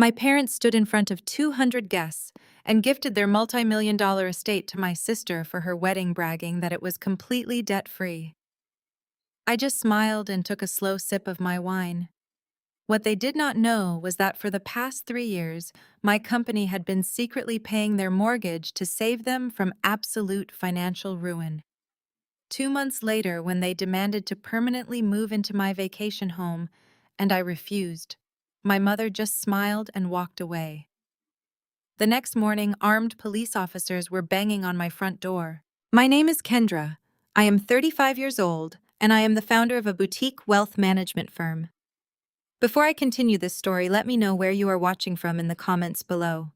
My parents stood in front of 200 guests and gifted their multi-million-dollar estate to my sister for her wedding, bragging that it was completely debt-free. I just smiled and took a slow sip of my wine. What they did not know was that for the past 3 years, my company had been secretly paying their mortgage to save them from absolute financial ruin. 2 months later, when they demanded to permanently move into my vacation home, and I refused, my mother just smiled and walked away. The next morning, armed police officers were banging on my front door. My name is Kendra. I am 35 years old, and I am the founder of a boutique wealth management firm. Before I continue this story, let me know where you are watching from in the comments below.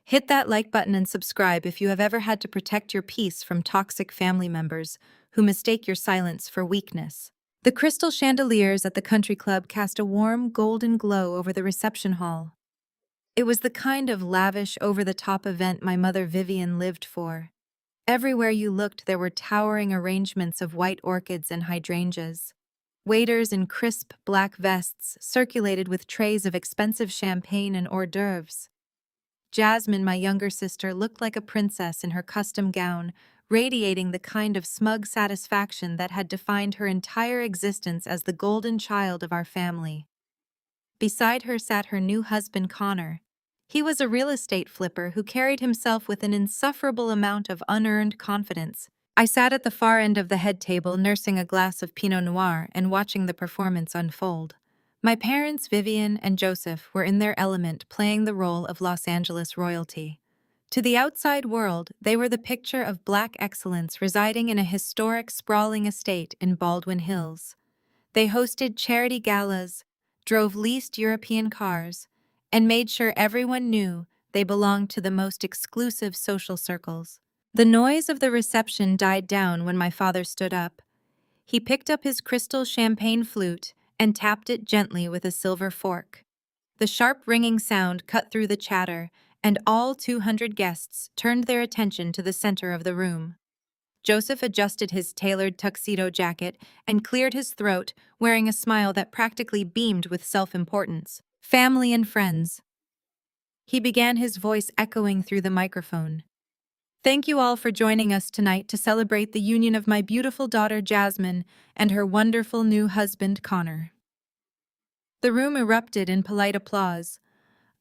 Hit that like button and subscribe if you have ever had to protect your peace from toxic family members who mistake your silence for weakness. The crystal chandeliers at the country club cast a warm, golden glow over the reception hall. It was the kind of lavish, over-the-top event my mother Vivian lived for. Everywhere you looked, there were towering arrangements of white orchids and hydrangeas. Waiters in crisp black vests circulated with trays of expensive champagne and hors d'oeuvres. Jasmine, my younger sister, looked like a princess in her custom gown, radiating the kind of smug satisfaction that had defined her entire existence as the golden child of our family. Beside her sat her new husband, Connor. He was a real estate flipper who carried himself with an insufferable amount of unearned confidence. I sat at the far end of the head table, nursing a glass of Pinot Noir and watching the performance unfold. My parents, Vivian and Joseph, were in their element, playing the role of Los Angeles royalty. To the outside world, they were the picture of Black excellence residing in a historic, sprawling estate in Baldwin Hills. They hosted charity galas, drove leased European cars, and made sure everyone knew they belonged to the most exclusive social circles. The noise of the reception died down when my father stood up. He picked up his crystal champagne flute and tapped it gently with a silver fork. The sharp ringing sound cut through the chatter, and all 200 guests turned their attention to the center of the room. Joseph adjusted his tailored tuxedo jacket and cleared his throat, wearing a smile that practically beamed with self-importance. Family and friends. He began, his voice echoing through the microphone. Thank you all for joining us tonight to celebrate the union of my beautiful daughter Jasmine and her wonderful new husband Connor. The room erupted in polite applause.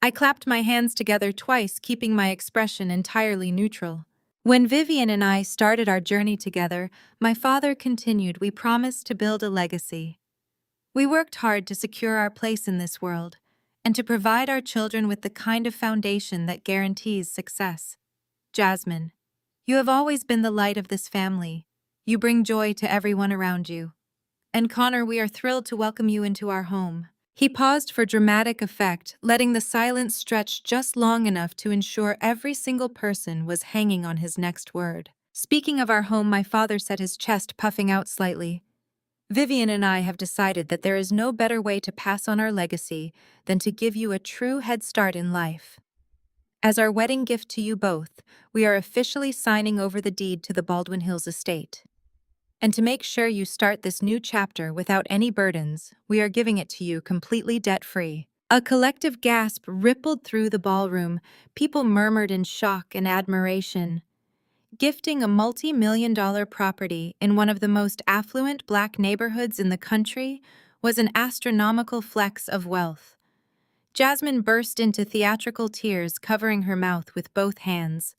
I clapped my hands together twice, keeping my expression entirely neutral. When Vivian and I started our journey together, my father continued, we promised to build a legacy. We worked hard to secure our place in this world and to provide our children with the kind of foundation that guarantees success. Jasmine, you have always been the light of this family. You bring joy to everyone around you. And Connor, we are thrilled to welcome you into our home. He paused for dramatic effect, letting the silence stretch just long enough to ensure every single person was hanging on his next word. Speaking of our home, my father set his chest, puffing out slightly. Vivian and I have decided that there is no better way to pass on our legacy than to give you a true head start in life. As our wedding gift to you both, we are officially signing over the deed to the Baldwin Hills estate. And to make sure you start this new chapter without any burdens, we are giving it to you completely debt-free. A collective gasp rippled through the ballroom. People murmured in shock and admiration. Gifting a multi-million-dollar property in one of the most affluent Black neighborhoods in the country was an astronomical flex of wealth. Jasmine burst into theatrical tears, covering her mouth with both hands.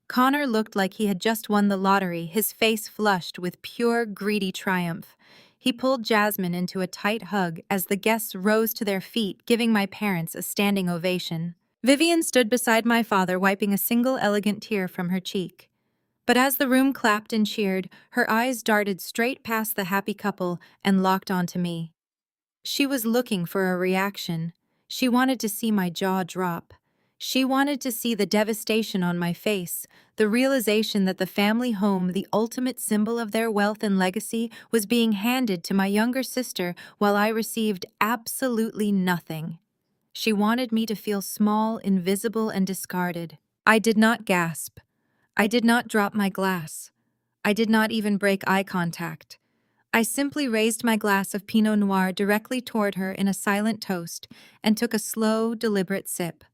Connor looked like he had just won the lottery, his face flushed with pure, greedy triumph. He pulled Jasmine into a tight hug as the guests rose to their feet, giving my parents a standing ovation. Vivian stood beside my father, wiping a single elegant tear from her cheek. But as the room clapped and cheered, her eyes darted straight past the happy couple and locked onto me. She was looking for a reaction. She wanted to see my jaw drop. She wanted to see the devastation on my face, the realization that the family home, the ultimate symbol of their wealth and legacy, was being handed to my younger sister while I received absolutely nothing. She wanted me to feel small, invisible, and discarded. I did not gasp. I did not drop my glass. I did not even break eye contact. I simply raised my glass of Pinot Noir directly toward her in a silent toast and took a slow, deliberate sip.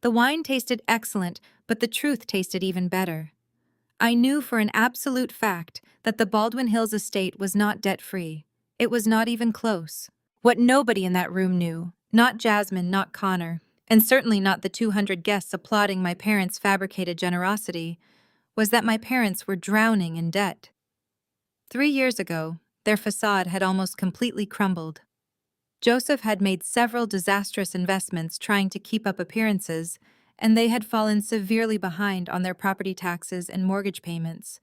The wine tasted excellent, but the truth tasted even better. I knew for an absolute fact that the Baldwin Hills estate was not debt-free. It was not even close. What nobody in that room knew, not Jasmine, not Connor, and certainly not the 200 guests applauding my parents' fabricated generosity, was that my parents were drowning in debt. 3 years ago, their facade had almost completely crumbled. Joseph had made several disastrous investments trying to keep up appearances, and they had fallen severely behind on their property taxes and mortgage payments.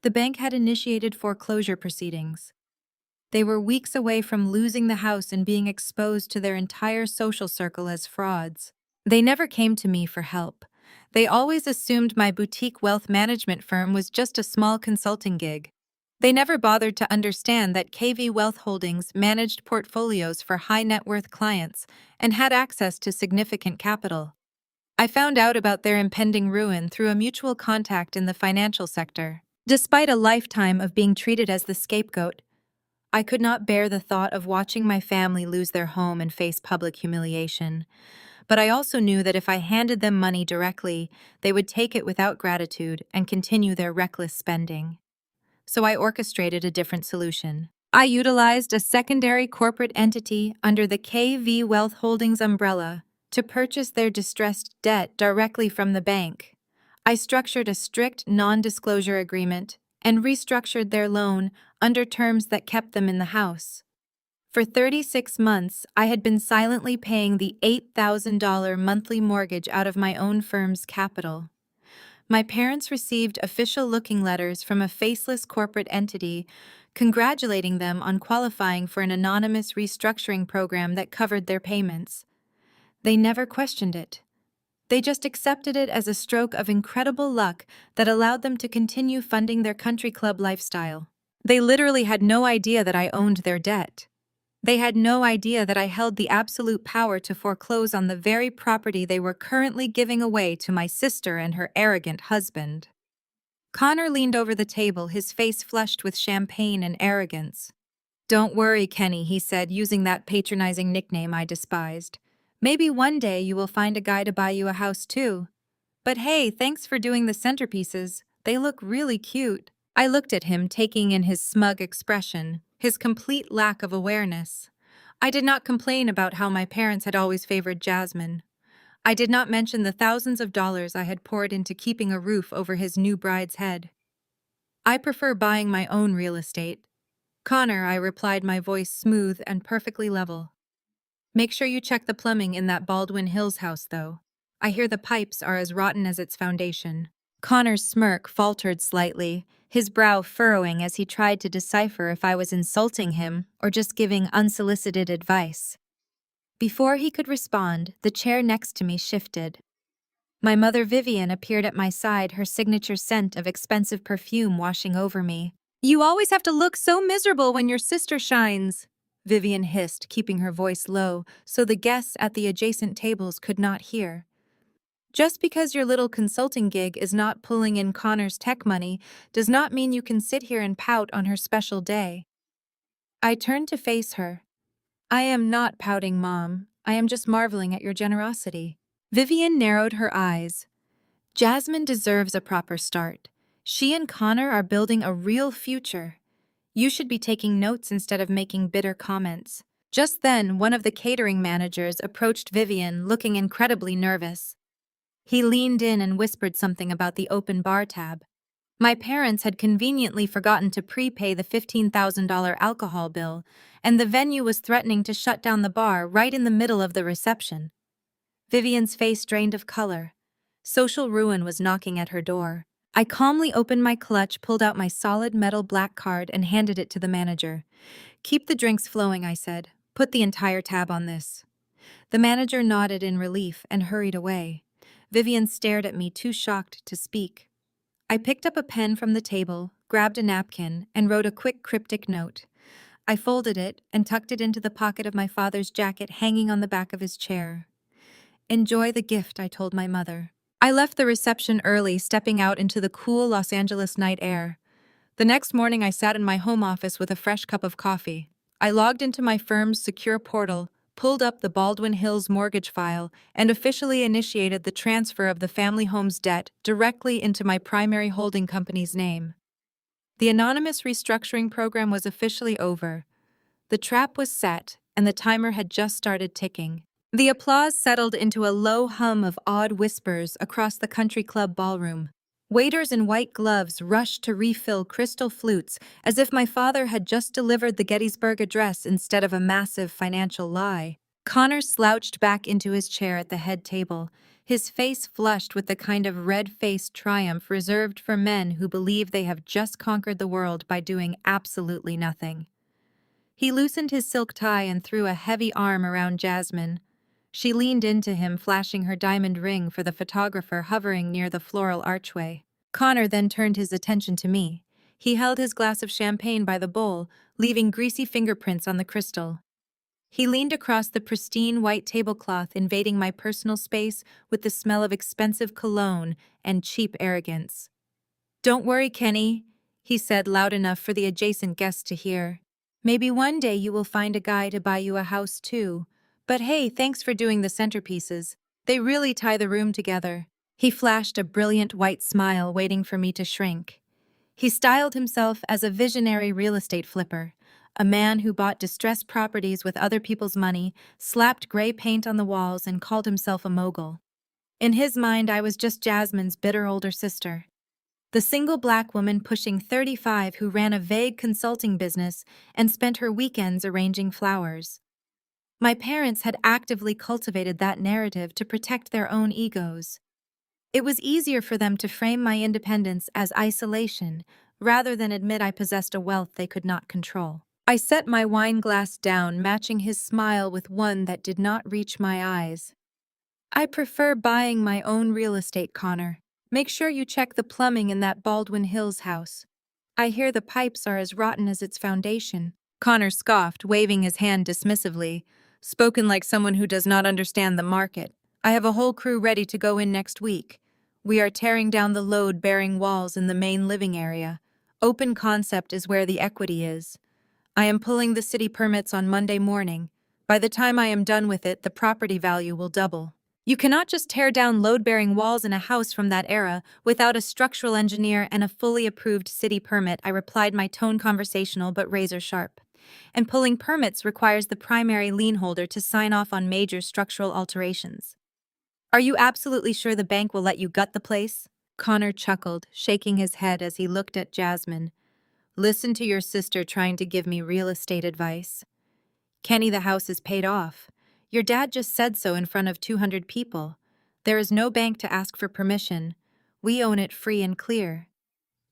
The bank had initiated foreclosure proceedings. They were weeks away from losing the house and being exposed to their entire social circle as frauds. They never came to me for help. They always assumed my boutique wealth management firm was just a small consulting gig. They never bothered to understand that KV Wealth Holdings managed portfolios for high net worth clients and had access to significant capital. I found out about their impending ruin through a mutual contact in the financial sector. Despite a lifetime of being treated as the scapegoat, I could not bear the thought of watching my family lose their home and face public humiliation. But I also knew that if I handed them money directly, they would take it without gratitude and continue their reckless spending. So I orchestrated a different solution. I utilized a secondary corporate entity under the KV Wealth Holdings umbrella to purchase their distressed debt directly from the bank. I structured a strict non-disclosure agreement and restructured their loan under terms that kept them in the house. For 36 months, I had been silently paying the $8,000 monthly mortgage out of my own firm's capital. My parents received official looking letters from a faceless corporate entity congratulating them on qualifying for an anonymous restructuring program that covered their payments. They never questioned it. They just accepted it as a stroke of incredible luck that allowed them to continue funding their country club lifestyle. They literally had no idea that I owned their debt. They had no idea that I held the absolute power to foreclose on the very property they were currently giving away to my sister and her arrogant husband. Connor leaned over the table, his face flushed with champagne and arrogance. "Don't worry, Kenny," he said, using that patronizing nickname I despised. "Maybe one day you will find a guy to buy you a house too. But hey, thanks for doing the centerpieces. They look really cute." I looked at him, taking in his smug expression, his complete lack of awareness. I did not complain about how my parents had always favored Jasmine. I did not mention the thousands of dollars I had poured into keeping a roof over his new bride's head. "I prefer buying my own real estate." "Connor," I replied, my voice smooth and perfectly level. "Make sure you check the plumbing in that Baldwin Hills house, though. I hear the pipes are as rotten as its foundation." Connor's smirk faltered slightly, his brow furrowing as he tried to decipher if I was insulting him or just giving unsolicited advice. Before he could respond, the chair next to me shifted. My mother Vivian appeared at my side, her signature scent of expensive perfume washing over me. "You always have to look so miserable when your sister shines," Vivian hissed, keeping her voice low so the guests at the adjacent tables could not hear. "Just because your little consulting gig is not pulling in Connor's tech money does not mean you can sit here and pout on her special day." I turned to face her. "I am not pouting, Mom. I am just marveling at your generosity." Vivian narrowed her eyes. "Jasmine deserves a proper start. She and Connor are building a real future. You should be taking notes instead of making bitter comments." Just then, one of the catering managers approached Vivian, looking incredibly nervous. He leaned in and whispered something about the open bar tab. My parents had conveniently forgotten to prepay the $15,000 alcohol bill, and the venue was threatening to shut down the bar right in the middle of the reception. Vivian's face drained of color. Social ruin was knocking at her door. I calmly opened my clutch, pulled out my solid metal black card, and handed it to the manager. "Keep the drinks flowing," I said. "Put the entire tab on this." The manager nodded in relief and hurried away. Vivian stared at me, too shocked to speak. I picked up a pen from the table, grabbed a napkin, and wrote a quick cryptic note. I folded it and tucked it into the pocket of my father's jacket hanging on the back of his chair. "Enjoy the gift," I told my mother. I left the reception early, stepping out into the cool Los Angeles night air. The next morning, I sat in my home office with a fresh cup of coffee. I logged into my firm's secure portal, pulled up the Baldwin Hills mortgage file, and officially initiated the transfer of the family home's debt directly into my primary holding company's name. The anonymous restructuring program was officially over. The trap was set, and the timer had just started ticking. The applause settled into a low hum of awed whispers across the country club ballroom. Waiters in white gloves rushed to refill crystal flutes as if my father had just delivered the Gettysburg Address instead of a massive financial lie. Connor slouched back into his chair at the head table, his face flushed with the kind of red-faced triumph reserved for men who believe they have just conquered the world by doing absolutely nothing. He loosened his silk tie and threw a heavy arm around Jasmine. She leaned into him, flashing her diamond ring for the photographer hovering near the floral archway. Connor then turned his attention to me. He held his glass of champagne by the bowl, leaving greasy fingerprints on the crystal. He leaned across the pristine white tablecloth, invading my personal space with the smell of expensive cologne and cheap arrogance. "Don't worry, Kenny," he said loud enough for the adjacent guests to hear. "Maybe one day you will find a guy to buy you a house too. But hey, thanks for doing the centerpieces. They really tie the room together." He flashed a brilliant white smile, waiting for me to shrink. He styled himself as a visionary real estate flipper, a man who bought distressed properties with other people's money, slapped gray paint on the walls, and called himself a mogul. In his mind, I was just Jasmine's bitter older sister. The single black woman pushing 35 who ran a vague consulting business and spent her weekends arranging flowers. My parents had actively cultivated that narrative to protect their own egos. It was easier for them to frame my independence as isolation rather than admit I possessed a wealth they could not control. I set my wine glass down, matching his smile with one that did not reach my eyes. "I prefer buying my own real estate, Connor. Make sure you check the plumbing in that Baldwin Hills house. I hear the pipes are as rotten as its foundation." Connor scoffed, waving his hand dismissively. "Spoken like someone who does not understand the market. I have a whole crew ready to go in next week. We are tearing down the load-bearing walls in the main living area. Open concept is where the equity is. I am pulling the city permits on Monday morning. By the time I am done with it, the property value will double." "You cannot just tear down load-bearing walls in a house from that era without a structural engineer and a fully approved city permit," I replied, my tone conversational but razor-sharp. "And pulling permits requires the primary lien holder to sign off on major structural alterations." "Are you absolutely sure the bank will let you gut the place?" Connor chuckled, shaking his head as he looked at Jasmine. "Listen to your sister trying to give me real estate advice. Kenny, the house is paid off. Your dad just said so in front of 200 people. There is no bank to ask for permission. We own it free and clear.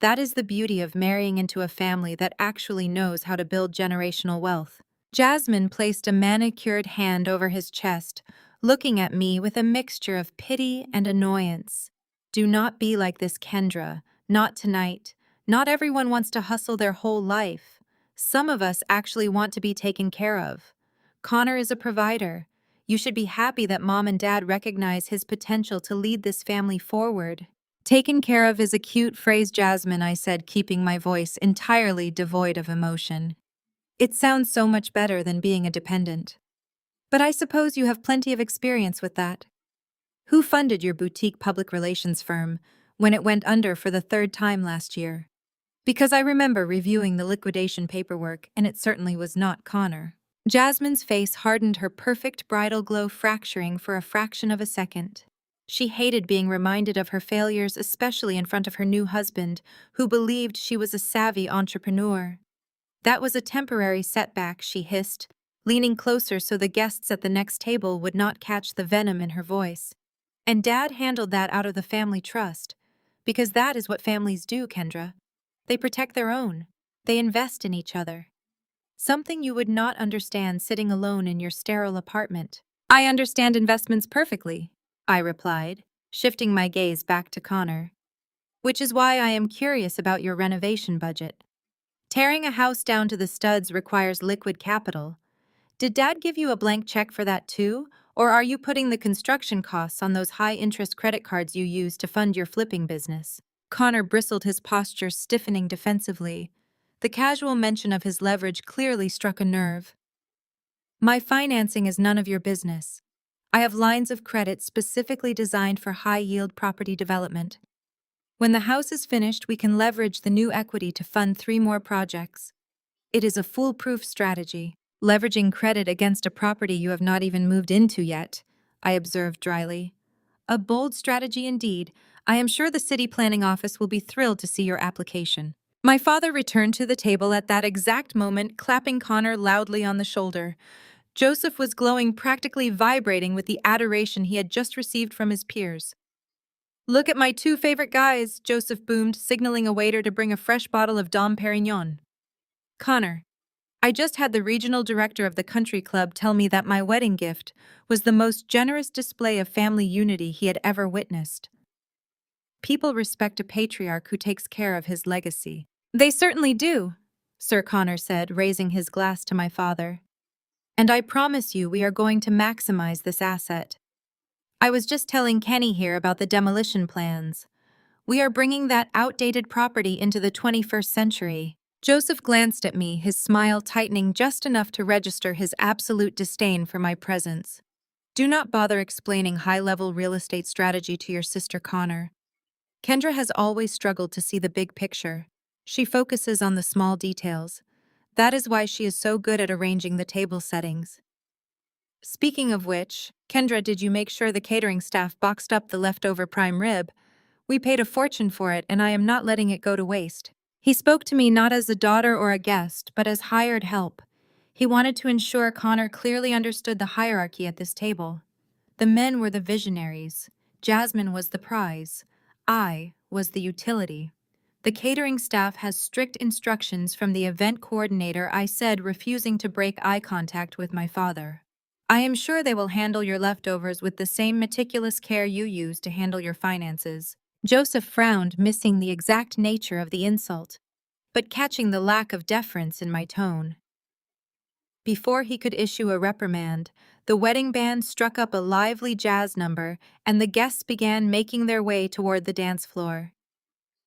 That is the beauty of marrying into a family that actually knows how to build generational wealth." Jasmine placed a manicured hand over his chest, looking at me with a mixture of pity and annoyance. "Do not be like this, Kendra. Not tonight. Not everyone wants to hustle their whole life. Some of us actually want to be taken care of. Connor is a provider. You should be happy that Mom and Dad recognize his potential to lead this family forward." "Taken care of is a cute phrase, Jasmine," I said, keeping my voice entirely devoid of emotion. "It sounds so much better than being a dependent. But I suppose you have plenty of experience with that. Who funded your boutique public relations firm when it went under for the third time last year?" Because I remember reviewing the liquidation paperwork, and it certainly was not Connor. Jasmine's face hardened, her perfect bridal glow fracturing for a fraction of a second. She hated being reminded of her failures, especially in front of her new husband, who believed she was a savvy entrepreneur. "That was a temporary setback," she hissed, leaning closer so the guests at the next table would not catch the venom in her voice. "And Dad handled that out of the family trust. Because that is what families do, Kendra. They protect their own. They invest in each other. Something you would not understand sitting alone in your sterile apartment." "I understand investments perfectly," I replied, shifting my gaze back to Connor. "Which is why I am curious about your renovation budget. Tearing a house down to the studs requires liquid capital. Did Dad give you a blank check for that too, or are you putting the construction costs on those high-interest credit cards you use to fund your flipping business?" Connor bristled, his posture stiffening defensively. The casual mention of his leverage clearly struck a nerve. My financing is none of your business. I have lines of credit specifically designed for high-yield property development. When the house is finished, we can leverage the new equity to fund 3 more projects. It is a foolproof strategy. Leveraging credit against a property you have not even moved into yet, I observed dryly. A bold strategy indeed. I am sure the city planning office will be thrilled to see your application. My father returned to the table at that exact moment, clapping Connor loudly on the shoulder. Joseph was glowing, practically vibrating with the adoration he had just received from his peers. Look at my 2 favorite guys, Joseph boomed, signaling a waiter to bring a fresh bottle of Dom Perignon. Connor, I just had the regional director of the country club tell me that my wedding gift was the most generous display of family unity he had ever witnessed. People respect a patriarch who takes care of his legacy. They certainly do, Sir Connor said, raising his glass to my father. And I promise you we are going to maximize this asset. I was just telling Kenny here about the demolition plans. We are bringing that outdated property into the 21st century. Joseph glanced at me, his smile tightening just enough to register his absolute disdain for my presence. Do not bother explaining high-level real estate strategy to your sister Connor. Kendra has always struggled to see the big picture. She focuses on the small details. That is why she is so good at arranging the table settings. Speaking of which, Kendra, did you make sure the catering staff boxed up the leftover prime rib? We paid a fortune for it, and I am not letting it go to waste. He spoke to me not as a daughter or a guest, but as hired help. He wanted to ensure Connor clearly understood the hierarchy at this table. The men were the visionaries. Jasmine was the prize. I was the utility. The catering staff has strict instructions from the event coordinator, I said, refusing to break eye contact with my father. I am sure they will handle your leftovers with the same meticulous care you use to handle your finances. Joseph frowned, missing the exact nature of the insult, but catching the lack of deference in my tone. Before he could issue a reprimand, the wedding band struck up a lively jazz number, and the guests began making their way toward the dance floor.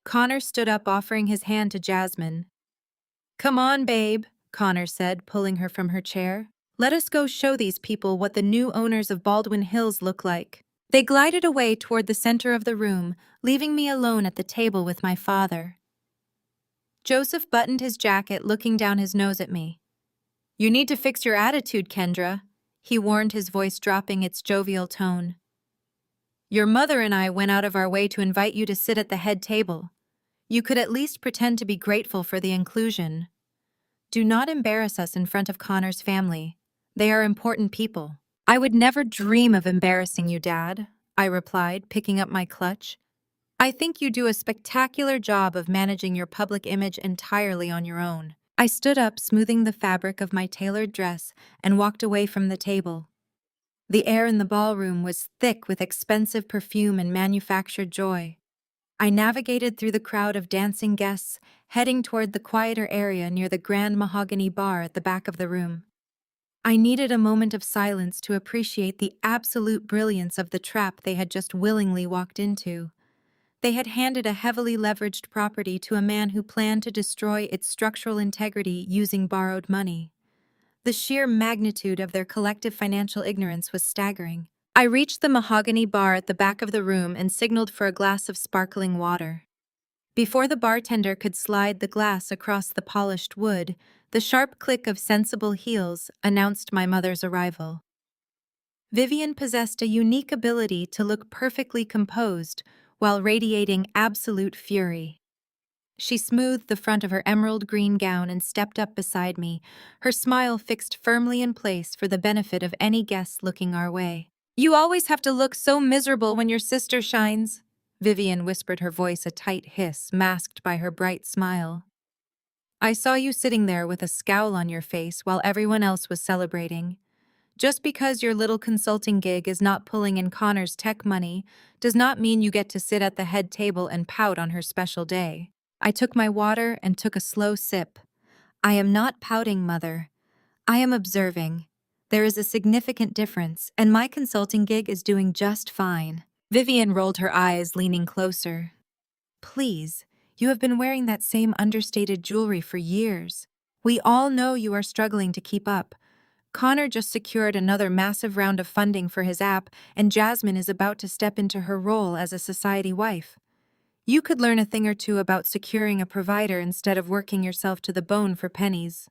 Connor stood up, offering his hand to Jasmine. Come on, babe, Connor said, pulling her from her chair. Let us go show these people what the new owners of Baldwin Hills look like. They glided away toward the center of the room, leaving me alone at the table with my father. Joseph buttoned his jacket, looking down his nose at me. You need to fix your attitude, Kendra, he warned, his voice dropping its jovial tone. Your mother and I went out of our way to invite you to sit at the head table. You could at least pretend to be grateful for the inclusion. Do not embarrass us in front of Connor's family. They are important people. I would never dream of embarrassing you, Dad, I replied, picking up my clutch. I think you do a spectacular job of managing your public image entirely on your own. I stood up, smoothing the fabric of my tailored dress, and walked away from the table. The air in the ballroom was thick with expensive perfume and manufactured joy. I navigated through the crowd of dancing guests, heading toward the quieter area near the grand mahogany bar at the back of the room. I needed a moment of silence to appreciate the absolute brilliance of the trap they had just willingly walked into. They had handed a heavily leveraged property to a man who planned to destroy its structural integrity using borrowed money. The sheer magnitude of their collective financial ignorance was staggering. I reached the mahogany bar at the back of the room and signaled for a glass of sparkling water. Before the bartender could slide the glass across the polished wood, the sharp click of sensible heels announced my mother's arrival. Vivian possessed a unique ability to look perfectly composed while radiating absolute fury. She smoothed the front of her emerald green gown and stepped up beside me, her smile fixed firmly in place for the benefit of any guests looking our way. You always have to look so miserable when your sister shines, Vivian whispered, her voice a tight hiss masked by her bright smile. I saw you sitting there with a scowl on your face while everyone else was celebrating. Just because your little consulting gig is not pulling in Connor's tech money does not mean you get to sit at the head table and pout on her special day. I took my water and took a slow sip. I am not pouting, Mother. I am observing. There is a significant difference, and my consulting gig is doing just fine. Vivian rolled her eyes, leaning closer. Please, you have been wearing that same understated jewelry for years. We all know you are struggling to keep up. Connor just secured another massive round of funding for his app, and Jasmine is about to step into her role as a society wife. You could learn a thing or two about securing a provider instead of working yourself to the bone for pennies.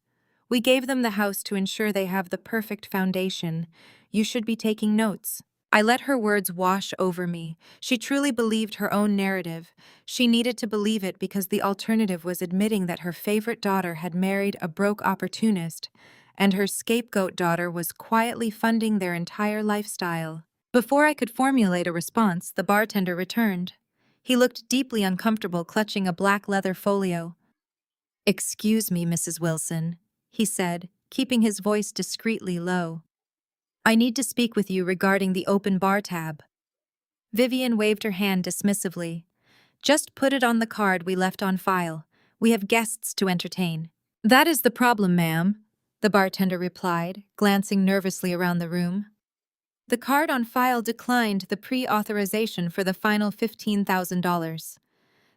We gave them the house to ensure they have the perfect foundation. You should be taking notes. I let her words wash over me. She truly believed her own narrative. She needed to believe it because the alternative was admitting that her favorite daughter had married a broke opportunist, and her scapegoat daughter was quietly funding their entire lifestyle. Before I could formulate a response, the bartender returned. He looked deeply uncomfortable, clutching a black leather folio. "Excuse me, Mrs. Wilson," he said, keeping his voice discreetly low. "I need to speak with you regarding the open bar tab." Vivian waved her hand dismissively. "Just put it on the card we left on file. We have guests to entertain." "That is the problem, ma'am," the bartender replied, glancing nervously around the room. The card on file declined the pre-authorization for the final $15,000.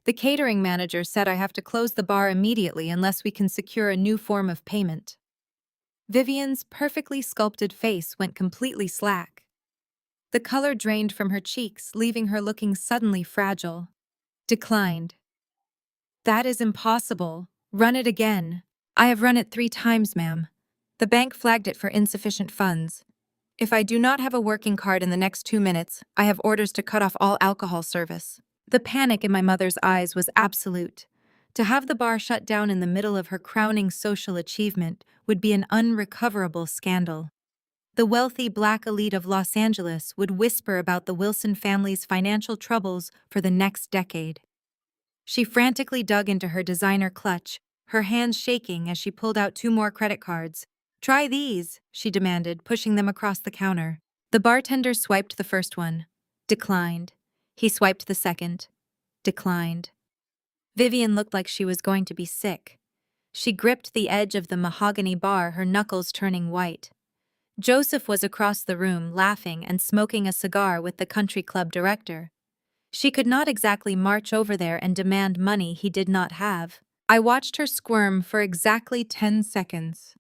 The catering manager said I have to close the bar immediately unless we can secure a new form of payment. Vivian's perfectly sculpted face went completely slack. The color drained from her cheeks, leaving her looking suddenly fragile. "Declined." "That is impossible. Run it again." "I have run it 3 times, ma'am. The bank flagged it for insufficient funds. If I do not have a working card in the next 2 minutes, I have orders to cut off all alcohol service." The panic in my mother's eyes was absolute. To have the bar shut down in the middle of her crowning social achievement would be an unrecoverable scandal. The wealthy black elite of Los Angeles would whisper about the Wilson family's financial troubles for the next decade. She frantically dug into her designer clutch, her hands shaking as she pulled out 2 more credit cards. "Try these," she demanded, pushing them across the counter. The bartender swiped the first one. Declined. He swiped the second. Declined. Vivian looked like she was going to be sick. She gripped the edge of the mahogany bar, her knuckles turning white. Joseph was across the room, laughing and smoking a cigar with the country club director. She could not exactly march over there and demand money he did not have. I watched her squirm for exactly 10 seconds.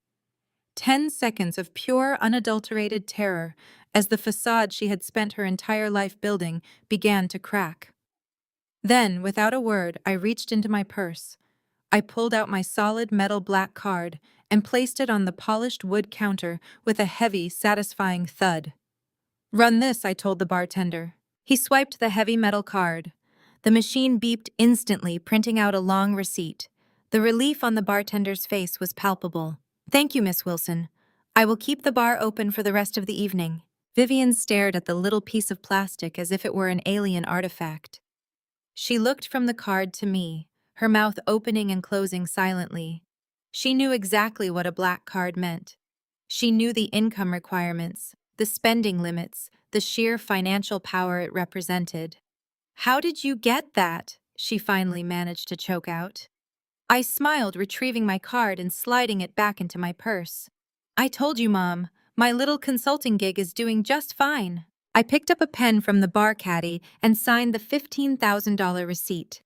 10 seconds of pure, unadulterated terror as the facade she had spent her entire life building began to crack. Then, without a word, I reached into my purse. I pulled out my solid metal black card and placed it on the polished wood counter with a heavy, satisfying thud. "Run this," I told the bartender. He swiped the heavy metal card. The machine beeped instantly, printing out a long receipt. The relief on the bartender's face was palpable. "Thank you, Miss Wilson. I will keep the bar open for the rest of the evening." Vivian stared at the little piece of plastic as if it were an alien artifact. She looked from the card to me, her mouth opening and closing silently. She knew exactly what a black card meant. She knew the income requirements, the spending limits, the sheer financial power it represented. "How did you get that?" she finally managed to choke out. I smiled, retrieving my card and sliding it back into my purse. "I told you, Mom, my little consulting gig is doing just fine." I picked up a pen from the bar caddy and signed the $15,000 receipt.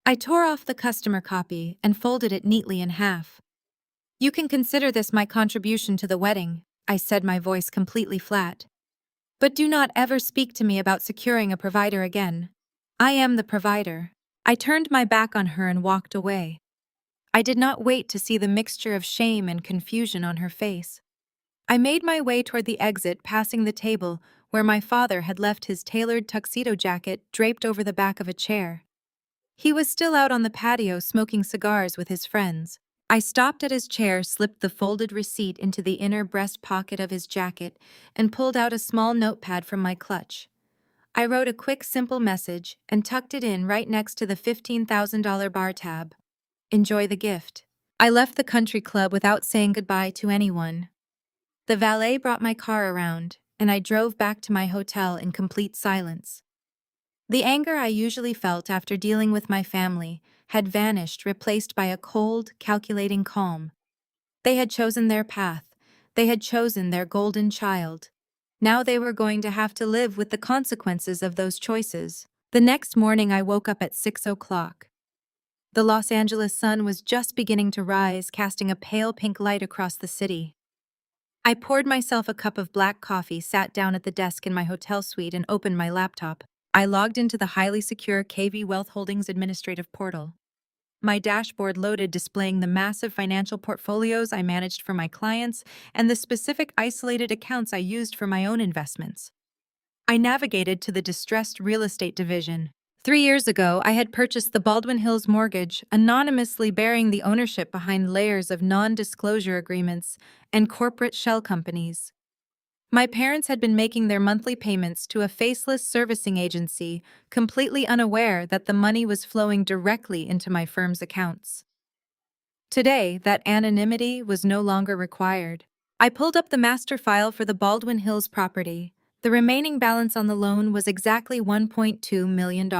I tore off the customer copy and folded it neatly in half. "You can consider this my contribution to the wedding," I said, my voice completely flat. "But do not ever speak to me about securing a provider again. I am the provider." I turned my back on her and walked away. I did not wait to see the mixture of shame and confusion on her face. I made my way toward the exit, passing the table where my father had left his tailored tuxedo jacket draped over the back of a chair. He was still out on the patio smoking cigars with his friends. I stopped at his chair, slipped the folded receipt into the inner breast pocket of his jacket, and pulled out a small notepad from my clutch. I wrote a quick, simple message and tucked it in right next to the $15,000 bar tab. "Enjoy the gift." I left the country club without saying goodbye to anyone. The valet brought my car around, and I drove back to my hotel in complete silence. The anger I usually felt after dealing with my family had vanished, replaced by a cold, calculating calm. They had chosen their path. They had chosen their golden child. Now they were going to have to live with the consequences of those choices. The next morning, I woke up at 6 o'clock. The Los Angeles sun was just beginning to rise, casting a pale pink light across the city. I poured myself a cup of black coffee, sat down at the desk in my hotel suite, and opened my laptop. I logged into the highly secure KV Wealth Holdings administrative portal. My dashboard loaded, displaying the massive financial portfolios I managed for my clients and the specific isolated accounts I used for my own investments. I navigated to the distressed real estate division. 3 years ago, I had purchased the Baldwin Hills mortgage, anonymously bearing the ownership behind layers of non-disclosure agreements and corporate shell companies. My parents had been making their monthly payments to a faceless servicing agency, completely unaware that the money was flowing directly into my firm's accounts. Today, that anonymity was no longer required. I pulled up the master file for the Baldwin Hills property. The remaining balance on the loan was exactly $1.2 million.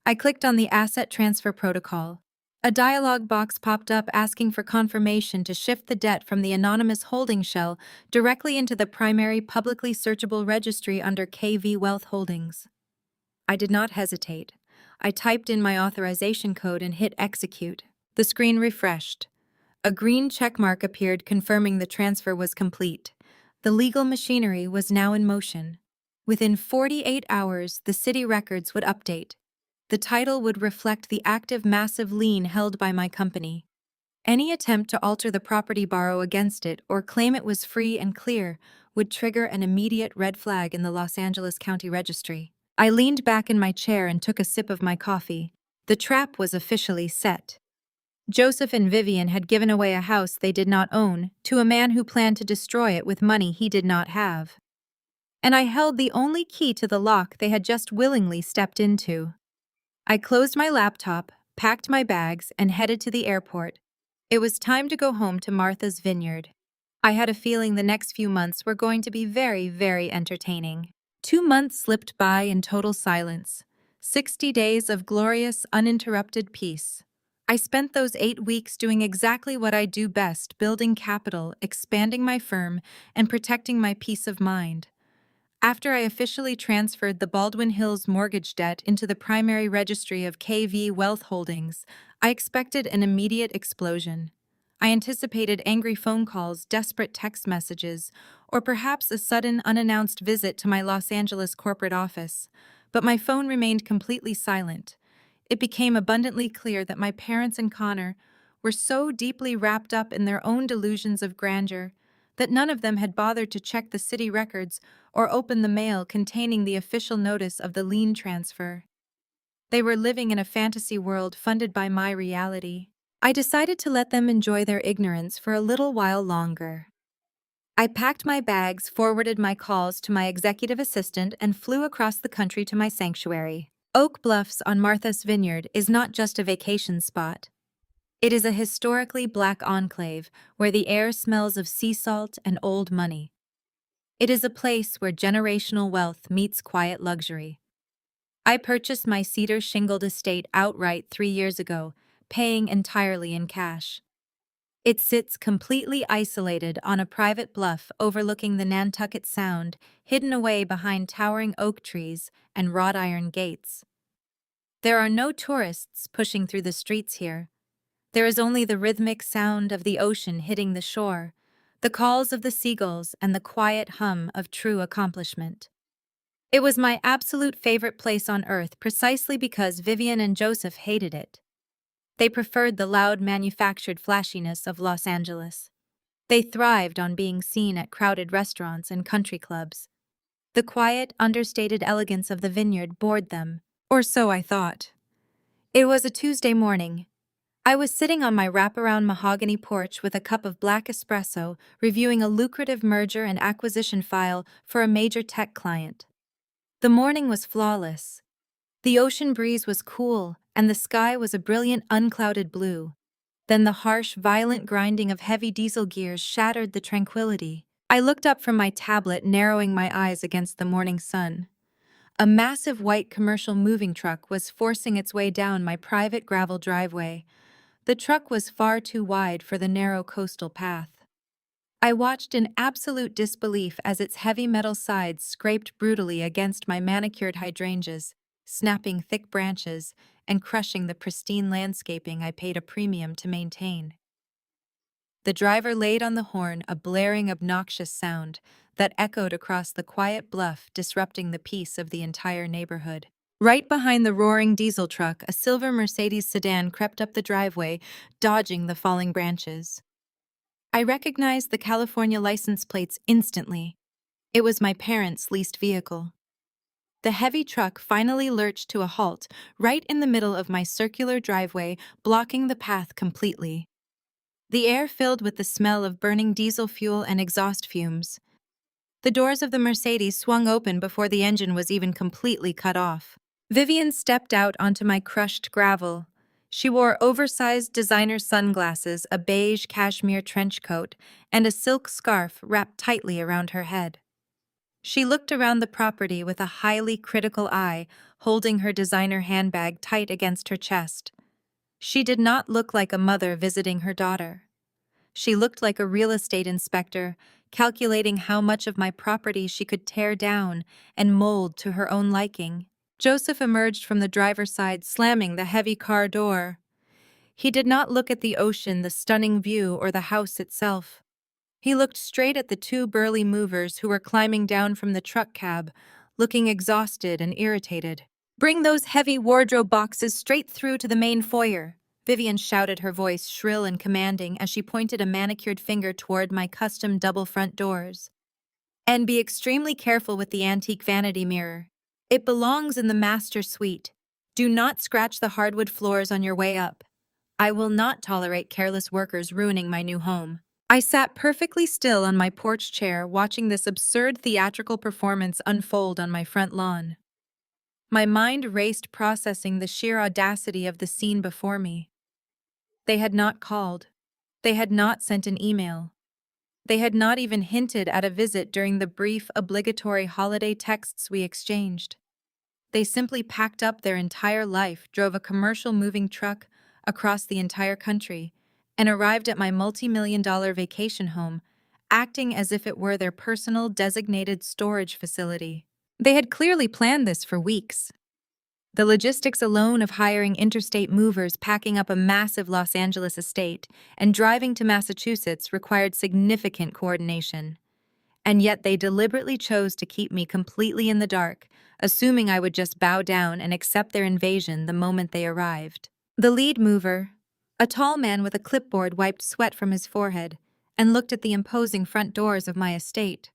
I clicked on the Asset Transfer Protocol. A dialog box popped up asking for confirmation to shift the debt from the anonymous holding shell directly into the primary publicly searchable registry under KV Wealth Holdings. I did not hesitate. I typed in my authorization code and hit execute. The screen refreshed. A green checkmark appeared confirming the transfer was complete. The legal machinery was now in motion. Within 48 hours, the city records would update. The title would reflect the active massive lien held by my company. Any attempt to alter the property, borrow against it, or claim it was free and clear would trigger an immediate red flag in the Los Angeles County Registry. I leaned back in my chair and took a sip of my coffee. The trap was officially set. Joseph and Vivian had given away a house they did not own to a man who planned to destroy it with money he did not have. And I held the only key to the lock they had just willingly stepped into. I closed my laptop, packed my bags, and headed to the airport. It was time to go home to Martha's Vineyard. I had a feeling the next few months were going to be very, very entertaining. 2 months slipped by in total silence. 60 days of glorious, uninterrupted peace. I spent those 8 weeks doing exactly what I do best, building capital, expanding my firm, and protecting my peace of mind. After I officially transferred the Baldwin Hills mortgage debt into the primary registry of KV Wealth Holdings, I expected an immediate explosion. I anticipated angry phone calls, desperate text messages, or perhaps a sudden unannounced visit to my Los Angeles corporate office. But my phone remained completely silent. It became abundantly clear that my parents and Connor were so deeply wrapped up in their own delusions of grandeur that none of them had bothered to check the city records or open the mail containing the official notice of the lien transfer. They were living in a fantasy world funded by my reality. I decided to let them enjoy their ignorance for a little while longer. I packed my bags, forwarded my calls to my executive assistant, and flew across the country to my sanctuary. Oak Bluffs on Martha's Vineyard is not just a vacation spot. It is a historically black enclave where the air smells of sea salt and old money. It is a place where generational wealth meets quiet luxury. I purchased my cedar shingled estate outright 3 years ago, paying entirely in cash. It sits completely isolated on a private bluff overlooking the Nantucket Sound, hidden away behind towering oak trees and wrought iron gates. There are no tourists pushing through the streets here. There is only the rhythmic sound of the ocean hitting the shore, the calls of the seagulls, and the quiet hum of true accomplishment. It was my absolute favorite place on earth precisely because Vivian and Joseph hated it. They preferred the loud manufactured flashiness of Los Angeles. They thrived on being seen at crowded restaurants and country clubs. The quiet, understated elegance of the vineyard bored them, or so I thought. It was a Tuesday morning. I was sitting on my wraparound mahogany porch with a cup of black espresso, reviewing a lucrative merger and acquisition file for a major tech client. The morning was flawless. The ocean breeze was cool, and the sky was a brilliant, unclouded blue. Then the harsh, violent grinding of heavy diesel gears shattered the tranquility. I looked up from my tablet, narrowing my eyes against the morning sun. A massive white commercial moving truck was forcing its way down my private gravel driveway. The truck was far too wide for the narrow coastal path. I watched in absolute disbelief as its heavy metal sides scraped brutally against my manicured hydrangeas. snapping thick branches and crushing the pristine landscaping I paid a premium to maintain. The driver laid on the horn, a blaring, obnoxious sound that echoed across the quiet bluff, disrupting the peace of the entire neighborhood. Right behind the roaring diesel truck, a silver Mercedes sedan crept up the driveway, dodging the falling branches. I recognized the California license plates instantly. It was my parents' leased vehicle. The heavy truck finally lurched to a halt right in the middle of my circular driveway, blocking the path completely. The air filled with the smell of burning diesel fuel and exhaust fumes. The doors of the Mercedes swung open before the engine was even completely cut off. Vivian stepped out onto my crushed gravel. She wore oversized designer sunglasses, a beige cashmere trench coat, and a silk scarf wrapped tightly around her head. She looked around the property with a highly critical eye, holding her designer handbag tight against her chest. She did not look like a mother visiting her daughter. She looked like a real estate inspector, calculating how much of my property she could tear down and mold to her own liking. Joseph emerged from the driver's side, slamming the heavy car door. He did not look at the ocean, the stunning view, or the house itself. He looked straight at the two burly movers who were climbing down from the truck cab, looking exhausted and irritated. "Bring those heavy wardrobe boxes straight through to the main foyer," Vivian shouted, her voice shrill and commanding as she pointed a manicured finger toward my custom double front doors. "And be extremely careful with the antique vanity mirror. It belongs in the master suite. Do not scratch the hardwood floors on your way up. I will not tolerate careless workers ruining my new home." I sat perfectly still on my porch chair, watching this absurd theatrical performance unfold on my front lawn. My mind raced, processing the sheer audacity of the scene before me. They had not called. They had not sent an email. They had not even hinted at a visit during the brief, obligatory holiday texts we exchanged. They simply packed up their entire life, drove a commercial moving truck across the entire country, and arrived at my multi-million-dollar vacation home, acting as if it were their personal designated storage facility. They had clearly planned this for weeks. The logistics alone of hiring interstate movers, packing up a massive Los Angeles estate, and driving to Massachusetts required significant coordination. And yet they deliberately chose to keep me completely in the dark, assuming I would just bow down and accept their invasion the moment they arrived. The lead mover, a tall man with a clipboard, wiped sweat from his forehead and looked at the imposing front doors of my estate.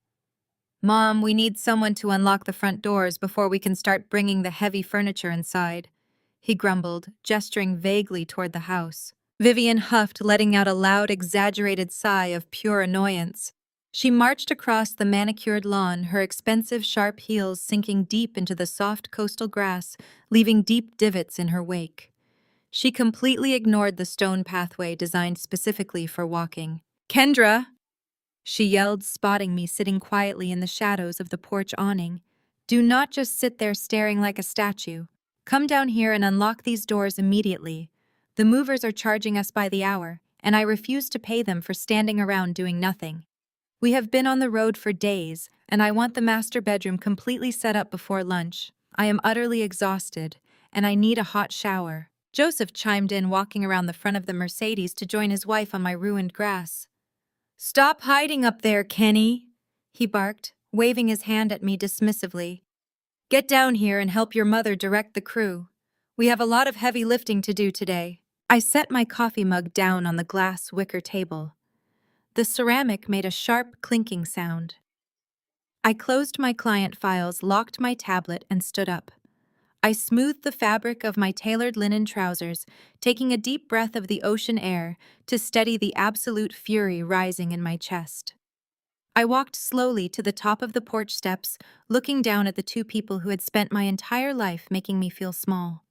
"Mom, we need someone to unlock the front doors before we can start bringing the heavy furniture inside," he grumbled, gesturing vaguely toward the house. Vivian huffed, letting out a loud, exaggerated sigh of pure annoyance. She marched across the manicured lawn, her expensive, sharp heels sinking deep into the soft coastal grass, leaving deep divots in her wake. She completely ignored the stone pathway designed specifically for walking. "Kendra!" she yelled, spotting me sitting quietly in the shadows of the porch awning. "Do not just sit there staring like a statue. Come down here and unlock these doors immediately. The movers are charging us by the hour, and I refuse to pay them for standing around doing nothing. We have been on the road for days, and I want the master bedroom completely set up before lunch. I am utterly exhausted, and I need a hot shower." Joseph chimed in, walking around the front of the Mercedes to join his wife on my ruined grass. "Stop hiding up there, Kenny," he barked, waving his hand at me dismissively. "Get down here and help your mother direct the crew. We have a lot of heavy lifting to do today." I set my coffee mug down on the glass wicker table. The ceramic made a sharp clinking sound. I closed my client files, locked my tablet, and stood up. I smoothed the fabric of my tailored linen trousers, taking a deep breath of the ocean air to steady the absolute fury rising in my chest. I walked slowly to the top of the porch steps, looking down at the two people who had spent my entire life making me feel small.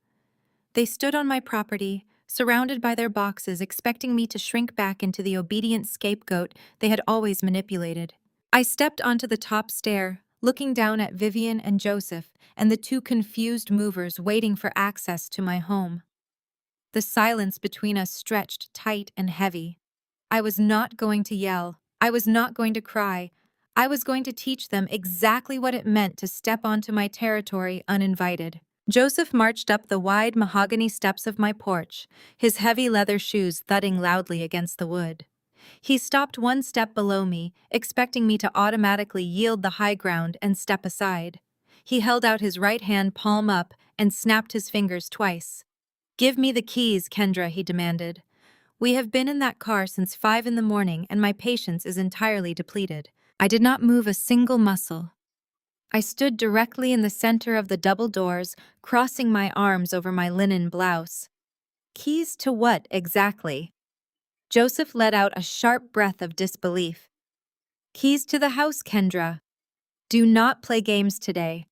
They stood on my property, surrounded by their boxes, expecting me to shrink back into the obedient scapegoat they had always manipulated. I stepped onto the top stair, looking down at Vivian and Joseph and the two confused movers waiting for access to my home. The silence between us stretched tight and heavy. I was not going to yell. I was not going to cry. I was going to teach them exactly what it meant to step onto my territory uninvited. Joseph marched up the wide mahogany steps of my porch, his heavy leather shoes thudding loudly against the wood. He stopped one step below me, expecting me to automatically yield the high ground and step aside. He held out his right hand palm up and snapped his fingers twice. "Give me the keys, Kendra," he demanded. "We have been in that car since 5 in the morning and my patience is entirely depleted." I did not move a single muscle. I stood directly in the center of the double doors, crossing my arms over my linen blouse. "Keys to what, exactly?" Joseph let out a sharp breath of disbelief. "Keys to the house, Kendra. Do not play games today.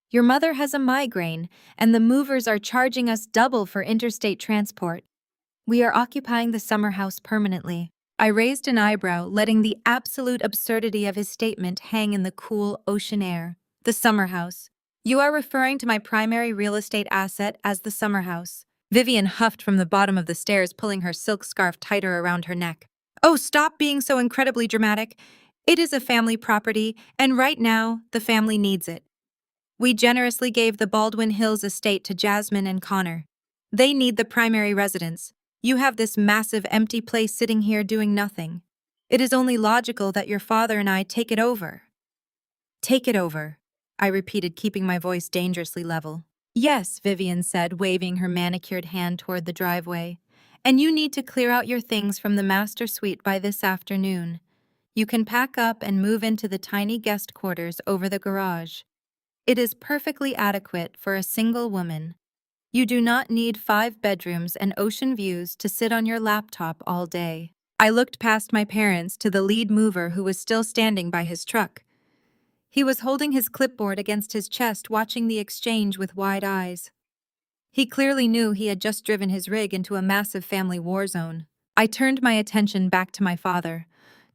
Your mother has a migraine, and the movers are charging us double for interstate transport. We are occupying the summer house permanently." I raised an eyebrow, letting the absolute absurdity of his statement hang in the cool ocean air. "The summer house. You are referring to my primary real estate asset as the summer house." Vivian huffed from the bottom of the stairs, pulling her silk scarf tighter around her neck. "Oh, stop being so incredibly dramatic. It is a family property, and right now, the family needs it. We generously gave the Baldwin Hills estate to Jasmine and Connor. They need the primary residence. You have this massive empty place sitting here doing nothing. It is only logical that your father and I take it over." "Take it over," I repeated, keeping my voice dangerously level. "Yes," Vivian said, waving her manicured hand toward the driveway. "And you need to clear out your things from the master suite by this afternoon. You can pack up and move into the tiny guest quarters over the garage. It is perfectly adequate for a single woman. You do not need 5 bedrooms and ocean views to sit on your laptop all day." I looked past my parents to the lead mover who was still standing by his truck. He was holding his clipboard against his chest, watching the exchange with wide eyes. He clearly knew he had just driven his rig into a massive family war zone. I turned my attention back to my father.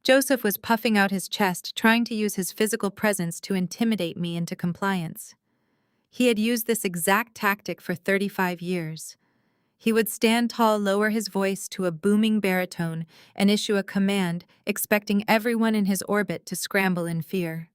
Joseph was puffing out his chest, trying to use his physical presence to intimidate me into compliance. He had used this exact tactic for 35 years. He would stand tall, lower his voice to a booming baritone, and issue a command, expecting everyone in his orbit to scramble in fear.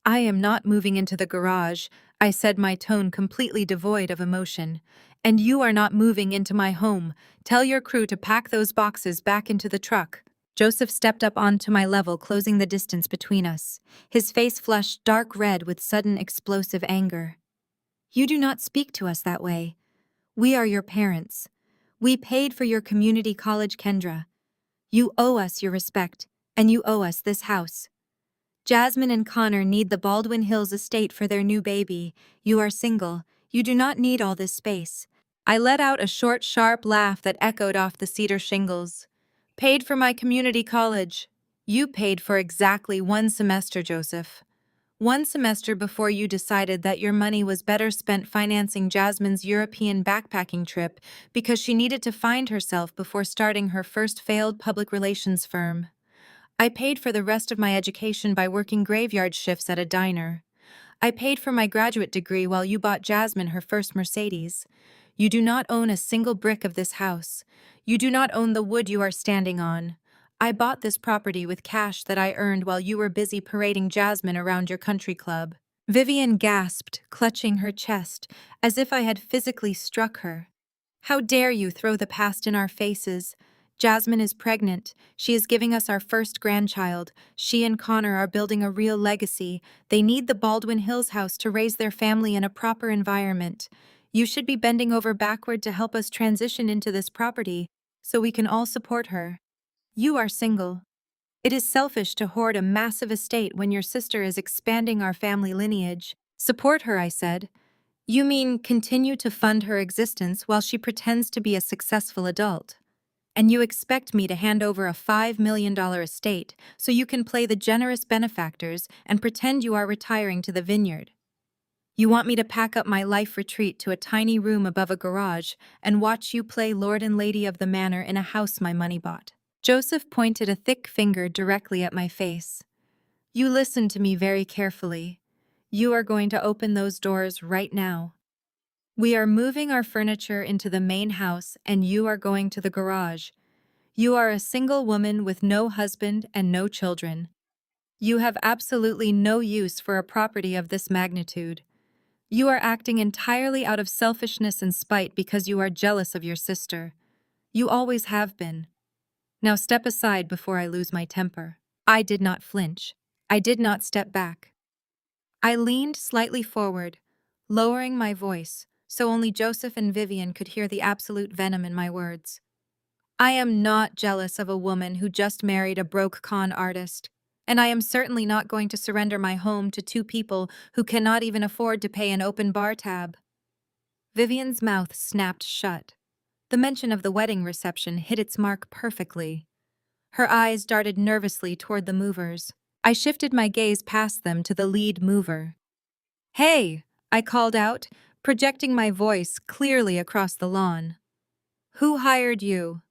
"I am not moving into the garage," I said, my tone completely devoid of emotion. "And you are not moving into my home. Tell your crew to pack those boxes back into the truck." Joseph stepped up onto my level, closing the distance between us. His face flushed dark red with sudden explosive anger. "You do not speak to us that way. We are your parents. We paid for your community college, Kendra. You owe us your respect, and you owe us this house. Jasmine and Connor need the Baldwin Hills estate for their new baby. You are single. You do not need all this space." I let out a short, sharp laugh that echoed off the cedar shingles. "Paid for my community college. You paid for exactly 1 semester, Joseph. 1 semester before you decided that your money was better spent financing Jasmine's European backpacking trip because she needed to find herself before starting her first failed public relations firm. I paid for the rest of my education by working graveyard shifts at a diner. I paid for my graduate degree while you bought Jasmine her first Mercedes. You do not own a single brick of this house. You do not own the wood you are standing on. I bought this property with cash that I earned while you were busy parading Jasmine around your country club." Vivian gasped, clutching her chest, as if I had physically struck her. "How dare you throw the past in our faces? Jasmine is pregnant. She is giving us our first grandchild. She and Connor are building a real legacy. They need the Baldwin Hills house to raise their family in a proper environment. You should be bending over backward to help us transition into this property so we can all support her. You are single. It is selfish to hoard a massive estate when your sister is expanding our family lineage." "Support her," I said. "You mean continue to fund her existence while she pretends to be a successful adult? And you expect me to hand over a $5 million estate so you can play the generous benefactors and pretend you are retiring to the vineyard? You want me to pack up my life retreat to a tiny room above a garage and watch you play Lord and Lady of the Manor in a house my money bought?" Joseph pointed a thick finger directly at my face. "You listen to me very carefully. You are going to open those doors right now. We are moving our furniture into the main house and you are going to the garage. You are a single woman with no husband and no children. You have absolutely no use for a property of this magnitude. You are acting entirely out of selfishness and spite because you are jealous of your sister. You always have been. Now step aside before I lose my temper. I did not flinch. I did not step back. I leaned slightly forward, lowering my voice so only Joseph and Vivian could hear the absolute venom in my words. I am not jealous of a woman who just married a broke con artist, and I am certainly not going to surrender my home to two people who cannot even afford to pay an open bar tab. Vivian's mouth snapped shut. The mention of the wedding reception hit its mark perfectly. Her eyes darted nervously toward the movers. I shifted my gaze past them to the lead mover. "Hey!" I called out, projecting my voice clearly across the lawn. "Who hired you?"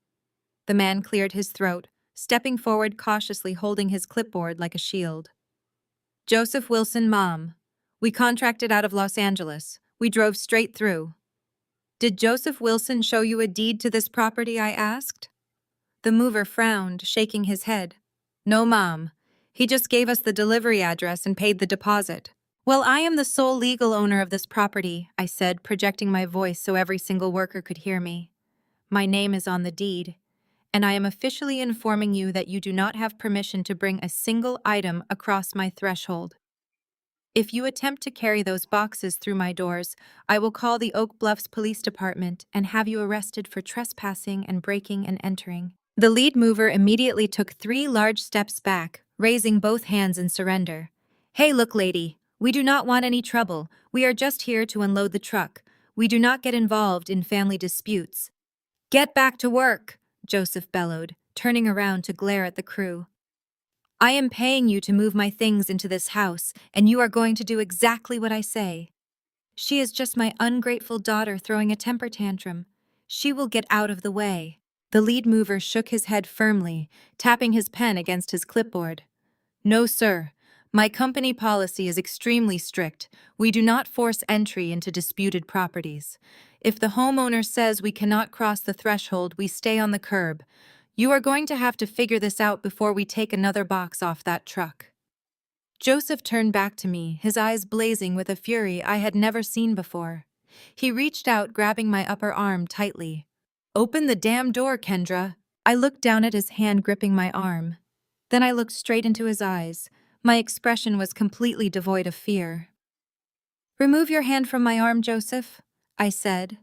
The man cleared his throat, stepping forward cautiously holding his clipboard like a shield. "Joseph Wilson, Mom. We contracted out of Los Angeles. We drove straight through." "Did Joseph Wilson show you a deed to this property?" I asked. The mover frowned, shaking his head. "No, Mom. He just gave us the delivery address and paid the deposit." "Well, I am the sole legal owner of this property," I said, projecting my voice so every single worker could hear me. "My name is on the deed, and I am officially informing you that you do not have permission to bring a single item across my threshold. If you attempt to carry those boxes through my doors, I will call the Oak Bluffs Police Department and have you arrested for trespassing and breaking and entering." The lead mover immediately took 3 large steps back, raising both hands in surrender. "Hey, look, lady. We do not want any trouble. We are just here to unload the truck. We do not get involved in family disputes." "Get back to work," Joseph bellowed, turning around to glare at the crew. "I am paying you to move my things into this house, and you are going to do exactly what I say." "She is just my ungrateful daughter throwing a temper tantrum. She will get out of the way." The lead mover shook his head firmly, tapping his pen against his clipboard. "No, sir. My company policy is extremely strict. We do not force entry into disputed properties. If the homeowner says we cannot cross the threshold, we stay on the curb. You are going to have to figure this out before we take another box off that truck." Joseph turned back to me, his eyes blazing with a fury I had never seen before. He reached out, grabbing my upper arm tightly. "Open the damn door, Kendra." I looked down at his hand gripping my arm. Then I looked straight into his eyes. My expression was completely devoid of fear. "Remove your hand from my arm, Joseph," I said.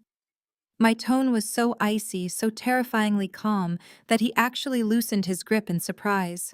My tone was so icy, so terrifyingly calm, that he actually loosened his grip in surprise.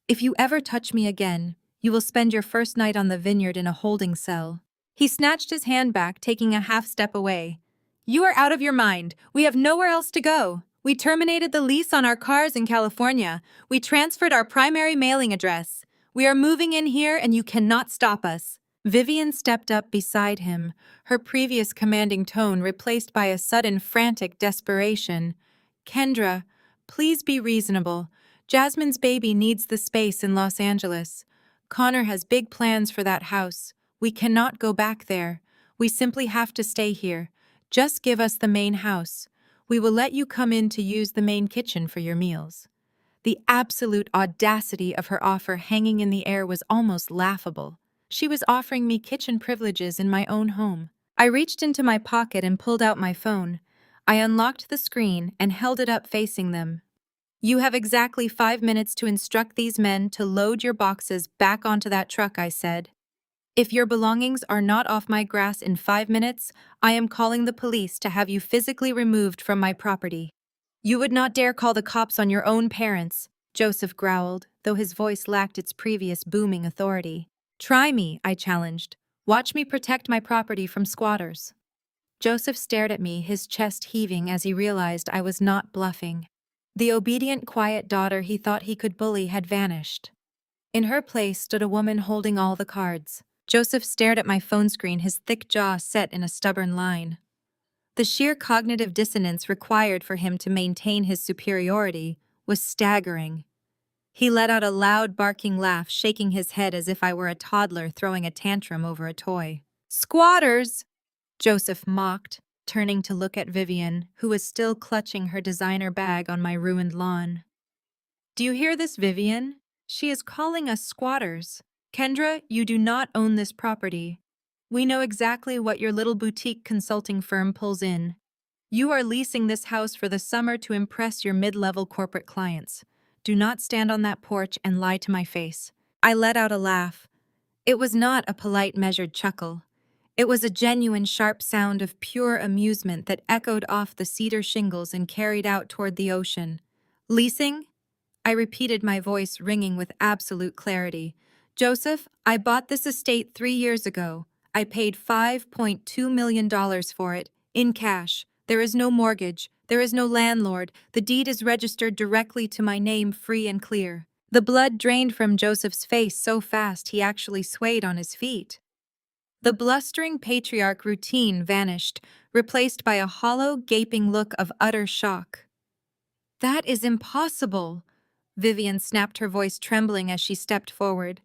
"If you ever touch me again, you will spend your first night on the vineyard in a holding cell." He snatched his hand back, taking a half step away. "You are out of your mind. We have nowhere else to go. We terminated the lease on our cars in California. We transferred our primary mailing address. We are moving in here and you cannot stop us." Vivian stepped up beside him, her previous commanding tone replaced by a sudden frantic desperation. "Kendra, please be reasonable. Jasmine's baby needs the space in Los Angeles. Connor has big plans for that house. We cannot go back there. We simply have to stay here. Just give us the main house. We will let you come in to use the main kitchen for your meals." The absolute audacity of her offer hanging in the air was almost laughable. She was offering me kitchen privileges in my own home. I reached into my pocket and pulled out my phone. I unlocked the screen and held it up facing them. "You have exactly 5 minutes to instruct these men to load your boxes back onto that truck," I said. "If your belongings are not off my grass in 5 minutes, I am calling the police to have you physically removed from my property." "You would not dare call the cops on your own parents," Joseph growled, though his voice lacked its previous booming authority. "Try me," I challenged. "Watch me protect my property from squatters." Joseph stared at me, his chest heaving as he realized I was not bluffing. The obedient, quiet daughter he thought he could bully had vanished. In her place stood a woman holding all the cards. Joseph stared at my phone screen, his thick jaw set in a stubborn line. The sheer cognitive dissonance required for him to maintain his superiority was staggering. He let out a loud, barking laugh, shaking his head as if I were a toddler throwing a tantrum over a toy. "Squatters!" Joseph mocked, turning to look at Vivian, who was still clutching her designer bag on my ruined lawn. "Do you hear this, Vivian? She is calling us squatters. Kendra, you do not own this property. We know exactly what your little boutique consulting firm pulls in. You are leasing this house for the summer to impress your mid-level corporate clients. Do not stand on that porch and lie to my face. I let out a laugh. It was not a polite, measured chuckle. It was a genuine, sharp sound of pure amusement that echoed off the cedar shingles and carried out toward the ocean. Leasing? I repeated, my voice ringing with absolute clarity. Joseph, I bought this estate 3 years ago. I paid $5.2 million for it, in cash. There is no mortgage. There is no landlord. The deed is registered directly to my name, free and clear. The blood drained from Joseph's face so fast he actually swayed on his feet. The blustering patriarch routine vanished, replaced by a hollow, gaping look of utter shock. That is impossible. Vivian snapped, her voice trembling as she stepped forward.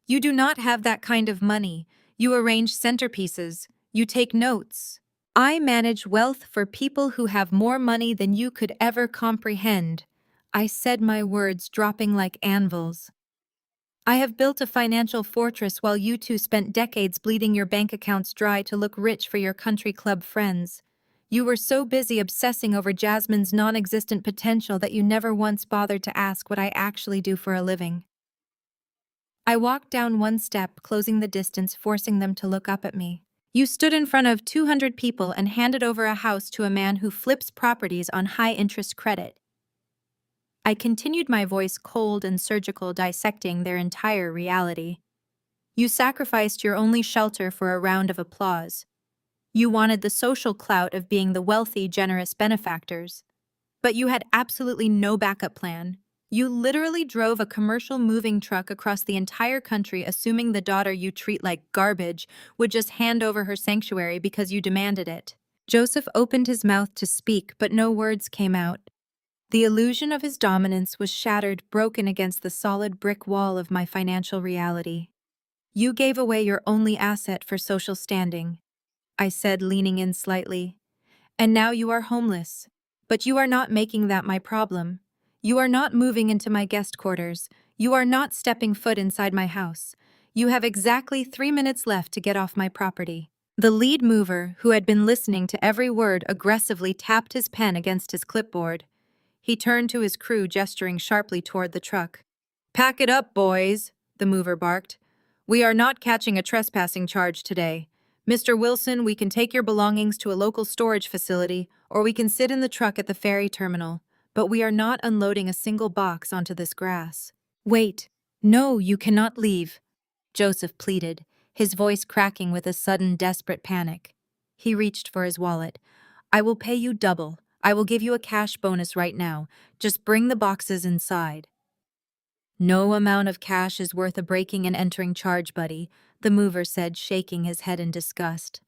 You do not have that kind of money. You arrange centerpieces. You take notes. I manage wealth for people who have more money than you could ever comprehend. I said, my words dropping like anvils. I have built a financial fortress while you two spent decades bleeding your bank accounts dry to look rich for your country club friends. You were so busy obsessing over Jasmine's non-existent potential that you never once bothered to ask what I actually do for a living. I walked down one step, closing the distance, forcing them to look up at me. You stood in front of 200 people and handed over a house to a man who flips properties on high-interest credit. I continued, my voice cold and surgical, dissecting their entire reality. You sacrificed your only shelter for a round of applause. You wanted the social clout of being the wealthy, generous benefactors. But you had absolutely no backup plan. You literally drove a commercial moving truck across the entire country, assuming the daughter you treat like garbage would just hand over her sanctuary because you demanded it. Joseph opened his mouth to speak, but no words came out. The illusion of his dominance was shattered, broken against the solid brick wall of my financial reality. You gave away your only asset for social standing, I said, leaning in slightly. And now you are homeless. But you are not making that my problem. You are not moving into my guest quarters. You are not stepping foot inside my house. You have exactly 3 minutes left to get off my property. The lead mover, who had been listening to every word, aggressively tapped his pen against his clipboard. He turned to his crew, gesturing sharply toward the truck. "Pack it up, boys," the mover barked. "We are not catching a trespassing charge today. Mr. Wilson, we can take your belongings to a local storage facility, or we can sit in the truck at the ferry terminal, but we are not unloading a single box onto this grass." "Wait. No, you cannot leave," Joseph pleaded, his voice cracking with a sudden, desperate panic. He reached for his wallet. "I will pay you double. I will give you a cash bonus right now. Just bring the boxes inside." "No amount of cash is worth a breaking and entering charge, buddy," the mover said, shaking his head in disgust.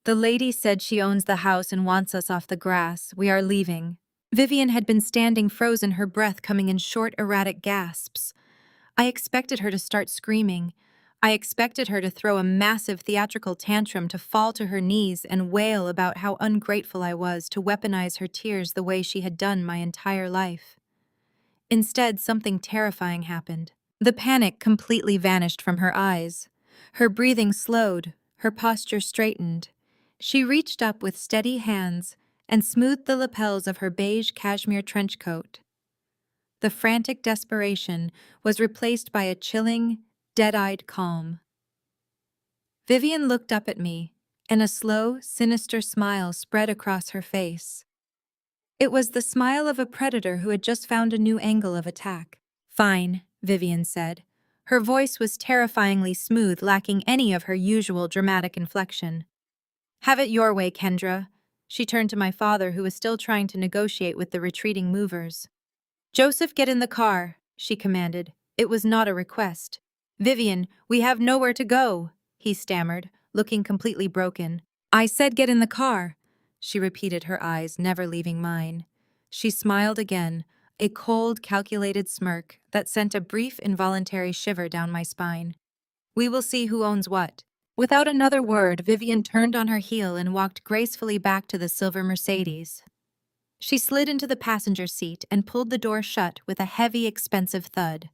"The lady said she owns the house and wants us off the grass. We are leaving." Vivian had been standing frozen, her breath coming in short, erratic gasps. I expected her to start screaming. I expected her to throw a massive theatrical tantrum, to fall to her knees and wail about how ungrateful I was, to weaponize her tears the way she had done my entire life. Instead, something terrifying happened. The panic completely vanished from her eyes. Her breathing slowed, her posture straightened. She reached up with steady hands and smoothed the lapels of her beige cashmere trench coat. The frantic desperation was replaced by a chilling, dead-eyed calm. Vivian looked up at me, and a slow, sinister smile spread across her face. It was the smile of a predator who had just found a new angle of attack. "Fine," Vivian said. Her voice was terrifyingly smooth, lacking any of her usual dramatic inflection. "Have it your way, Kendra." She turned to my father, who was still trying to negotiate with the retreating movers. "Joseph, get in the car," she commanded. It was not a request. "Vivian, we have nowhere to go," he stammered, looking completely broken. "I said get in the car," she repeated, her eyes never leaving mine. She smiled again, a cold, calculated smirk that sent a brief, involuntary shiver down my spine. "We will see who owns what." Without another word, Vivian turned on her heel and walked gracefully back to the silver Mercedes. She slid into the passenger seat and pulled the door shut with a heavy, expensive thud.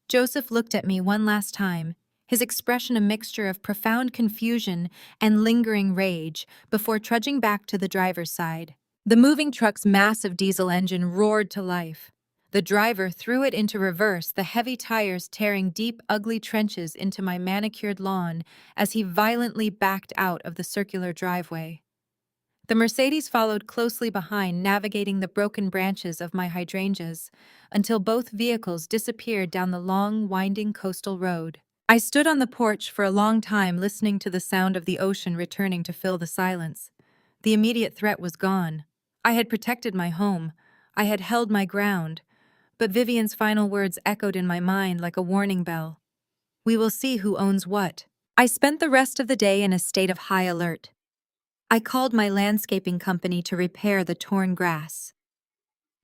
Joseph looked at me one last time, his expression a mixture of profound confusion and lingering rage before trudging back to the driver's side. The moving truck's massive diesel engine roared to life. The driver threw it into reverse, the heavy tires tearing deep, ugly trenches into my manicured lawn as he violently backed out of the circular driveway. The Mercedes followed closely behind, navigating the broken branches of my hydrangeas, until both vehicles disappeared down the long, winding coastal road. I stood on the porch for a long time, listening to the sound of the ocean returning to fill the silence. The immediate threat was gone. I had protected my home. I had held my ground. But Vivian's final words echoed in my mind like a warning bell. "We will see who owns what." I spent the rest of the day in a state of high alert. I called my landscaping company to repair the torn grass.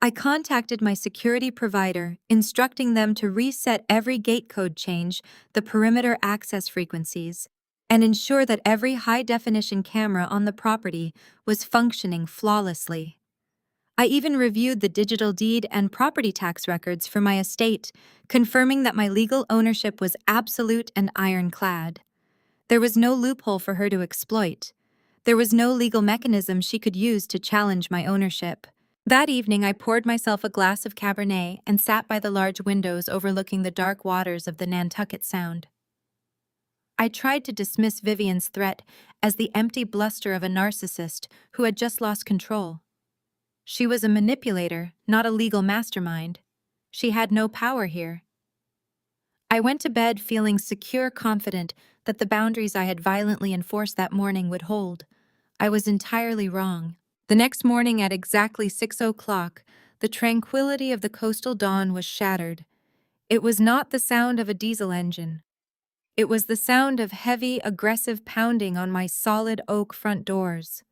I contacted my security provider, instructing them to reset every gate code change, the perimeter access frequencies, and ensure that every high-definition camera on the property was functioning flawlessly. I even reviewed the digital deed and property tax records for my estate, confirming that my legal ownership was absolute and ironclad. There was no loophole for her to exploit. There was no legal mechanism she could use to challenge my ownership. That evening, I poured myself a glass of Cabernet and sat by the large windows overlooking the dark waters of the Nantucket Sound. I tried to dismiss Vivian's threat as the empty bluster of a narcissist who had just lost control. She was a manipulator, not a legal mastermind. She had no power here. I went to bed feeling secure, confident that the boundaries I had violently enforced that morning would hold. I was entirely wrong. The next morning at exactly 6 o'clock, the tranquility of the coastal dawn was shattered. It was not the sound of a diesel engine. It was the sound of heavy, aggressive pounding on my solid oak front doors.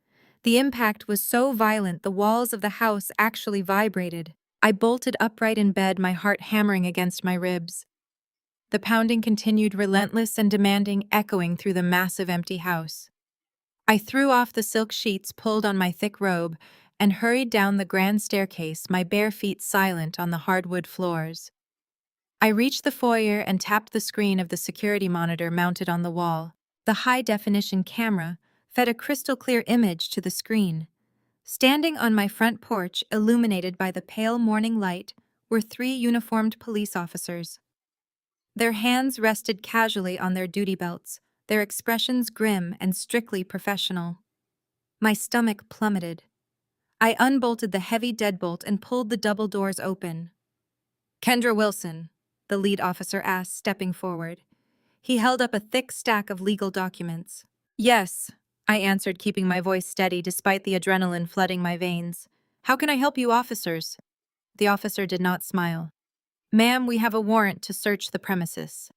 The impact was so violent the walls of the house actually vibrated. I bolted upright in bed, my heart hammering against my ribs. The pounding continued, relentless and demanding, echoing through the massive empty house. I threw off the silk sheets pulled on my thick robe and hurried down the grand staircase, my bare feet silent on the hardwood floors. I reached the foyer and tapped the screen of the security monitor mounted on the wall. The high-definition camera fed a crystal-clear image to the screen. Standing on my front porch, illuminated by the pale morning light, were 3 uniformed police officers. Their hands rested casually on their duty belts, their expressions grim and strictly professional. My stomach plummeted. I unbolted the heavy deadbolt and pulled the double doors open. "Kendra Wilson," the lead officer asked, stepping forward. He held up a thick stack of legal documents. "Yes," I answered, keeping my voice steady despite the adrenaline flooding my veins. "How can I help you, officers?" The officer did not smile. "Ma'am, we have a warrant to search the premises."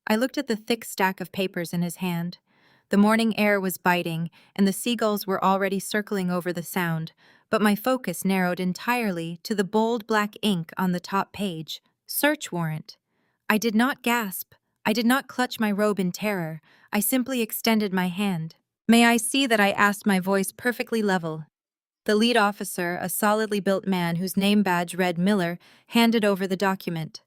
I looked at the thick stack of papers in his hand. The morning air was biting, and the seagulls were already circling over the sound, but my focus narrowed entirely to the bold black ink on the top page. Search warrant. I did not gasp. I did not clutch my robe in terror. I simply extended my hand. "May I see that?" I asked, my voice perfectly level. The lead officer, a solidly built man whose name badge read Miller, handed over the document.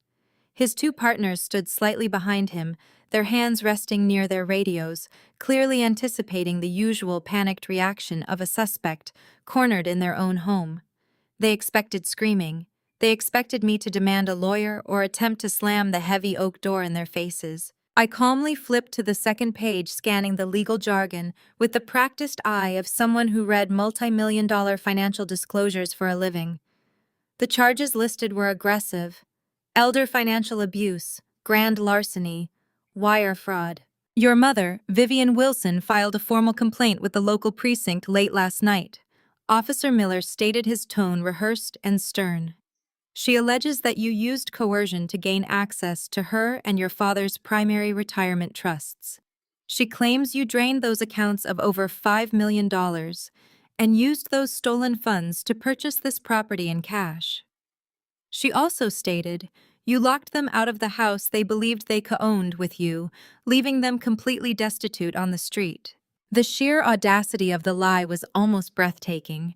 His 2 partners stood slightly behind him, their hands resting near their radios, clearly anticipating the usual panicked reaction of a suspect cornered in their own home. They expected screaming. They expected me to demand a lawyer or attempt to slam the heavy oak door in their faces. I calmly flipped to the second page, scanning the legal jargon with the practiced eye of someone who read multi-million-dollar financial disclosures for a living. The charges listed were aggressive: elder financial abuse, grand larceny, wire fraud. "Your mother, Vivian Wilson, filed a formal complaint with the local precinct late last night," Officer Miller stated, his tone rehearsed and stern. "She alleges that you used coercion to gain access to her and your father's primary retirement trusts. She claims you drained those accounts of over $5 million and used those stolen funds to purchase this property in cash. She also stated you locked them out of the house they believed they co-owned with you, leaving them completely destitute on the street." The sheer audacity of the lie was almost breathtaking.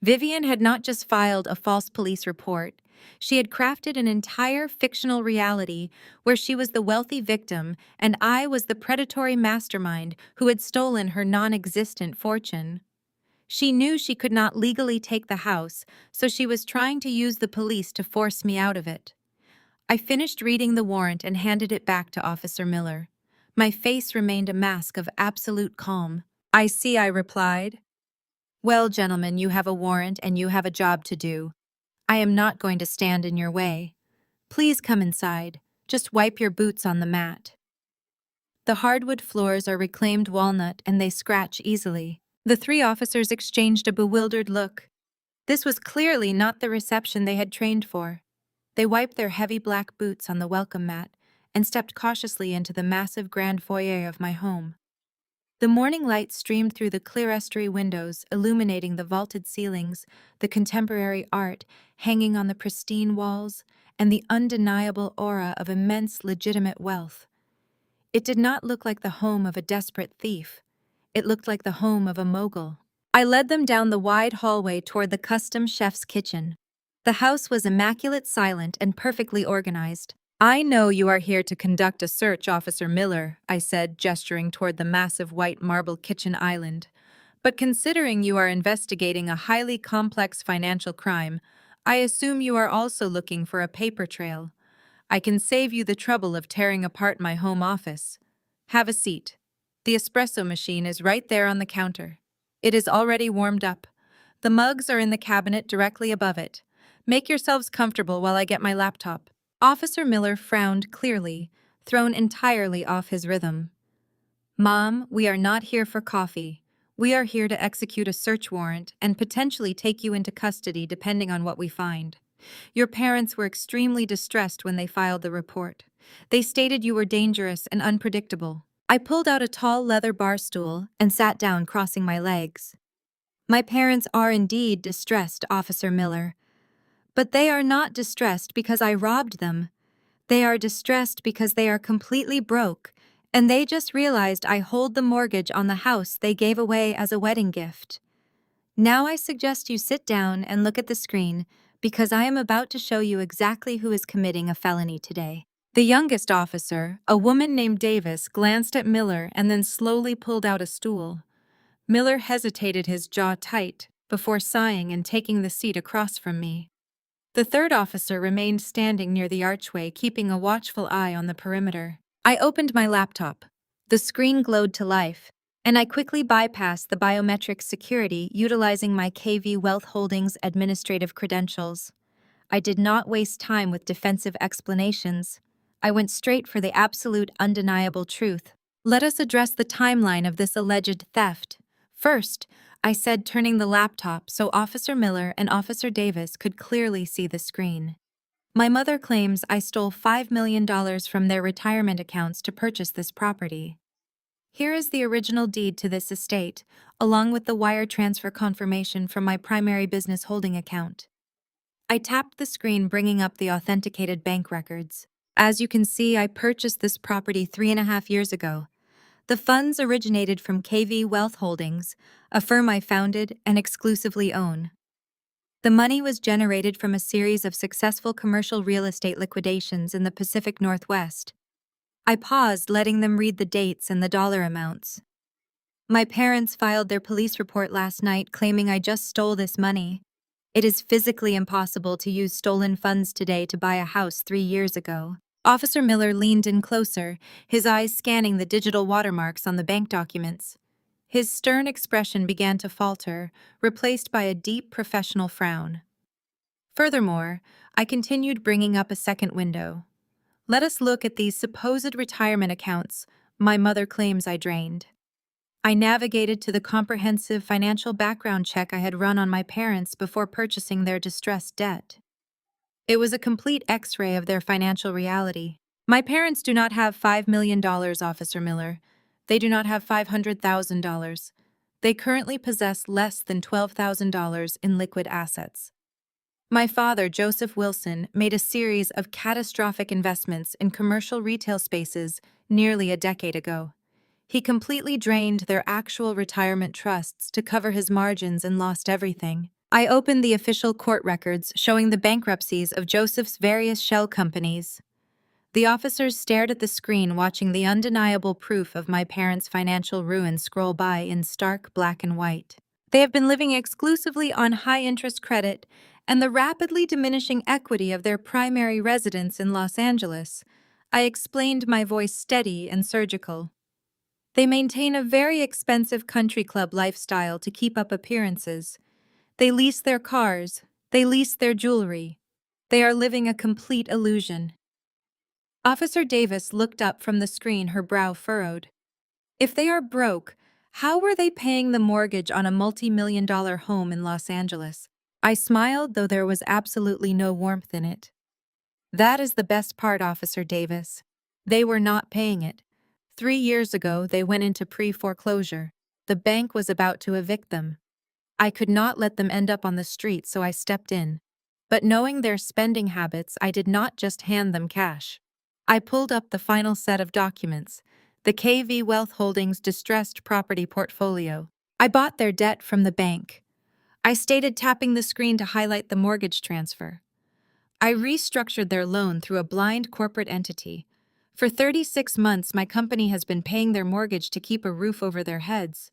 Vivian had not just filed a false police report, She had crafted an entire fictional reality where she was the wealthy victim and I was the predatory mastermind who had stolen her non-existent fortune. She knew she could not legally take the house, so she was trying to use the police to force me out of it. I finished reading the warrant and handed it back to Officer Miller. My face remained a mask of absolute calm. "I see," I replied. "Well, gentlemen, you have a warrant and you have a job to do. I am not going to stand in your way. Please come inside. Just wipe your boots on the mat." The hardwood floors are reclaimed walnut and they scratch easily. The three officers exchanged a bewildered look. This was clearly not the reception they had trained for. They wiped their heavy black boots on the welcome mat and stepped cautiously into the massive grand foyer of my home. The morning light streamed through the clerestory windows, illuminating the vaulted ceilings, the contemporary art hanging on the pristine walls, and the undeniable aura of immense legitimate wealth. It did not look like the home of a desperate thief. It looked like the home of a mogul. I led them down the wide hallway toward the custom chef's kitchen. The house was immaculate, silent, and perfectly organized. "I know you are here to conduct a search, Officer Miller," I said, gesturing toward the massive white marble kitchen island. "But considering you are investigating a highly complex financial crime, I assume you are also looking for a paper trail. I can save you the trouble of tearing apart my home office. Have a seat. The espresso machine is right there on the counter. It is already warmed up. The mugs are in the cabinet directly above it. Make yourselves comfortable while I get my laptop." Officer Miller frowned clearly, thrown entirely off his rhythm. "Mom, we are not here for coffee. We are here to execute a search warrant and potentially take you into custody depending on what we find. Your parents were extremely distressed when they filed the report. They stated you were dangerous and unpredictable." I pulled out a tall leather bar stool and sat down, crossing my legs. "My parents are indeed distressed, Officer Miller. But they are not distressed because I robbed them. They are distressed because they are completely broke, and they just realized I hold the mortgage on the house they gave away as a wedding gift. Now I suggest you sit down and look at the screen, because I am about to show you exactly who is committing a felony today." The youngest officer, a woman named Davis, glanced at Miller and then slowly pulled out a stool. Miller hesitated, his jaw tight, before sighing and taking the seat across from me. The third officer remained standing near the archway, keeping a watchful eye on the perimeter. I opened my laptop. The screen glowed to life, and I quickly bypassed the biometric security utilizing my KV Wealth Holdings administrative credentials. I did not waste time with defensive explanations. I went straight for the absolute, undeniable truth. "Let us address the timeline of this alleged theft. First," I said, turning the laptop so Officer Miller and Officer Davis could clearly see the screen. "My mother claims I stole $5 million from their retirement accounts to purchase this property. Here is the original deed to this estate, along with the wire transfer confirmation from my primary business holding account." I tapped the screen, bringing up the authenticated bank records. "As you can see, I purchased this property 3.5 years ago. The funds originated from KV Wealth Holdings, a firm I founded and exclusively own. The money was generated from a series of successful commercial real estate liquidations in the Pacific Northwest." I paused, letting them read the dates and the dollar amounts. "My parents filed their police report last night claiming I just stole this money. It is physically impossible to use stolen funds today to buy a house 3 years ago." Officer Miller leaned in closer, his eyes scanning the digital watermarks on the bank documents. His stern expression began to falter, replaced by a deep professional frown. Furthermore, I continued, bringing up a second window. "Let us look at these supposed retirement accounts my mother claims I drained." I navigated to the comprehensive financial background check I had run on my parents before purchasing their distressed debt. It was a complete X-ray of their financial reality. "My parents do not have $5 million, Officer Miller. They do not have $500,000. They currently possess less than $12,000 in liquid assets. My father, Joseph Wilson, made a series of catastrophic investments in commercial retail spaces nearly a decade ago. He completely drained their actual retirement trusts to cover his margins and lost everything. I opened the official court records showing the bankruptcies of Joseph's various shell companies. The officers stared at the screen, watching the undeniable proof of my parents' financial ruin scroll by in stark black and white. They have been living exclusively on high-interest credit and the rapidly diminishing equity of their primary residence in Los Angeles. I explained, my voice steady and surgical. They maintain a very expensive country club lifestyle to keep up appearances. They lease their cars. They lease their jewelry. They are living a complete illusion. Officer Davis looked up from the screen, her brow furrowed. If they are broke, how were they paying the mortgage on a multi-million-dollar home in Los Angeles? I smiled, though there was absolutely no warmth in it. That is the best part, Officer Davis. They were not paying it. 3 years ago, they went into pre-foreclosure. The bank was about to evict them. I could not let them end up on the street, so I stepped in. But knowing their spending habits, I did not just hand them cash. I pulled up the final set of documents, the KV Wealth Holdings Distressed Property Portfolio. I bought their debt from the bank. I stated, tapping the screen to highlight the mortgage transfer. I restructured their loan through a blind corporate entity. For 36 months, my company has been paying their mortgage to keep a roof over their heads.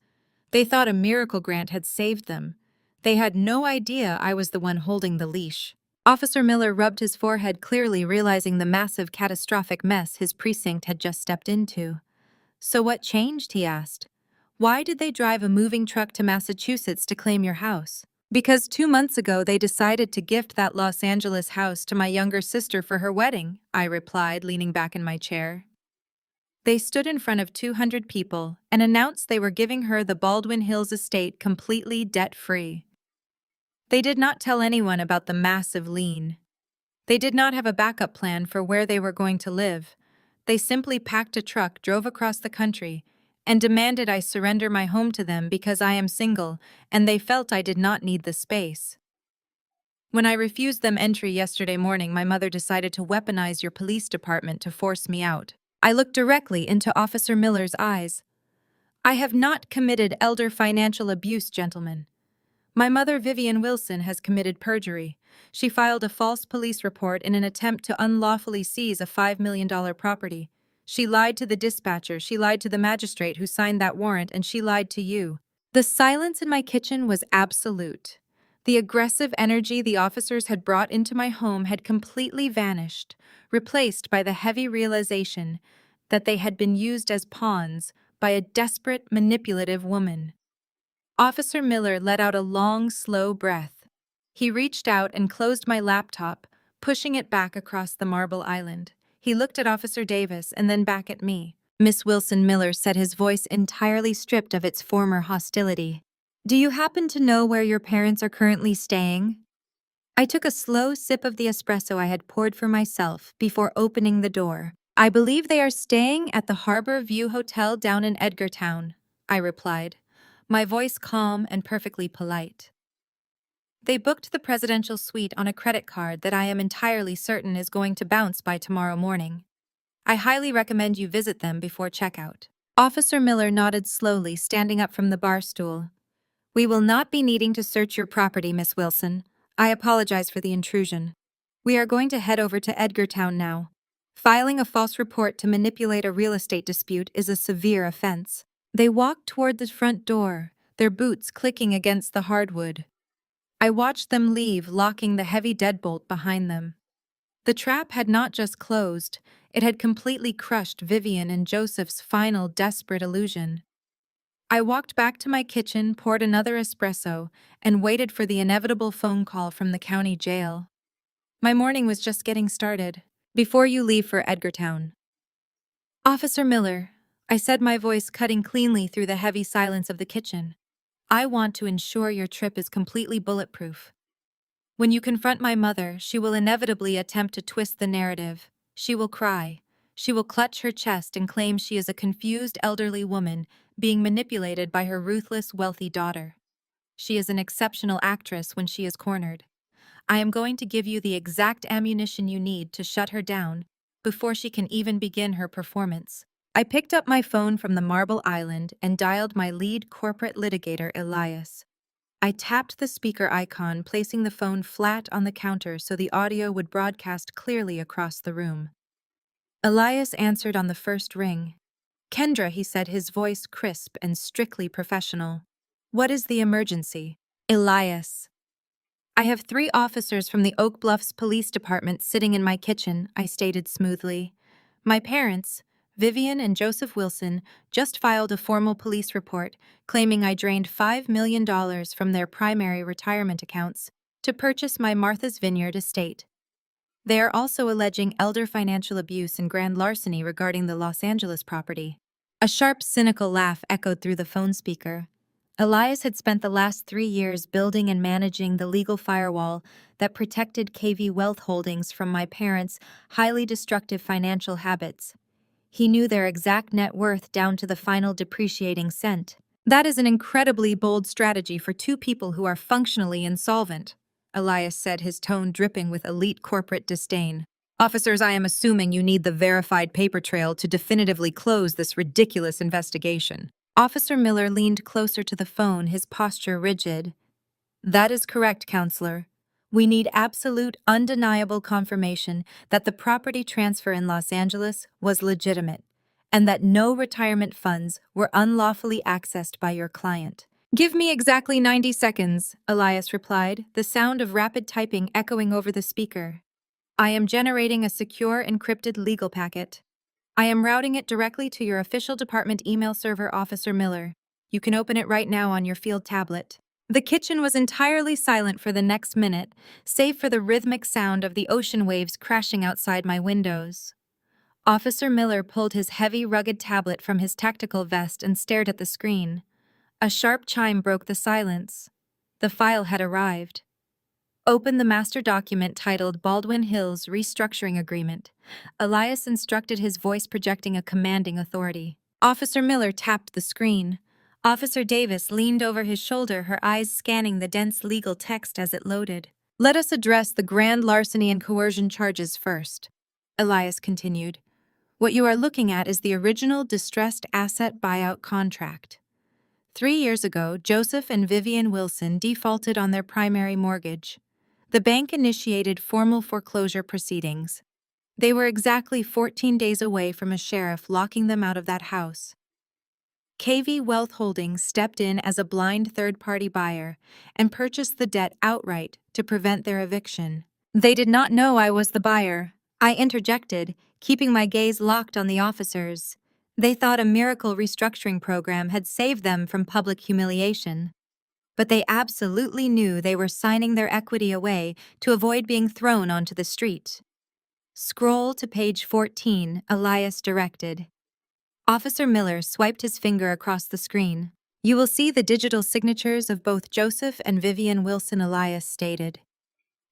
They thought a miracle grant had saved them. They had no idea I was the one holding the leash. Officer Miller rubbed his forehead, clearly realizing the massive, catastrophic mess his precinct had just stepped into. So what changed, he asked. Why did they drive a moving truck to Massachusetts to claim your house? Because 2 months ago they decided to gift that Los Angeles house to my younger sister for her wedding, I replied, leaning back in my chair. They stood in front of 200 people and announced they were giving her the Baldwin Hills estate completely debt-free. They did not tell anyone about the massive lien. They did not have a backup plan for where they were going to live. They simply packed a truck, drove across the country, and demanded I surrender my home to them because I am single and they felt I did not need the space. When I refused them entry yesterday morning, my mother decided to weaponize your police department to force me out. I looked directly into Officer Miller's eyes. I have not committed elder financial abuse, gentlemen. My mother, Vivian Wilson, has committed perjury. She filed a false police report in an attempt to unlawfully seize a $5 million property. She lied to the dispatcher, she lied to the magistrate who signed that warrant, and she lied to you. The silence in my kitchen was absolute. The aggressive energy the officers had brought into my home had completely vanished, replaced by the heavy realization that they had been used as pawns by a desperate, manipulative woman. Officer Miller let out a long, slow breath. He reached out and closed my laptop, pushing it back across the marble island. He looked at Officer Davis and then back at me. Miss Wilson, Miller said, his voice entirely stripped of its former hostility. Do you happen to know where your parents are currently staying? I took a slow sip of the espresso I had poured for myself before opening the door. I believe they are staying at the Harbor View Hotel down in Edgartown, I replied, my voice calm and perfectly polite. They booked the presidential suite on a credit card that I am entirely certain is going to bounce by tomorrow morning. I highly recommend you visit them before checkout. Officer Miller nodded slowly, standing up from the bar stool. We will not be needing to search your property, Miss Wilson. I apologize for the intrusion. We are going to head over to Edgartown now. Filing a false report to manipulate a real estate dispute is a severe offense. They walked toward the front door, their boots clicking against the hardwood. I watched them leave, locking the heavy deadbolt behind them. The trap had not just closed, it had completely crushed Vivian and Joseph's final desperate illusion. I walked back to my kitchen, poured another espresso, and waited for the inevitable phone call from the county jail. My morning was just getting started. Before you leave for Edgartown. Officer Miller, I said, my voice cutting cleanly through the heavy silence of the kitchen. I want to ensure your trip is completely bulletproof. When you confront my mother, she will inevitably attempt to twist the narrative. She will cry. She will clutch her chest and claim she is a confused elderly woman being manipulated by her ruthless, wealthy daughter. She is an exceptional actress when she is cornered. I am going to give you the exact ammunition you need to shut her down before she can even begin her performance. I picked up my phone from the marble island and dialed my lead corporate litigator, Elias. I tapped the speaker icon, placing the phone flat on the counter so the audio would broadcast clearly across the room. Elias answered on the first ring. "Kendra," he said, his voice crisp and strictly professional. "What is the emergency?" "Elias. I have 3 officers from the Oak Bluffs Police Department sitting in my kitchen," I stated smoothly. "My parents, Vivian and Joseph Wilson, just filed a formal police report claiming I drained $5 million from their primary retirement accounts to purchase my Martha's Vineyard estate. They are also alleging elder financial abuse and grand larceny regarding the Los Angeles property." A sharp, cynical laugh echoed through the phone speaker. Elias had spent the last 3 years building and managing the legal firewall that protected KV Wealth Holdings from my parents' highly destructive financial habits. He knew their exact net worth down to the final depreciating cent. "That is an incredibly bold strategy for 2 people who are functionally insolvent," Elias said, his tone dripping with elite corporate disdain. "Officers, I am assuming you need the verified paper trail to definitively close this ridiculous investigation." Officer Miller leaned closer to the phone, his posture rigid. "That is correct, Counselor. We need absolute, undeniable confirmation that the property transfer in Los Angeles was legitimate, and that no retirement funds were unlawfully accessed by your client." "Give me exactly 90 seconds, Elias replied, the sound of rapid typing echoing over the speaker. "I am generating a secure, encrypted legal packet. I am routing it directly to your official department email server, Officer Miller. You can open it right now on your field tablet." The kitchen was entirely silent for the next minute, save for the rhythmic sound of the ocean waves crashing outside my windows. Officer Miller pulled his heavy, rugged tablet from his tactical vest and stared at the screen. A sharp chime broke the silence. The file had arrived. "Open the master document titled Baldwin Hills Restructuring Agreement," Elias instructed, his voice projecting a commanding authority. Officer Miller tapped the screen. Officer Davis leaned over his shoulder, her eyes scanning the dense legal text as it loaded. "Let us address the grand larceny and coercion charges first," Elias continued. "What you are looking at is the original distressed asset buyout contract. 3 years ago, Joseph and Vivian Wilson defaulted on their primary mortgage. The bank initiated formal foreclosure proceedings. They were exactly 14 days away from a sheriff locking them out of that house. KV Wealth Holdings stepped in as a blind third-party buyer and purchased the debt outright to prevent their eviction. They did not know I was the buyer. I interjected, keeping my gaze locked on the officers. They thought a miracle restructuring program had saved them from public humiliation. But they absolutely knew they were signing their equity away to avoid being thrown onto the street." "Scroll to page 14, Elias directed. Officer Miller swiped his finger across the screen. "You will see the digital signatures of both Joseph and Vivian Wilson," Elias stated.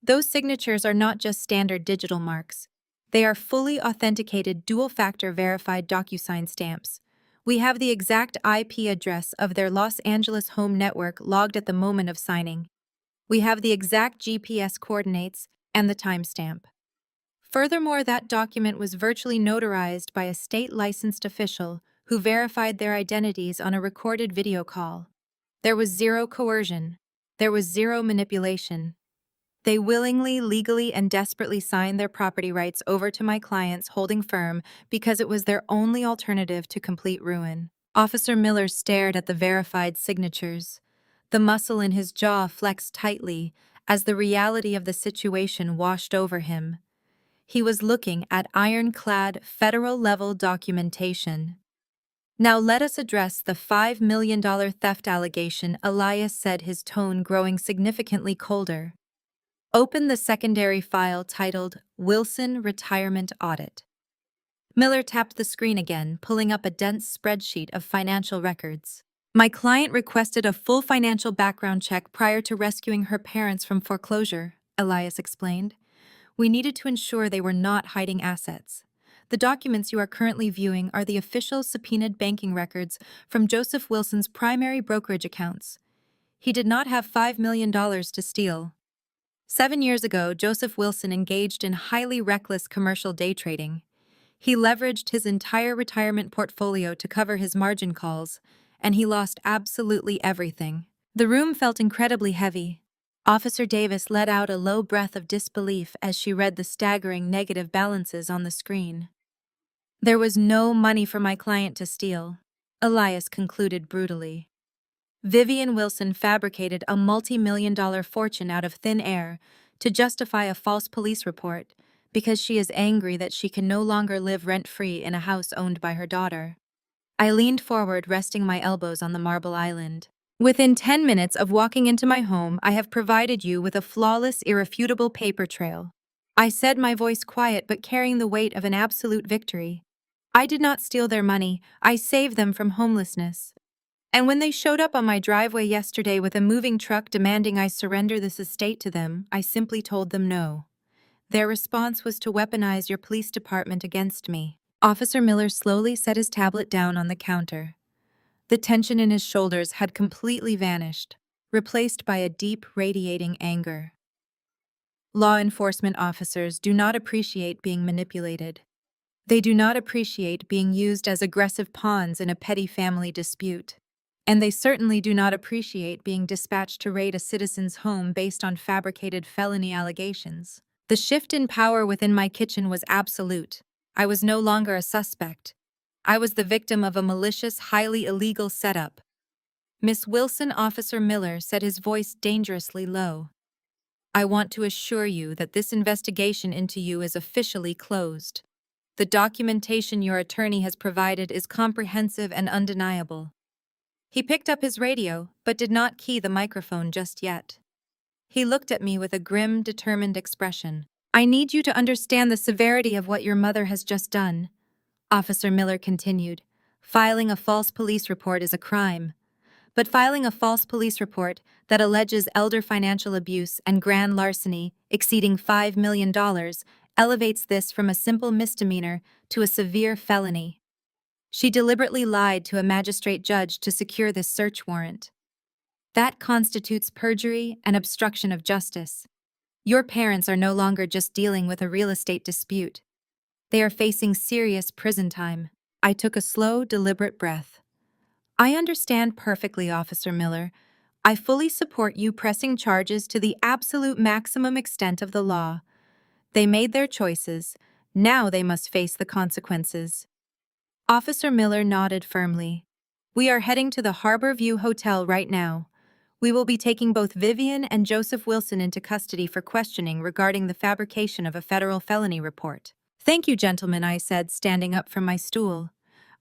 "Those signatures are not just standard digital marks. They are fully authenticated, dual-factor verified DocuSign stamps. We have the exact IP address of their Los Angeles home network logged at the moment of signing. We have the exact GPS coordinates and the timestamp. Furthermore, that document was virtually notarized by a state-licensed official who verified their identities on a recorded video call. There was zero coercion. There was zero manipulation. They willingly, legally, and desperately signed their property rights over to my client's holding firm because it was their only alternative to complete ruin." Officer Miller stared at the verified signatures. The muscle in his jaw flexed tightly as the reality of the situation washed over him. He was looking at ironclad, federal-level documentation. "Now let us address the $5 million theft allegation," Elias said, his tone growing significantly colder. "Open the secondary file titled Wilson Retirement Audit." Miller tapped the screen again, pulling up a dense spreadsheet of financial records. "My client requested a full financial background check prior to rescuing her parents from foreclosure," Elias explained. "We needed to ensure they were not hiding assets. The documents you are currently viewing are the official subpoenaed banking records from Joseph Wilson's primary brokerage accounts. He did not have $5 million to steal. 7 years ago, Joseph Wilson engaged in highly reckless commercial day trading. He leveraged his entire retirement portfolio to cover his margin calls, and he lost absolutely everything. The room felt incredibly heavy. Officer Davis let out a low breath of disbelief as she read the staggering negative balances on the screen. There was no money for my client to steal, Elias concluded brutally. Vivian Wilson fabricated a multi-million-dollar fortune out of thin air to justify a false police report because she is angry that she can no longer live rent-free in a house owned by her daughter. I leaned forward, resting my elbows on the marble island. Within 10 minutes of walking into my home, I have provided you with a flawless, irrefutable paper trail. I said, my voice quiet but carrying the weight of an absolute victory. I did not steal their money, I saved them from homelessness. And when they showed up on my driveway yesterday with a moving truck demanding I surrender this estate to them, I simply told them no. Their response was to weaponize your police department against me. Officer Miller slowly set his tablet down on the counter. The tension in his shoulders had completely vanished, replaced by a deep, radiating anger. Law enforcement officers do not appreciate being manipulated. They do not appreciate being used as aggressive pawns in a petty family dispute. And they certainly do not appreciate being dispatched to raid a citizen's home based on fabricated felony allegations. The shift in power within my kitchen was absolute. I was no longer a suspect. I was the victim of a malicious, highly illegal setup. Miss Wilson, Officer Miller said, his voice dangerously low. I want to assure you that this investigation into you is officially closed. The documentation your attorney has provided is comprehensive and undeniable. He picked up his radio, but did not key the microphone just yet. He looked at me with a grim, determined expression. I need you to understand the severity of what your mother has just done, Officer Miller continued. Filing a false police report is a crime. But filing a false police report that alleges elder financial abuse and grand larceny exceeding $5 million elevates this from a simple misdemeanor to a severe felony. She deliberately lied to a magistrate judge to secure this search warrant. That constitutes perjury and obstruction of justice. Your parents are no longer just dealing with a real estate dispute. They are facing serious prison time. I took a slow, deliberate breath. I understand perfectly, Officer Miller. I fully support you pressing charges to the absolute maximum extent of the law. They made their choices. Now they must face the consequences. Officer Miller nodded firmly. We are heading to the Harbor View Hotel right now. We will be taking both Vivian and Joseph Wilson into custody for questioning regarding the fabrication of a federal felony report. Thank you, gentlemen, I said, standing up from my stool.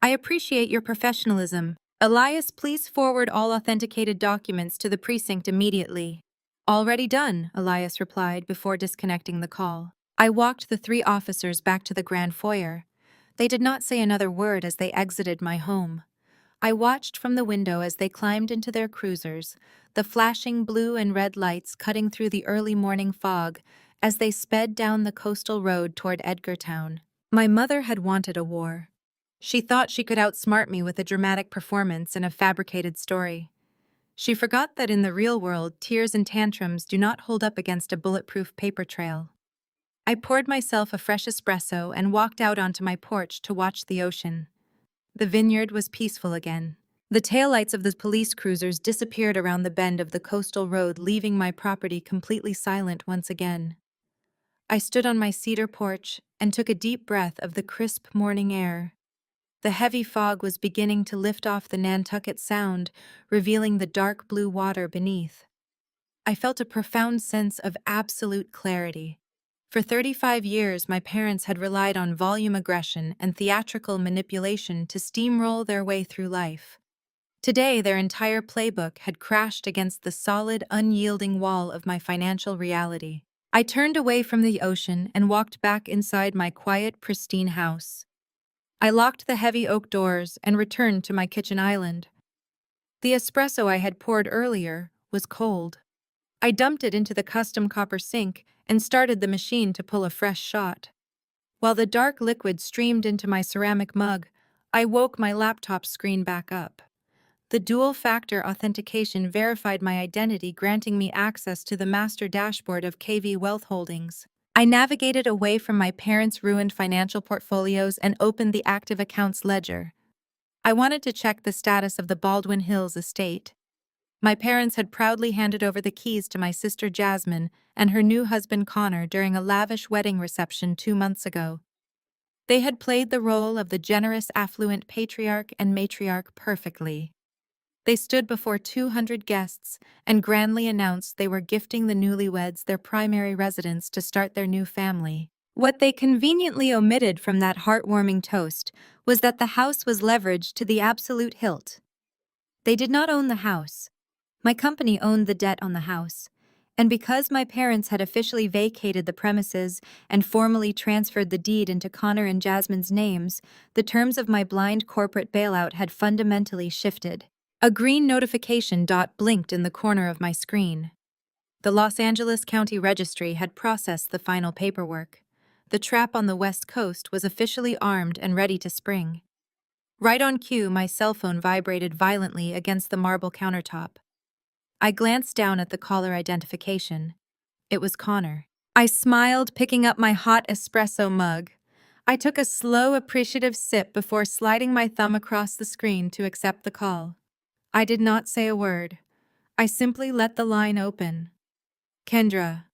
I appreciate your professionalism. Elias, please forward all authenticated documents to the precinct immediately. Already done, Elias replied before disconnecting the call. I walked the three officers back to the grand foyer. They did not say another word as they exited my home. I watched from the window as they climbed into their cruisers, the flashing blue and red lights cutting through the early morning fog as they sped down the coastal road toward Edgartown. My mother had wanted a war. She thought she could outsmart me with a dramatic performance and a fabricated story. She forgot that in the real world, tears and tantrums do not hold up against a bulletproof paper trail. I poured myself a fresh espresso and walked out onto my porch to watch the ocean. The vineyard was peaceful again. The taillights of the police cruisers disappeared around the bend of the coastal road, leaving my property completely silent once again. I stood on my cedar porch and took a deep breath of the crisp morning air. The heavy fog was beginning to lift off the Nantucket Sound, revealing the dark blue water beneath. I felt a profound sense of absolute clarity. For 35 years, my parents had relied on volume aggression and theatrical manipulation to steamroll their way through life. Today, their entire playbook had crashed against the solid, unyielding wall of my financial reality. I turned away from the ocean and walked back inside my quiet, pristine house. I locked the heavy oak doors and returned to my kitchen island. The espresso I had poured earlier was cold. I dumped it into the custom copper sink and started the machine to pull a fresh shot. While the dark liquid streamed into my ceramic mug, I woke my laptop screen back up. The dual-factor authentication verified my identity, granting me access to the master dashboard of KV Wealth Holdings. I navigated away from my parents' ruined financial portfolios and opened the active accounts ledger. I wanted to check the status of the Baldwin Hills estate. My parents had proudly handed over the keys to my sister Jasmine and her new husband Connor during a lavish wedding reception 2 months ago. They had played the role of the generous, affluent patriarch and matriarch perfectly. They stood before 200 guests and grandly announced they were gifting the newlyweds their primary residence to start their new family. What they conveniently omitted from that heartwarming toast was that the house was leveraged to the absolute hilt. They did not own the house. My company owned the debt on the house. And because my parents had officially vacated the premises and formally transferred the deed into Connor and Jasmine's names, the terms of my blind corporate bailout had fundamentally shifted. A green notification dot blinked in the corner of my screen. The Los Angeles County Registry had processed the final paperwork. The trap on the West Coast was officially armed and ready to spring. Right on cue, my cell phone vibrated violently against the marble countertop. I glanced down at the caller identification. It was Connor. I smiled, picking up my hot espresso mug. I took a slow, appreciative sip before sliding my thumb across the screen to accept the call. I did not say a word. I simply let the line open. Kendra.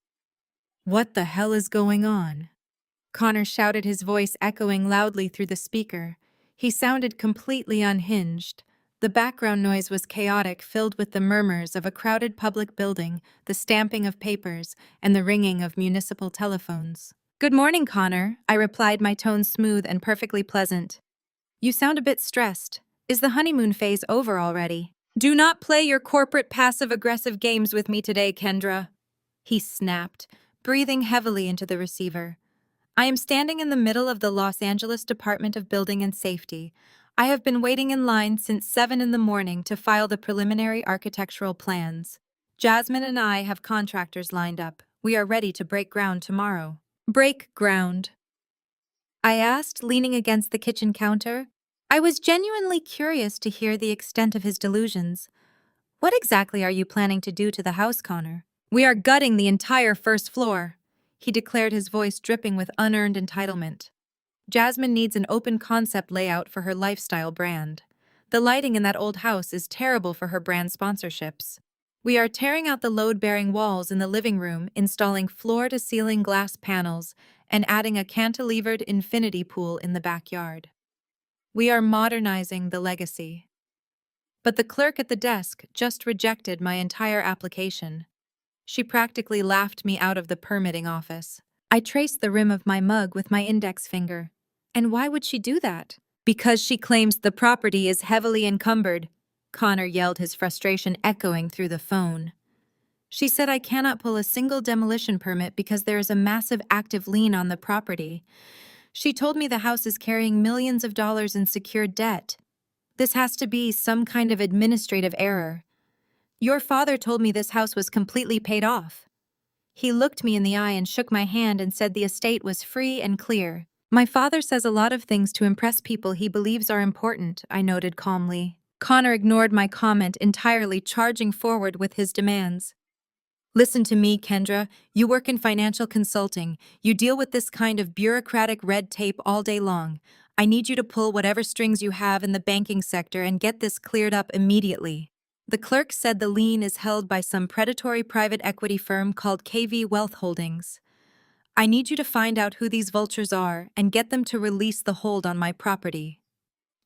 What the hell is going on? Connor shouted, his voice echoing loudly through the speaker. He sounded completely unhinged. The background noise was chaotic, filled with the murmurs of a crowded public building, the stamping of papers, and the ringing of municipal telephones. Good morning, Connor, I replied, my tone smooth and perfectly pleasant. You sound a bit stressed. Is the honeymoon phase over already? Do not play your corporate passive-aggressive games with me today, Kendra, he snapped, breathing heavily into the receiver. I am standing in the middle of the Los Angeles Department of Building and Safety. I have been waiting in line since 7 in the morning to file the preliminary architectural plans. Jasmine and I have contractors lined up. We are ready to break ground tomorrow. Break ground? I asked, leaning against the kitchen counter. I was genuinely curious to hear the extent of his delusions. What exactly are you planning to do to the house, Connor? We are gutting the entire first floor, he declared, his voice dripping with unearned entitlement. Jasmine needs an open concept layout for her lifestyle brand. The lighting in that old house is terrible for her brand sponsorships. We are tearing out the load-bearing walls in the living room, installing floor-to-ceiling glass panels, and adding a cantilevered infinity pool in the backyard. We are modernizing the legacy. But the clerk at the desk just rejected my entire application. She practically laughed me out of the permitting office. I traced the rim of my mug with my index finger. And why would she do that? Because she claims the property is heavily encumbered, Connor yelled, his frustration echoing through the phone. She said I cannot pull a single demolition permit because there is a massive active lien on the property. She told me the house is carrying millions of dollars in secured debt. This has to be some kind of administrative error. Your father told me this house was completely paid off. He looked me in the eye and shook my hand and said the estate was free and clear. My father says a lot of things to impress people he believes are important, I noted calmly. Connor ignored my comment entirely, charging forward with his demands. Listen to me, Kendra. You work in financial consulting. You deal with this kind of bureaucratic red tape all day long. I need you to pull whatever strings you have in the banking sector and get this cleared up immediately. The clerk said the lien is held by some predatory private equity firm called KV Wealth Holdings. I need you to find out who these vultures are and get them to release the hold on my property.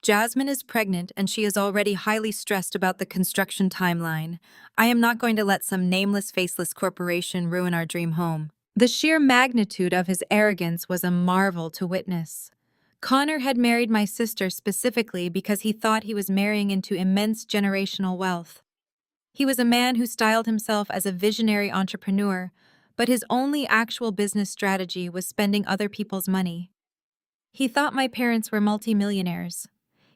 Jasmine is pregnant and she is already highly stressed about the construction timeline. I am not going to let some nameless, faceless corporation ruin our dream home. The sheer magnitude of his arrogance was a marvel to witness. Connor had married my sister specifically because he thought he was marrying into immense generational wealth. He was a man who styled himself as a visionary entrepreneur, but his only actual business strategy was spending other people's money. He thought my parents were multimillionaires.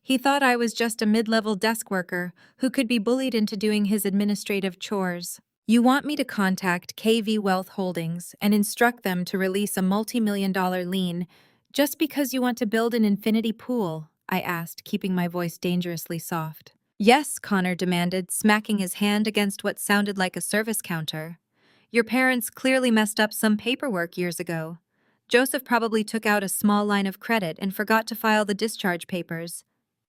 He thought I was just a mid-level desk worker who could be bullied into doing his administrative chores. You want me to contact KV Wealth Holdings and instruct them to release a multi-million-dollar lien just because you want to build an infinity pool? I asked, keeping my voice dangerously soft. Yes, Connor demanded, smacking his hand against what sounded like a service counter. Your parents clearly messed up some paperwork years ago. Joseph probably took out a small line of credit and forgot to file the discharge papers.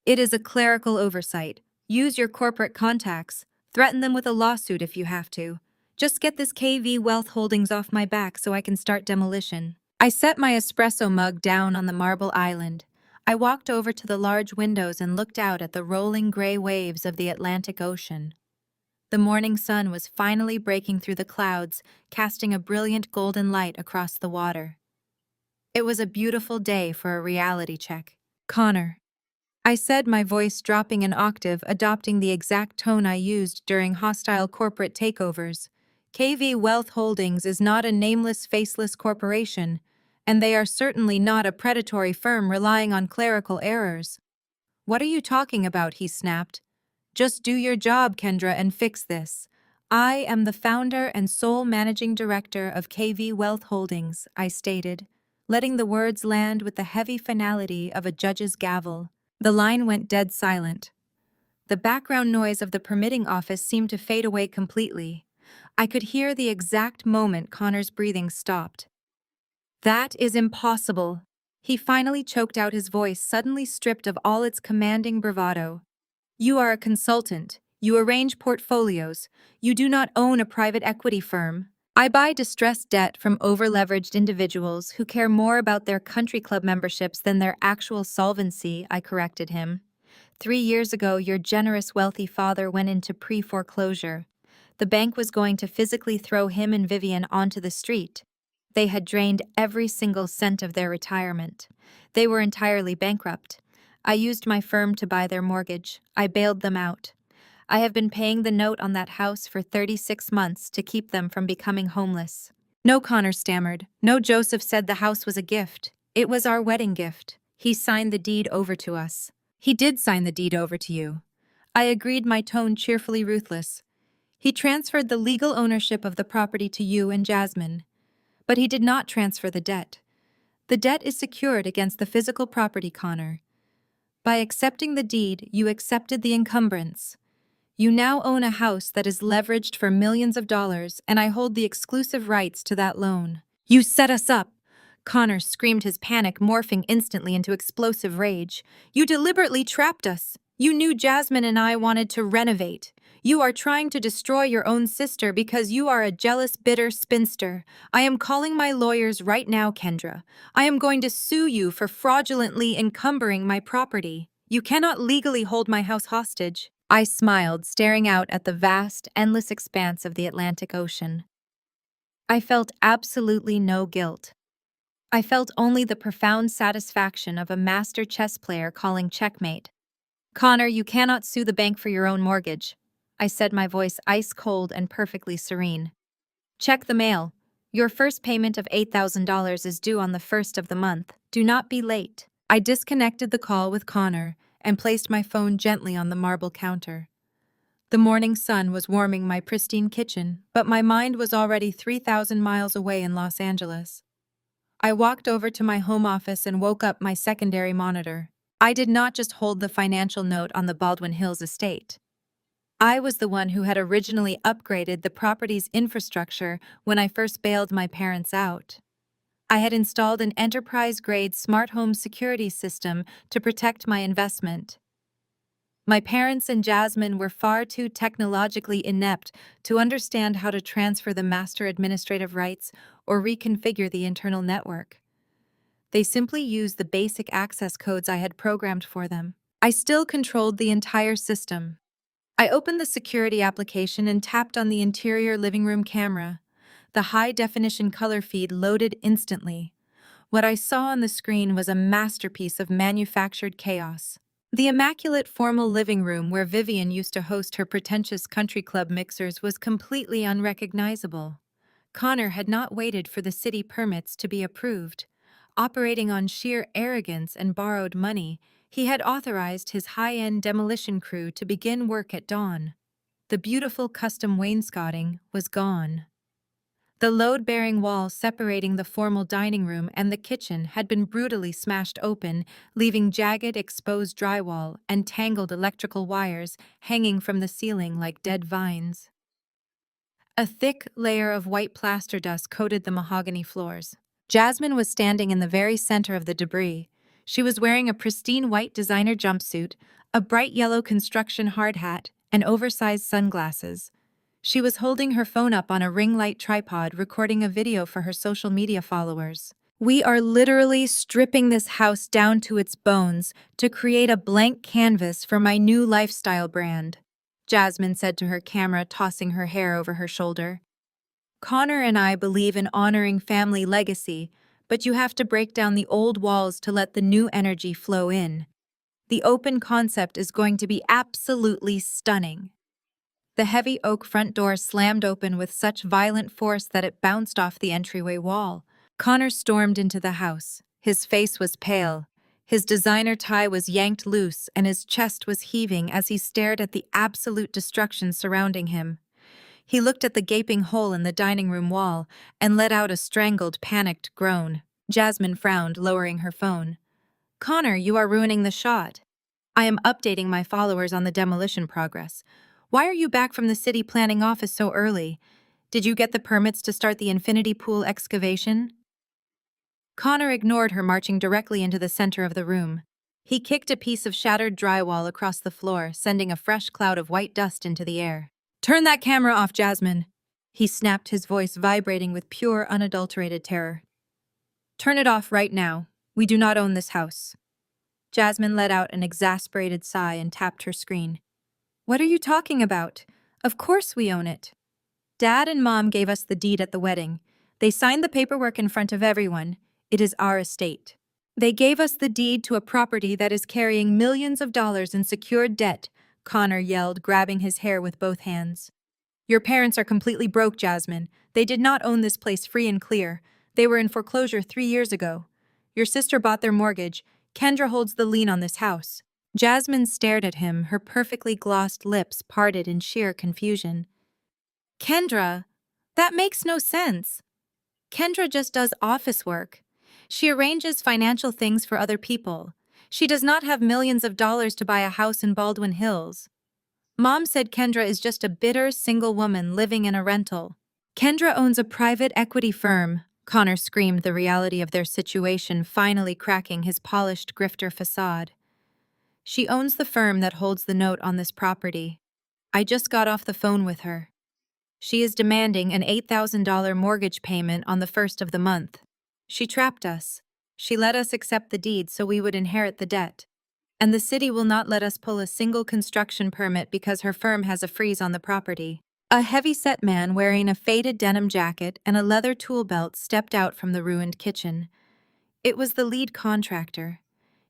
It is a clerical oversight. Use your corporate contacts. Threaten them with a lawsuit if you have to. Just get this KV Wealth Holdings off my back so I can start demolition. I set my espresso mug down on the marble island. I walked over to the large windows and looked out at the rolling gray waves of the Atlantic Ocean. The morning sun was finally breaking through the clouds, casting a brilliant golden light across the water. It was a beautiful day for a reality check. Connor, I said, my voice dropping an octave, adopting the exact tone I used during hostile corporate takeovers. KV Wealth Holdings is not a nameless, faceless corporation, and they are certainly not a predatory firm relying on clerical errors. What are you talking about? He snapped. Just do your job, Kendra, and fix this. I am the founder and sole managing director of KV Wealth Holdings, I stated, letting the words land with the heavy finality of a judge's gavel. The line went dead silent. The background noise of the permitting office seemed to fade away completely. I could hear the exact moment Connor's breathing stopped. That is impossible. He finally choked out, his voice suddenly stripped of all its commanding bravado. You are a consultant. You arrange portfolios. You do not own a private equity firm. I buy distressed debt from over-leveraged individuals who care more about their country club memberships than their actual solvency, I corrected him. 3 years ago, your generous, wealthy father went into pre-foreclosure. The bank was going to physically throw him and Vivian onto the street. They had drained every single cent of their retirement. They were entirely bankrupt. I used my firm to buy their mortgage. I bailed them out. I have been paying the note on that house for 36 months to keep them from becoming homeless. No, Connor stammered. No, Joseph said the house was a gift. It was our wedding gift. He signed the deed over to us. He did sign the deed over to you. I agreed, my tone cheerfully ruthless. He transferred the legal ownership of the property to you and Jasmine. But he did not transfer the debt. The debt is secured against the physical property, Connor. By accepting the deed, you accepted the encumbrance. You now own a house that is leveraged for millions of dollars, and I hold the exclusive rights to that loan. You set us up! Connor screamed, his panic morphing instantly into explosive rage. You deliberately trapped us. You knew Jasmine and I wanted to renovate. You are trying to destroy your own sister because you are a jealous, bitter spinster. I am calling my lawyers right now, Kendra. I am going to sue you for fraudulently encumbering my property. You cannot legally hold my house hostage. I smiled, staring out at the vast, endless expanse of the Atlantic Ocean. I felt absolutely no guilt. I felt only the profound satisfaction of a master chess player calling checkmate. Connor, you cannot sue the bank for your own mortgage, I said, my voice ice cold and perfectly serene. Check the mail. Your first payment of $8,000 is due on the 1st of the month. Do not be late. I disconnected the call with Connor and placed my phone gently on the marble counter. The morning sun was warming my pristine kitchen, but my mind was already 3,000 miles away in Los Angeles. I walked over to my home office and woke up my secondary monitor. I did not just hold the financial note on the Baldwin Hills estate. I was the one who had originally upgraded the property's infrastructure when I first bailed my parents out. I had installed an enterprise-grade smart home security system to protect my investment. My parents and Jasmine were far too technologically inept to understand how to transfer the master administrative rights or reconfigure the internal network. They simply used the basic access codes I had programmed for them. I still controlled the entire system. I opened the security application and tapped on the interior living room camera. The high-definition color feed loaded instantly. What I saw on the screen was a masterpiece of manufactured chaos. The immaculate formal living room where Vivian used to host her pretentious country club mixers was completely unrecognizable. Connor had not waited for the city permits to be approved. Operating on sheer arrogance and borrowed money, he had authorized his high-end demolition crew to begin work at dawn. The beautiful custom wainscoting was gone. The load-bearing wall separating the formal dining room and the kitchen had been brutally smashed open, leaving jagged, exposed drywall and tangled electrical wires hanging from the ceiling like dead vines. A thick layer of white plaster dust coated the mahogany floors. Jasmine was standing in the very center of the debris. She was wearing a pristine white designer jumpsuit, a bright yellow construction hard hat, and oversized sunglasses. She was holding her phone up on a ring light tripod, recording a video for her social media followers. "We are literally stripping this house down to its bones to create a blank canvas for my new lifestyle brand," Jasmine said to her camera, tossing her hair over her shoulder. "Connor and I believe in honoring family legacy, but you have to break down the old walls to let the new energy flow in. The open concept is going to be absolutely stunning." The heavy oak front door slammed open with such violent force that it bounced off the entryway wall. Connor stormed into the house. His face was pale. His designer tie was yanked loose and his chest was heaving as he stared at the absolute destruction surrounding him. He looked at the gaping hole in the dining room wall and let out a strangled, panicked groan. Jasmine frowned, lowering her phone. "Connor, you are ruining the shot. I am updating my followers on the demolition progress. Why are you back from the city planning office so early? Did you get the permits to start the infinity pool excavation?" Connor ignored her, marching directly into the center of the room. He kicked a piece of shattered drywall across the floor, sending a fresh cloud of white dust into the air. "Turn that camera off, Jasmine," he snapped, his voice vibrating with pure, unadulterated terror. "Turn it off right now. We do not own this house." Jasmine let out an exasperated sigh and tapped her screen. "What are you talking about? Of course we own it. Dad and Mom gave us the deed at the wedding. They signed the paperwork in front of everyone. It is our estate. They gave us the deed to a property that is carrying millions of dollars in secured debt," Connor yelled, grabbing his hair with both hands. "Your parents are completely broke, Jasmine. They did not own this place free and clear. They were in foreclosure 3 years ago. Your sister bought their mortgage. Kendra holds the lien on this house." Jasmine stared at him, her perfectly glossed lips parted in sheer confusion. "Kendra? That makes no sense. Kendra just does office work. She arranges financial things for other people. She does not have millions of dollars to buy a house in Baldwin Hills. Mom said Kendra is just a bitter, single woman living in a rental." "Kendra owns a private equity firm," Connor screamed, the reality of their situation finally cracking his polished grifter facade. "She owns the firm that holds the note on this property. I just got off the phone with her. She is demanding an $8,000 mortgage payment on the first of the month. She trapped us. She let us accept the deed so we would inherit the debt. And the city will not let us pull a single construction permit because her firm has a freeze on the property." A heavy-set man wearing a faded denim jacket and a leather tool belt stepped out from the ruined kitchen. It was the lead contractor.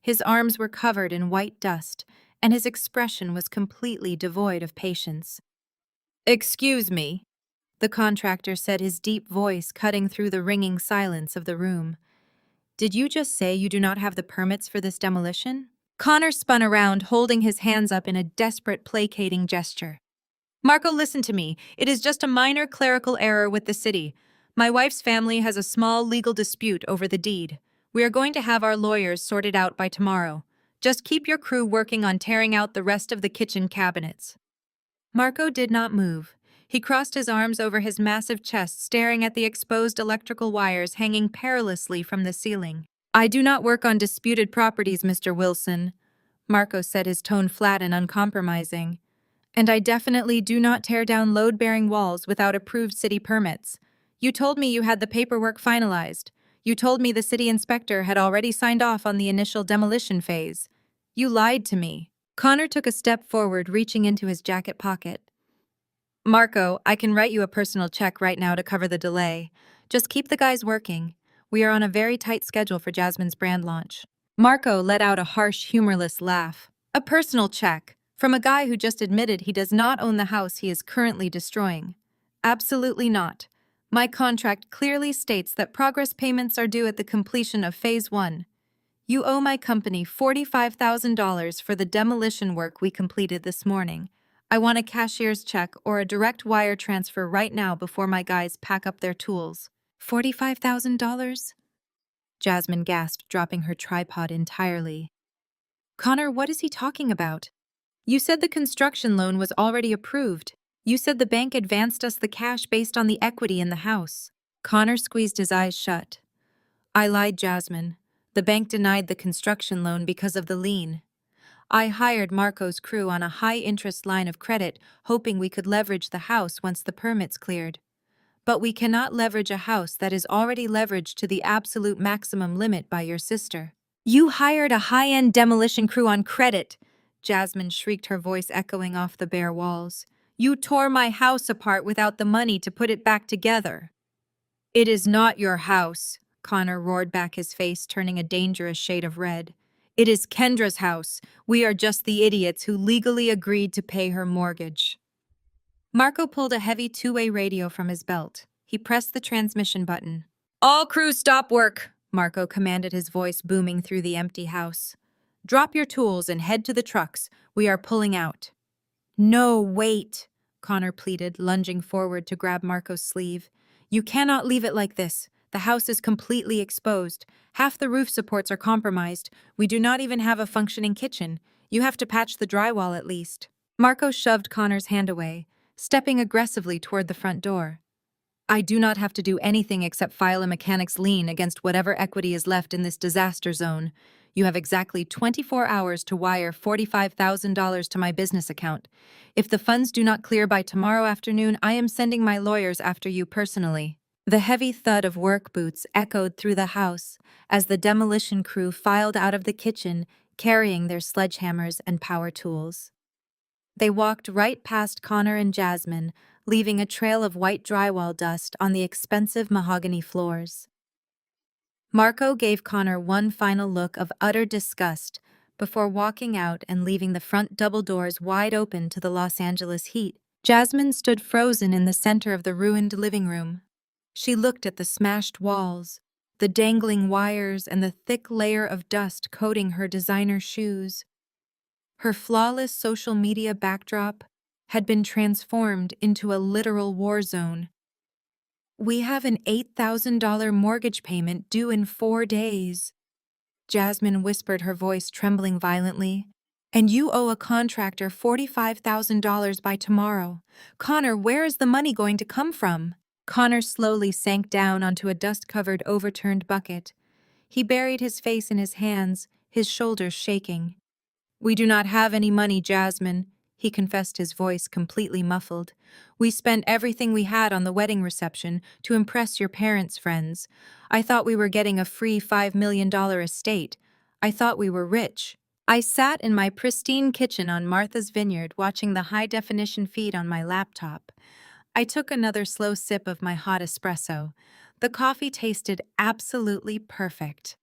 His arms were covered in white dust, and his expression was completely devoid of patience. "Excuse me," the contractor said, his deep voice cutting through the ringing silence of the room. "Did you just say you do not have the permits for this demolition?" Connor spun around, holding his hands up in a desperate, placating gesture. "Marco, listen to me. It is just a minor clerical error with the city. My wife's family has a small legal dispute over the deed. We are going to have our lawyers sort it out by tomorrow. Just keep your crew working on tearing out the rest of the kitchen cabinets." Marco did not move. He crossed his arms over his massive chest, staring at the exposed electrical wires hanging perilously from the ceiling. "I do not work on disputed properties, Mr. Wilson," Marco said, his tone flat and uncompromising. "And I definitely do not tear down load-bearing walls without approved city permits. You told me you had the paperwork finalized. You told me the city inspector had already signed off on the initial demolition phase. You lied to me." Connor took a step forward, reaching into his jacket pocket. "Marco, I can write you a personal check right now to cover the delay. Just keep the guys working. We are on a very tight schedule for Jasmine's brand launch." Marco let out a harsh, humorless laugh. "A personal check? From a guy who just admitted he does not own the house he is currently destroying? Absolutely not. My contract clearly states that progress payments are due at the completion of Phase 1. You owe my company $45,000 for the demolition work we completed this morning. I want a cashier's check or a direct wire transfer right now before my guys pack up their tools." $45,000? Jasmine gasped, dropping her tripod entirely. "Connor, what is he talking about? You said the construction loan was already approved. You said the bank advanced us the cash based on the equity in the house." Connor squeezed his eyes shut. "I lied, Jasmine. The bank denied the construction loan because of the lien. I hired Marco's crew on a high-interest line of credit, hoping we could leverage the house once the permits cleared. But we cannot leverage a house that is already leveraged to the absolute maximum limit by your sister. You hired a high-end demolition crew on credit, Jasmine shrieked, her voice echoing off the bare walls. You tore my house apart without the money to put it back together. It is not your house, Connor roared back, his face turning a dangerous shade of red. It is Kendra's house. We are just the idiots who legally agreed to pay her mortgage. Marco pulled a heavy two-way radio from his belt. He pressed the transmission button. All crews stop work, Marco commanded, his voice booming through the empty house. Drop your tools and head to the trucks. We are pulling out. No, wait, Connor pleaded, lunging forward to grab Marco's sleeve. You cannot leave it like this. The house is completely exposed. Half the roof supports are compromised. We do not even have a functioning kitchen. You have to patch the drywall at least. Marco shoved Connor's hand away, stepping aggressively toward the front door. I do not have to do anything except file a mechanic's lien against whatever equity is left in this disaster zone. You have exactly 24 hours to wire $45,000 to my business account. If the funds do not clear by tomorrow afternoon, I am sending my lawyers after you personally. The heavy thud of work boots echoed through the house as the demolition crew filed out of the kitchen, carrying their sledgehammers and power tools. They walked right past Connor and Jasmine, leaving a trail of white drywall dust on the expensive mahogany floors. Marco gave Connor one final look of utter disgust before walking out and leaving the front double doors wide open to the Los Angeles heat. Jasmine stood frozen in the center of the ruined living room. She looked at the smashed walls, the dangling wires, and the thick layer of dust coating her designer shoes. Her flawless social media backdrop had been transformed into a literal war zone. We have an $8,000 mortgage payment due in 4 days, Jasmine whispered, her voice trembling violently. And you owe a contractor $45,000 by tomorrow. Connor, where is the money going to come from? Connor slowly sank down onto a dust-covered, overturned bucket. He buried his face in his hands, his shoulders shaking. We do not have any money, Jasmine, he confessed, his voice completely muffled. We spent everything we had on the wedding reception to impress your parents' friends. I thought we were getting a free $5 million estate. I thought we were rich. I sat in my pristine kitchen on Martha's Vineyard watching the high-definition feed on my laptop. I took another slow sip of my hot espresso. The coffee tasted absolutely perfect.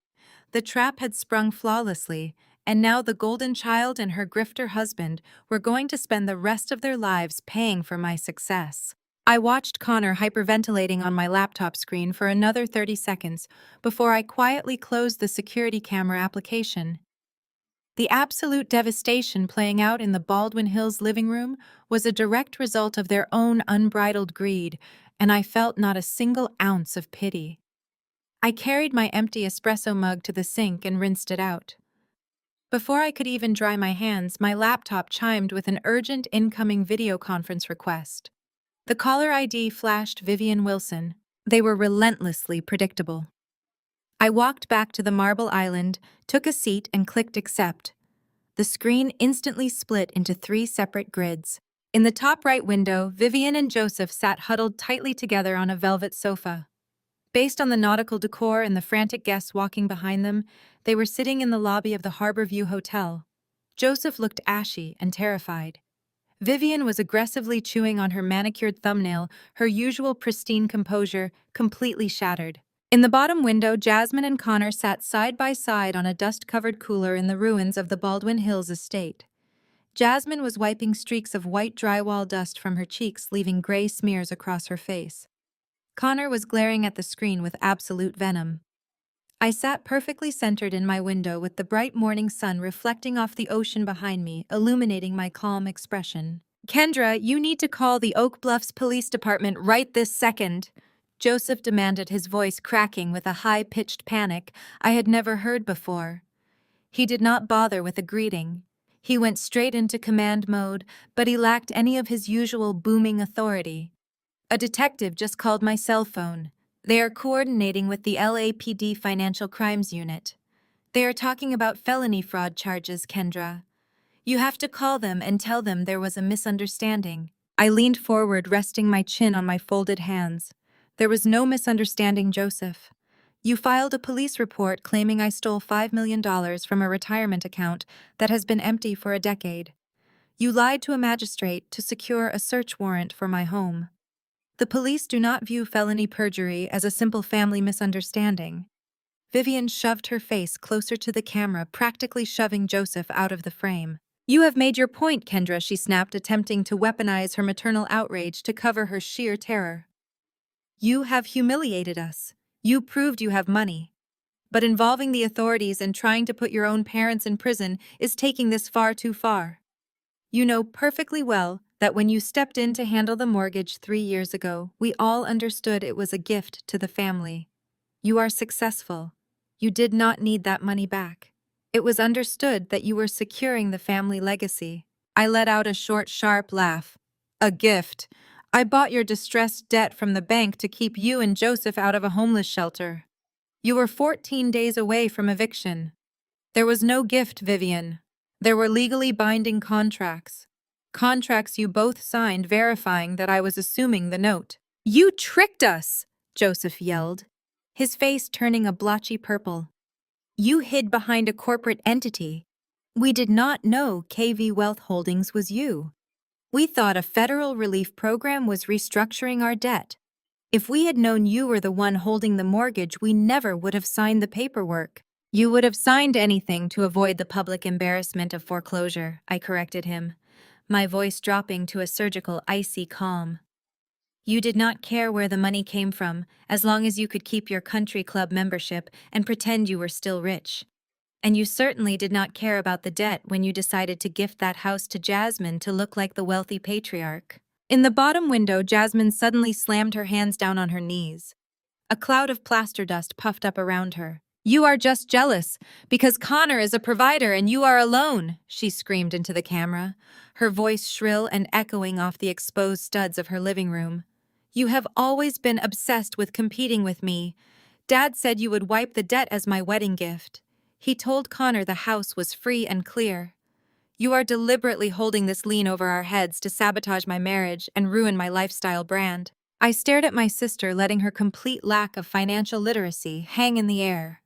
The trap had sprung flawlessly, and now the golden child and her grifter husband were going to spend the rest of their lives paying for my success. I watched Connor hyperventilating on my laptop screen for another 30 seconds before I quietly closed the security camera application. The absolute devastation playing out in the Baldwin Hills living room was a direct result of their own unbridled greed, and I felt not a single ounce of pity. I carried my empty espresso mug to the sink and rinsed it out. Before I could even dry my hands, my laptop chimed with an urgent incoming video conference request. The caller ID flashed Vivian Wilson. They were relentlessly predictable. I walked back to the marble island, took a seat, and clicked accept. The screen instantly split into 3 separate grids. In the top right window, Vivian and Joseph sat huddled tightly together on a velvet sofa. Based on the nautical decor and the frantic guests walking behind them, they were sitting in the lobby of the Harborview Hotel. Joseph looked ashy and terrified. Vivian was aggressively chewing on her manicured thumbnail, her usual pristine composure completely shattered. In the bottom window, Jasmine and Connor sat side by side on a dust-covered cooler in the ruins of the Baldwin Hills estate. Jasmine was wiping streaks of white drywall dust from her cheeks, leaving gray smears across her face. Connor was glaring at the screen with absolute venom. I sat perfectly centered in my window with the bright morning sun reflecting off the ocean behind me, illuminating my calm expression. Kendra, you need to call the Oak Bluffs Police Department right this second, Joseph demanded, his voice cracking with a high-pitched panic I had never heard before. He did not bother with a greeting. He went straight into command mode, but he lacked any of his usual booming authority. A detective just called my cell phone. They are coordinating with the LAPD Financial Crimes Unit. They are talking about felony fraud charges, Kendra. You have to call them and tell them there was a misunderstanding. I leaned forward, resting my chin on my folded hands. There was no misunderstanding, Joseph. You filed a police report claiming I stole $5 million from a retirement account that has been empty for a decade. You lied to a magistrate to secure a search warrant for my home. The police do not view felony perjury as a simple family misunderstanding. Vivian shoved her face closer to the camera, practically shoving Joseph out of the frame. You have made your point, Kendra, she snapped, attempting to weaponize her maternal outrage to cover her sheer terror. You have humiliated us. You proved you have money. But involving the authorities and trying to put your own parents in prison is taking this far too far. You know perfectly well that when you stepped in to handle the mortgage 3 years ago, we all understood it was a gift to the family. You are successful. You did not need that money back. It was understood that you were securing the family legacy. I let out a short, sharp laugh. A gift. I bought your distressed debt from the bank to keep you and Joseph out of a homeless shelter. You were 14 days away from eviction. There was no gift, Vivian. There were legally binding contracts. Contracts you both signed verifying that I was assuming the note. You tricked us, Joseph yelled, his face turning a blotchy purple. You hid behind a corporate entity. We did not know KV Wealth Holdings was you. We thought a federal relief program was restructuring our debt. If we had known you were the one holding the mortgage, we never would have signed the paperwork. You would have signed anything to avoid the public embarrassment of foreclosure, I corrected him, my voice dropping to a surgical, icy calm. You did not care where the money came from, as long as you could keep your country club membership and pretend you were still rich. And you certainly did not care about the debt when you decided to gift that house to Jasmine to look like the wealthy patriarch. In the bottom window, Jasmine suddenly slammed her hands down on her knees. A cloud of plaster dust puffed up around her. You are just jealous, because Connor is a provider and you are alone, she screamed into the camera, her voice shrill and echoing off the exposed studs of her living room. You have always been obsessed with competing with me. Dad said you would wipe the debt as my wedding gift. He told Connor the house was free and clear. You are deliberately holding this lien over our heads to sabotage my marriage and ruin my lifestyle brand. I stared at my sister, letting her complete lack of financial literacy hang in the air.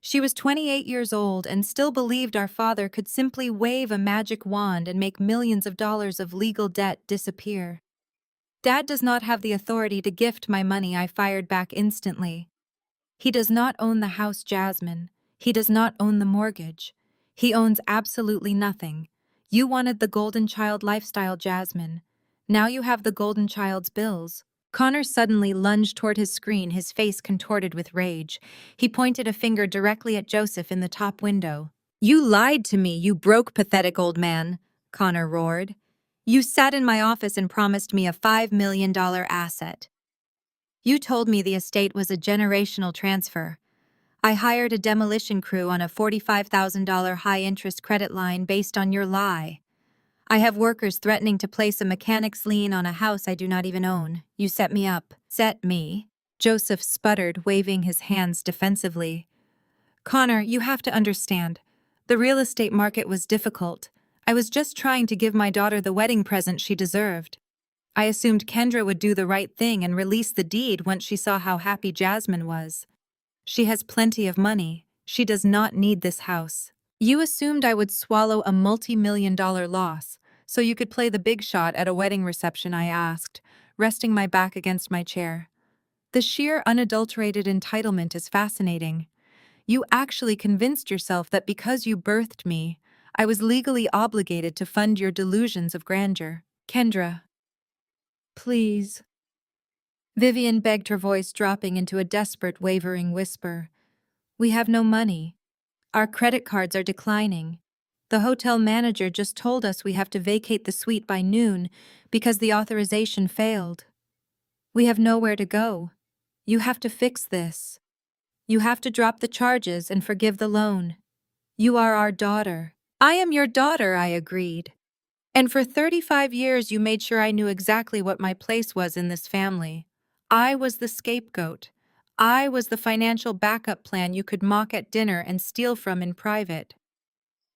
She was 28 years old and still believed our father could simply wave a magic wand and make millions of dollars of legal debt disappear. Dad does not have the authority to gift my money, I fired back instantly. He does not own the house, Jasmine. He does not own the mortgage. He owns absolutely nothing. You wanted the golden child lifestyle, Jasmine. Now you have the golden child's bills. Connor suddenly lunged toward his screen, his face contorted with rage. He pointed a finger directly at Joseph in the top window. You lied to me, you broke, pathetic old man, Connor roared. You sat in my office and promised me a $5 million asset. You told me the estate was a generational transfer. I hired a demolition crew on a $45,000 high-interest credit line based on your lie. I have workers threatening to place a mechanic's lien on a house I do not even own. You set me up. Set me? Joseph sputtered, waving his hands defensively. Connor, you have to understand. The real estate market was difficult. I was just trying to give my daughter the wedding present she deserved. I assumed Kendra would do the right thing and release the deed once she saw how happy Jasmine was. She has plenty of money. She does not need this house. You assumed I would swallow a multi-million-dollar loss, so you could play the big shot at a wedding reception, I asked, resting my back against my chair. The sheer unadulterated entitlement is fascinating. You actually convinced yourself that because you birthed me, I was legally obligated to fund your delusions of grandeur. Kendra. Please. Vivian begged, her voice dropping into a desperate, wavering whisper. We have no money. Our credit cards are declining. The hotel manager just told us we have to vacate the suite by noon because the authorization failed. We have nowhere to go. You have to fix this. You have to drop the charges and forgive the loan. You are our daughter. I am your daughter, I agreed. And for 35 years you made sure I knew exactly what my place was in this family. I was the scapegoat. I was the financial backup plan you could mock at dinner and steal from in private.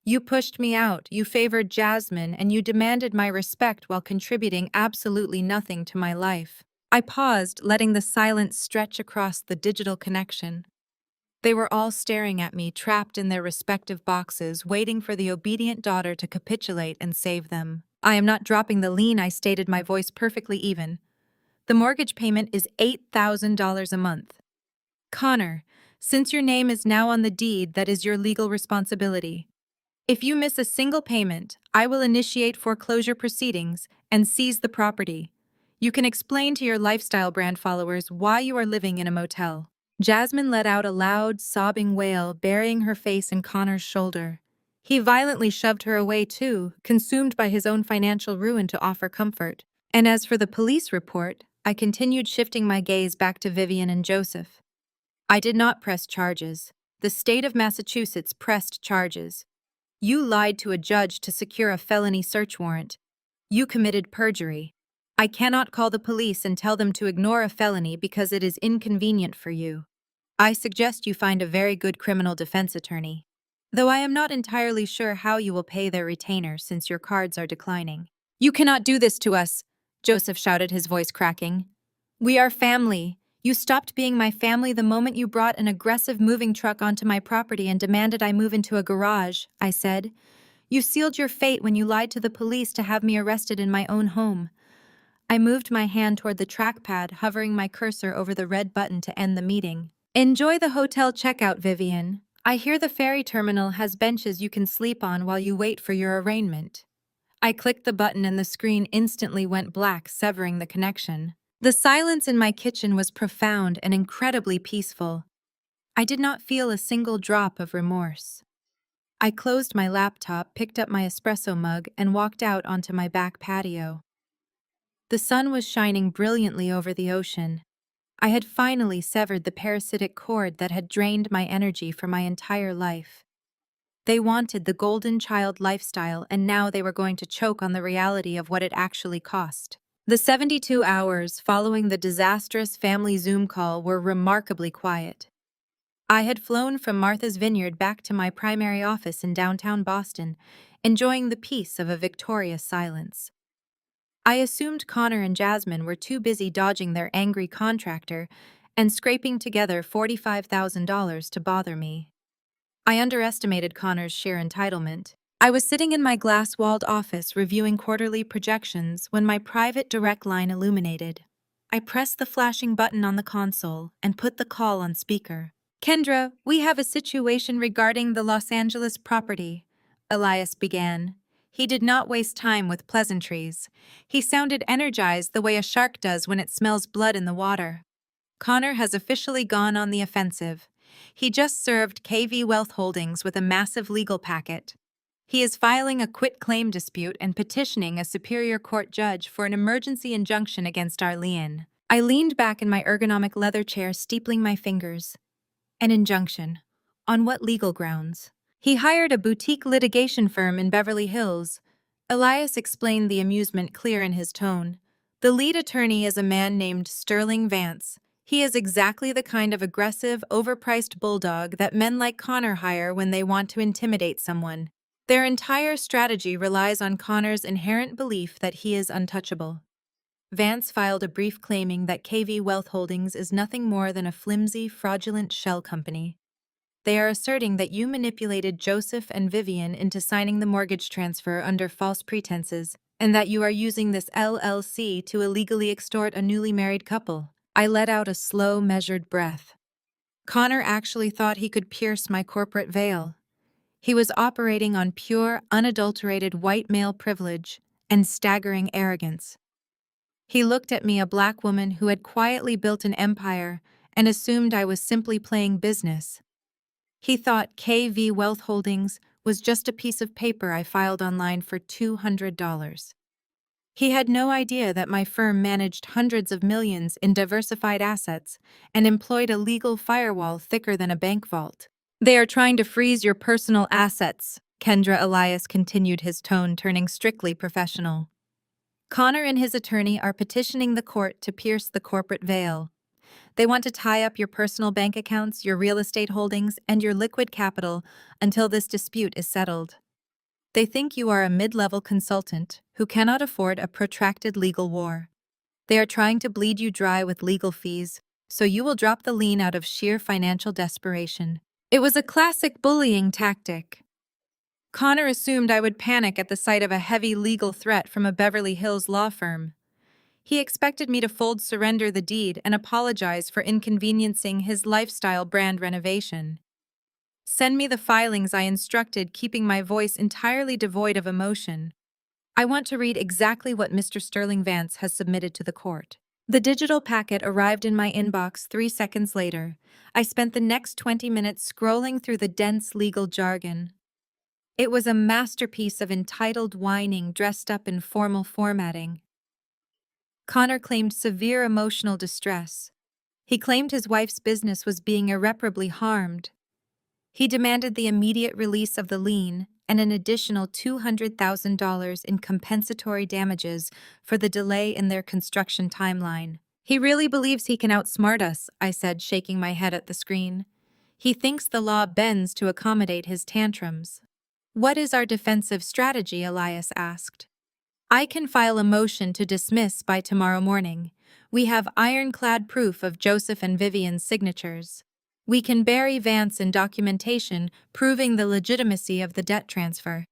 You pushed me out, you favored Jasmine, and you demanded my respect while contributing absolutely nothing to my life. I paused, letting the silence stretch across the digital connection. They were all staring at me, trapped in their respective boxes, waiting for the obedient daughter to capitulate and save them. I am not dropping the lien, I stated, my voice perfectly even. The mortgage payment is $8,000 a month. Connor, since your name is now on the deed, that is your legal responsibility. If you miss a single payment, I will initiate foreclosure proceedings and seize the property. You can explain to your lifestyle brand followers why you are living in a motel. Jasmine let out a loud, sobbing wail, burying her face in Connor's shoulder. He violently shoved her away too, consumed by his own financial ruin to offer comfort. And as for the police report, I continued, shifting my gaze back to Vivian and Joseph. I did not press charges. The state of Massachusetts pressed charges. You lied to a judge to secure a felony search warrant. You committed perjury. I cannot call the police and tell them to ignore a felony because it is inconvenient for you. I suggest you find a very good criminal defense attorney. Though I am not entirely sure how you will pay their retainer since your cards are declining. You cannot do this to us, Joseph shouted, his voice cracking. We are family. You stopped being my family the moment you brought an aggressive moving truck onto my property and demanded I move into a garage, I said. You sealed your fate when you lied to the police to have me arrested in my own home. I moved my hand toward the trackpad, hovering my cursor over the red button to end the meeting. Enjoy the hotel checkout, Vivian. I hear the ferry terminal has benches you can sleep on while you wait for your arraignment. I clicked the button and the screen instantly went black, severing the connection. The silence in my kitchen was profound and incredibly peaceful. I did not feel a single drop of remorse. I closed my laptop, picked up my espresso mug, and walked out onto my back patio. The sun was shining brilliantly over the ocean. I had finally severed the parasitic cord that had drained my energy for my entire life. They wanted the golden child lifestyle, and now they were going to choke on the reality of what it actually cost. The 72 hours following the disastrous family Zoom call were remarkably quiet. I had flown from Martha's Vineyard back to my primary office in downtown Boston, enjoying the peace of a victorious silence. I assumed Connor and Jasmine were too busy dodging their angry contractor and scraping together $45,000 to bother me. I underestimated Connor's sheer entitlement. I was sitting in my glass-walled office reviewing quarterly projections when my private direct line illuminated. I pressed the flashing button on the console and put the call on speaker. Kendra, we have a situation regarding the Los Angeles property, Elias began. He did not waste time with pleasantries. He sounded energized the way a shark does when it smells blood in the water. Connor has officially gone on the offensive. He just served KV Wealth Holdings with a massive legal packet. He is filing a quitclaim dispute and petitioning a Superior Court judge for an emergency injunction against Arlene. I leaned back in my ergonomic leather chair, steepling my fingers. An injunction. On what legal grounds? He hired a boutique litigation firm in Beverly Hills. Elias explained, the amusement clear in his tone. The lead attorney is a man named Sterling Vance. He is exactly the kind of aggressive, overpriced bulldog that men like Connor hire when they want to intimidate someone. Their entire strategy relies on Connor's inherent belief that he is untouchable. Vance filed a brief claiming that KV Wealth Holdings is nothing more than a flimsy, fraudulent shell company. They are asserting that you manipulated Joseph and Vivian into signing the mortgage transfer under false pretenses, and that you are using this LLC to illegally extort a newly married couple. I let out a slow, measured breath. Connor actually thought he could pierce my corporate veil. He was operating on pure, unadulterated white male privilege and staggering arrogance. He looked at me, a black woman who had quietly built an empire, and assumed I was simply playing business. He thought KV Wealth Holdings was just a piece of paper I filed online for $200. He had no idea that my firm managed hundreds of millions in diversified assets and employed a legal firewall thicker than a bank vault. They are trying to freeze your personal assets, Kendra. Elias continued, his tone turning strictly professional. Connor and his attorney are petitioning the court to pierce the corporate veil. They want to tie up your personal bank accounts, your real estate holdings, and your liquid capital until this dispute is settled. They think you are a mid-level consultant who cannot afford a protracted legal war. They are trying to bleed you dry with legal fees, so you will drop the lien out of sheer financial desperation. It was a classic bullying tactic. Connor assumed I would panic at the sight of a heavy legal threat from a Beverly Hills law firm. He expected me to surrender the deed and apologize for inconveniencing his lifestyle brand renovation. Send me the filings, I instructed, keeping my voice entirely devoid of emotion. I want to read exactly what Mr. Sterling Vance has submitted to the court. The digital packet arrived in my inbox 3 seconds later. I spent the next 20 minutes scrolling through the dense legal jargon. It was a masterpiece of entitled whining dressed up in formal formatting. Connor claimed severe emotional distress. He claimed his wife's business was being irreparably harmed. He demanded the immediate release of the lien and an additional $200,000 in compensatory damages for the delay in their construction timeline. He really believes he can outsmart us, I said, shaking my head at the screen. He thinks the law bends to accommodate his tantrums. What is our defensive strategy? Elias asked. I can file a motion to dismiss by tomorrow morning. We have ironclad proof of Joseph and Vivian's signatures. We can bury Vance in documentation proving the legitimacy of the debt transfer.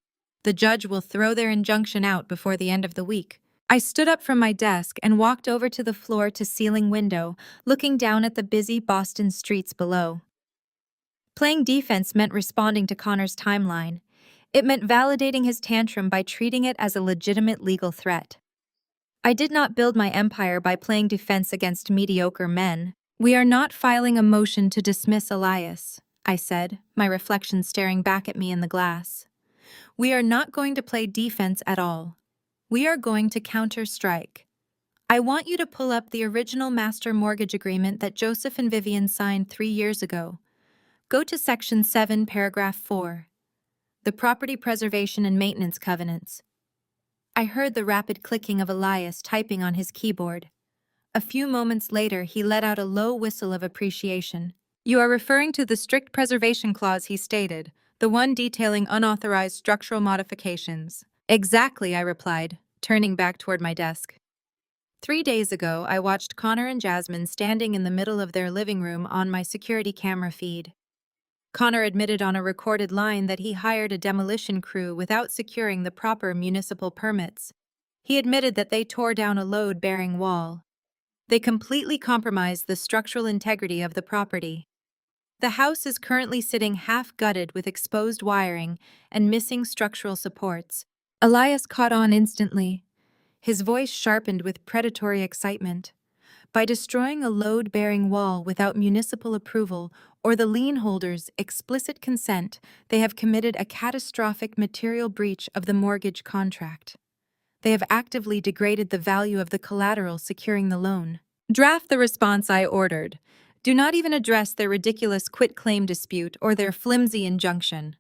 The judge will throw their injunction out before the end of the week. I stood up from my desk and walked over to the floor-to-ceiling window, looking down at the busy Boston streets below. Playing defense meant responding to Connor's timeline. It meant validating his tantrum by treating it as a legitimate legal threat. I did not build my empire by playing defense against mediocre men. We are not filing a motion to dismiss Elias, I said, my reflection staring back at me in the glass. We are not going to play defense at all. We are going to counter-strike. I want you to pull up the original master mortgage agreement that Joseph and Vivian signed 3 years ago. Go to Section 7, Paragraph 4. The Property Preservation and Maintenance Covenants. I heard the rapid clicking of Elias typing on his keyboard. A few moments later, he let out a low whistle of appreciation. You are referring to the strict preservation clause, he stated, the one detailing unauthorized structural modifications. Exactly, I replied, turning back toward my desk. 3 days ago, I watched Connor and Jasmine standing in the middle of their living room on my security camera feed. Connor admitted on a recorded line that he hired a demolition crew without securing the proper municipal permits. He admitted that they tore down a load-bearing wall. They completely compromised the structural integrity of the property. The house is currently sitting half-gutted with exposed wiring and missing structural supports. Elias caught on instantly. His voice sharpened with predatory excitement. By destroying a load-bearing wall without municipal approval or the lien holder's explicit consent, they have committed a catastrophic material breach of the mortgage contract. They have actively degraded the value of the collateral securing the loan. Draft the response, I ordered. Do not even address their ridiculous quitclaim dispute or their flimsy injunction.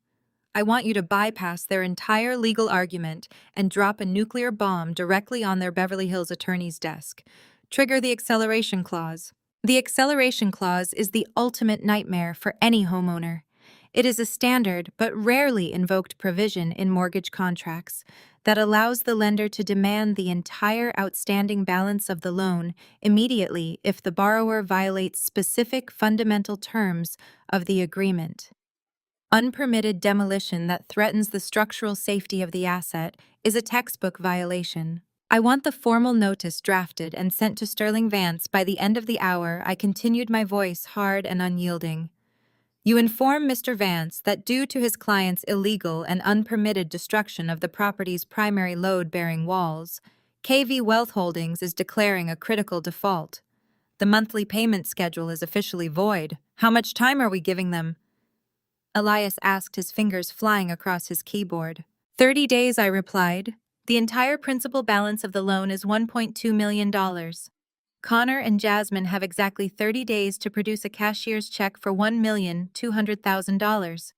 I want you to bypass their entire legal argument and drop a nuclear bomb directly on their Beverly Hills attorney's desk. Trigger the acceleration clause. The acceleration clause is the ultimate nightmare for any homeowner. It is a standard but rarely invoked provision in mortgage contracts that allows the lender to demand the entire outstanding balance of the loan immediately if the borrower violates specific fundamental terms of the agreement. Unpermitted demolition that threatens the structural safety of the asset is a textbook violation. I want the formal notice drafted and sent to Sterling Vance by the end of the hour. I continued, my voice hard and unyielding. You inform Mr. Vance that due to his client's illegal and unpermitted destruction of the property's primary load-bearing walls, KV Wealth Holdings is declaring a critical default. The monthly payment schedule is officially void. How much time are we giving them? Elias asked, his fingers flying across his keyboard. 30 days, I replied. The entire principal balance of the loan is $1.2 million. Connor and Jasmine have exactly 30 days to produce a cashier's check for $1,200,000.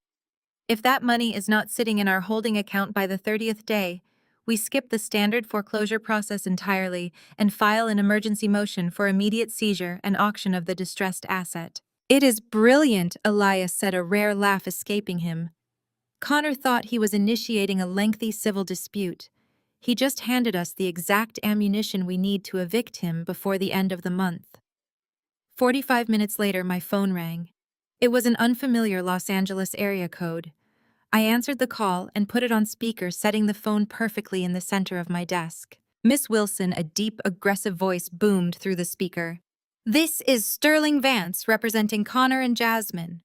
If that money is not sitting in our holding account by the 30th day, we skip the standard foreclosure process entirely and file an emergency motion for immediate seizure and auction of the distressed asset. It is brilliant, Elias said, a rare laugh escaping him. Connor thought he was initiating a lengthy civil dispute. He just handed us the exact ammunition we need to evict him before the end of the month. 45 minutes later, my phone rang. It was an unfamiliar Los Angeles area code. I answered the call and put it on speaker, setting the phone perfectly in the center of my desk. Miss Wilson, a deep, aggressive voice boomed through the speaker. "This is Sterling Vance representing Connor and Jasmine.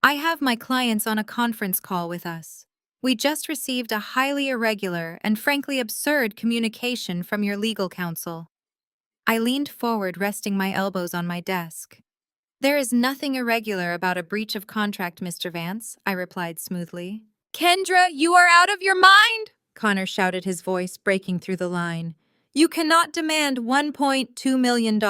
I have my clients on a conference call with us. We just received a highly irregular and frankly absurd communication from your legal counsel." I leaned forward, resting my elbows on my desk. "There is nothing irregular about a breach of contract, Mr. Vance," I replied smoothly. "Kendra, you are out of your mind!" Connor shouted, his voice breaking through the line. "You cannot demand $1.2 million.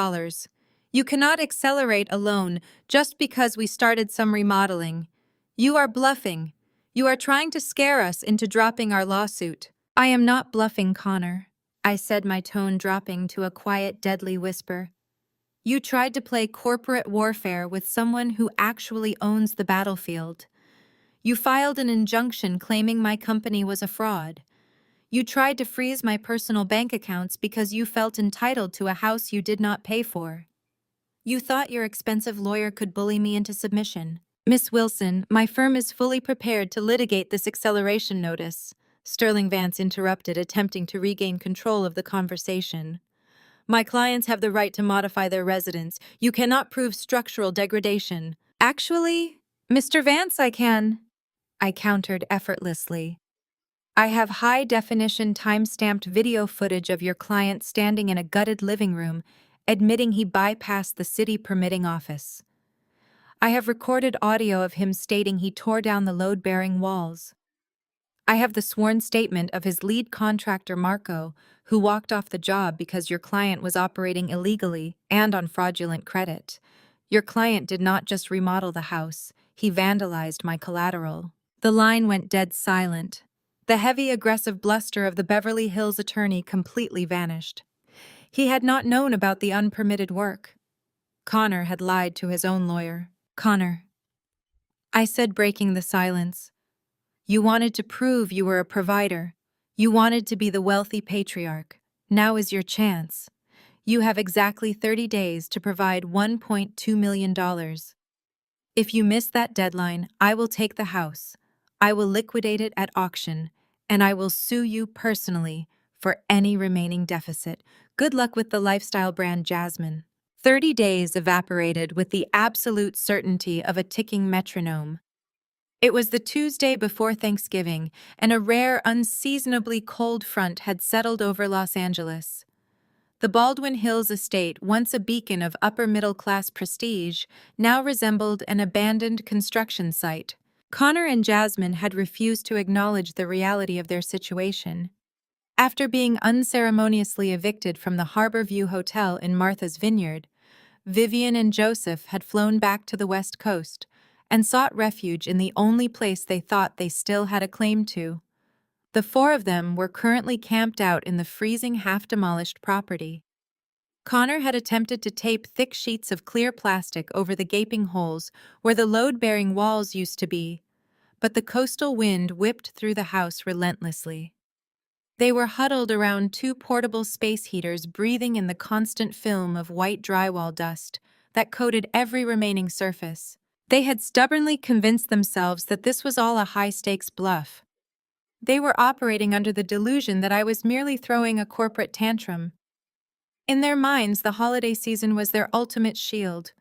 You cannot accelerate a loan just because we started some remodeling. You are bluffing. You are trying to scare us into dropping our lawsuit." "I am not bluffing, Connor," I said, my tone dropping to a quiet, deadly whisper. "You tried to play corporate warfare with someone who actually owns the battlefield. You filed an injunction claiming my company was a fraud. You tried to freeze my personal bank accounts because you felt entitled to a house you did not pay for. You thought your expensive lawyer could bully me into submission." "Miss Wilson, my firm is fully prepared to litigate this acceleration notice," Sterling Vance interrupted, attempting to regain control of the conversation. "My clients have the right to modify their residence. You cannot prove structural degradation." "Actually, Mr. Vance, I can," I countered effortlessly. "I have high-definition time-stamped video footage of your client standing in a gutted living room, admitting he bypassed the city permitting office. I have recorded audio of him stating he tore down the load-bearing walls. I have the sworn statement of his lead contractor, Marco, who walked off the job because your client was operating illegally and on fraudulent credit. Your client did not just remodel the house, he vandalized my collateral." The line went dead silent. The heavy, aggressive bluster of the Beverly Hills attorney completely vanished. He had not known about the unpermitted work. Connor had lied to his own lawyer. "Connor," I said, breaking the silence, "you wanted to prove you were a provider. You wanted to be the wealthy patriarch. Now is your chance. You have exactly 30 days to provide $1.2 million. If you miss that deadline, I will take the house. I will liquidate it at auction, and I will sue you personally for any remaining deficit. Good luck with the lifestyle brand Jasmine." 30 days evaporated with the absolute certainty of a ticking metronome. It was the Tuesday before Thanksgiving, and a rare, unseasonably cold front had settled over Los Angeles. The Baldwin Hills estate, once a beacon of upper-middle-class prestige, now resembled an abandoned construction site. Connor and Jasmine had refused to acknowledge the reality of their situation. After being unceremoniously evicted from the Harbor View Hotel in Martha's Vineyard, Vivian and Joseph had flown back to the West Coast and sought refuge in the only place they thought they still had a claim to. The four of them were currently camped out in the freezing, half-demolished property. Connor had attempted to tape thick sheets of clear plastic over the gaping holes where the load-bearing walls used to be, but the coastal wind whipped through the house relentlessly. They were huddled around two portable space heaters, breathing in the constant film of white drywall dust that coated every remaining surface. They had stubbornly convinced themselves that this was all a high-stakes bluff. They were operating under the delusion that I was merely throwing a corporate tantrum. In their minds, the holiday season was their ultimate shield.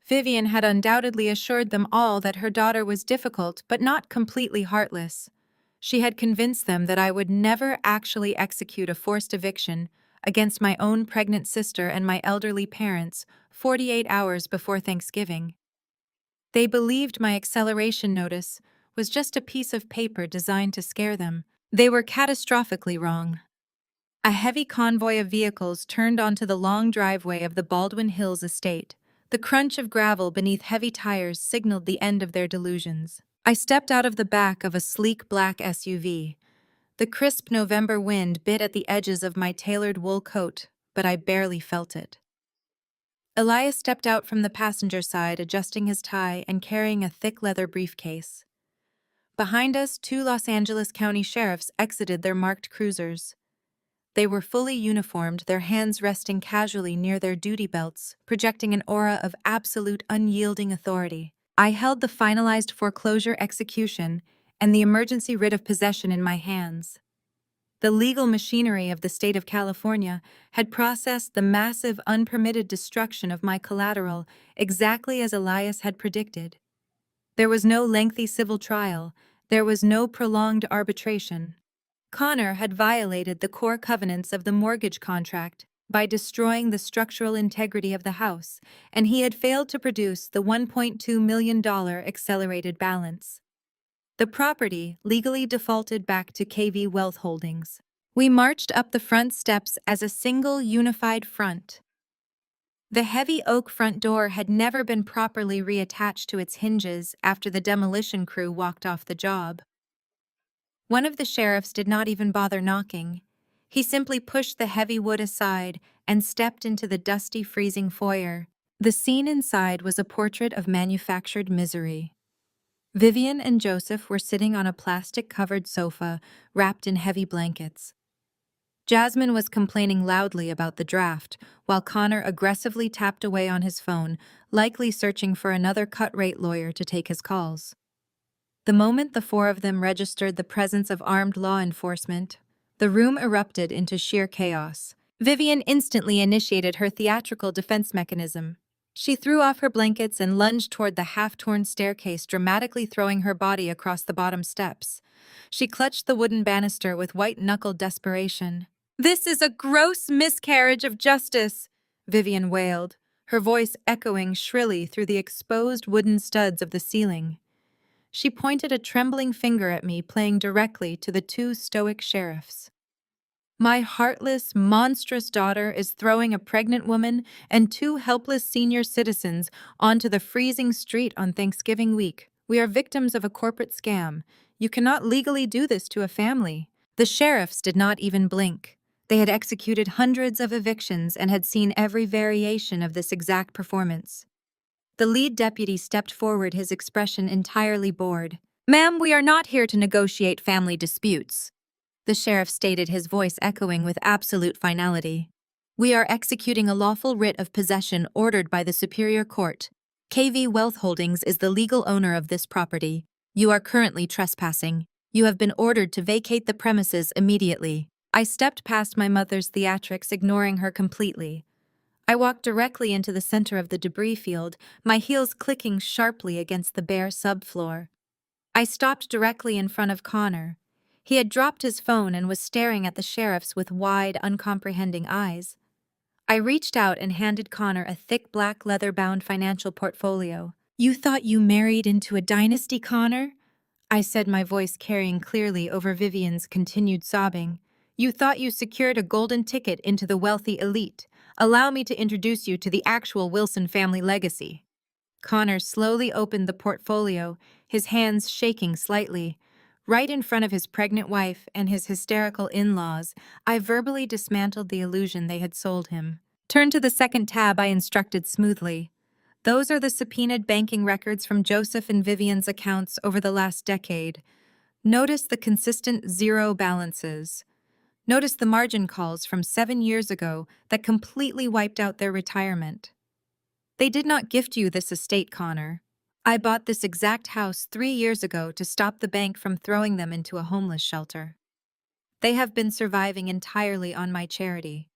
Vivian had undoubtedly assured them all that her daughter was difficult but not completely heartless. She had convinced them that I would never actually execute a forced eviction against my own pregnant sister and my elderly parents 48 hours before Thanksgiving. They believed my acceleration notice was just a piece of paper designed to scare them. They were catastrophically wrong. A heavy convoy of vehicles turned onto the long driveway of the Baldwin Hills estate. The crunch of gravel beneath heavy tires signaled the end of their delusions. I stepped out of the back of a sleek black SUV. The crisp November wind bit at the edges of my tailored wool coat, but I barely felt it. Elias stepped out from the passenger side, adjusting his tie and carrying a thick leather briefcase. Behind us, two Los Angeles County sheriffs exited their marked cruisers. They were fully uniformed, their hands resting casually near their duty belts, projecting an aura of absolute unyielding authority. I held the finalized foreclosure execution and the emergency writ of possession in my hands. The legal machinery of the state of California had processed the massive, unpermitted destruction of my collateral exactly as Elias had predicted. There was no lengthy civil trial. There was no prolonged arbitration. Connor had violated the core covenants of the mortgage contract by destroying the structural integrity of the house, and he had failed to produce the $1.2 million accelerated balance. The property legally defaulted back to KV Wealth Holdings. We marched up the front steps as a single unified front. The heavy oak front door had never been properly reattached to its hinges after the demolition crew walked off the job. One of the sheriffs did not even bother knocking. He simply pushed the heavy wood aside and stepped into the dusty, freezing foyer. The scene inside was a portrait of manufactured misery. Vivian and Joseph were sitting on a plastic-covered sofa, wrapped in heavy blankets. Jasmine was complaining loudly about the draft, while Connor aggressively tapped away on his phone, likely searching for another cut-rate lawyer to take his calls. The moment the four of them registered the presence of armed law enforcement, the room erupted into sheer chaos. Vivian instantly initiated her theatrical defense mechanism. She threw off her blankets and lunged toward the half-torn staircase, dramatically throwing her body across the bottom steps. She clutched the wooden banister with white-knuckled desperation. "This is a gross miscarriage of justice," Vivian wailed, her voice echoing shrilly through the exposed wooden studs of the ceiling. She pointed a trembling finger at me, playing directly to the two stoic sheriffs. "My heartless, monstrous daughter is throwing a pregnant woman and two helpless senior citizens onto the freezing street on Thanksgiving week. We are victims of a corporate scam. You cannot legally do this to a family." The sheriffs did not even blink. They had executed hundreds of evictions and had seen every variation of this exact performance. The lead deputy stepped forward, his expression entirely bored. "Ma'am, we are not here to negotiate family disputes," the sheriff stated, his voice echoing with absolute finality. "We are executing a lawful writ of possession ordered by the Superior Court. KV Wealth Holdings is the legal owner of this property. You are currently trespassing. You have been ordered to vacate the premises immediately." I stepped past my mother's theatrics, ignoring her completely. I walked directly into the center of the debris field, my heels clicking sharply against the bare subfloor. I stopped directly in front of Connor. He had dropped his phone and was staring at the sheriffs with wide, uncomprehending eyes. I reached out and handed Connor a thick black leather-bound financial portfolio. "You thought you married into a dynasty, Connor?" I said, my voice carrying clearly over Vivian's continued sobbing. "You thought you secured a golden ticket into the wealthy elite. Allow me to introduce you to the actual Wilson family legacy." Connor slowly opened the portfolio, his hands shaking slightly. Right in front of his pregnant wife and his hysterical in-laws, I verbally dismantled the illusion they had sold him. "Turn to the second tab," I instructed smoothly. "Those are the subpoenaed banking records from Joseph and Vivian's accounts over the last decade. Notice the consistent zero balances. Notice the margin calls from 7 years ago that completely wiped out their retirement. They did not gift you this estate, Connor. I bought this exact house 3 years ago to stop the bank from throwing them into a homeless shelter. They have been surviving entirely on my charity.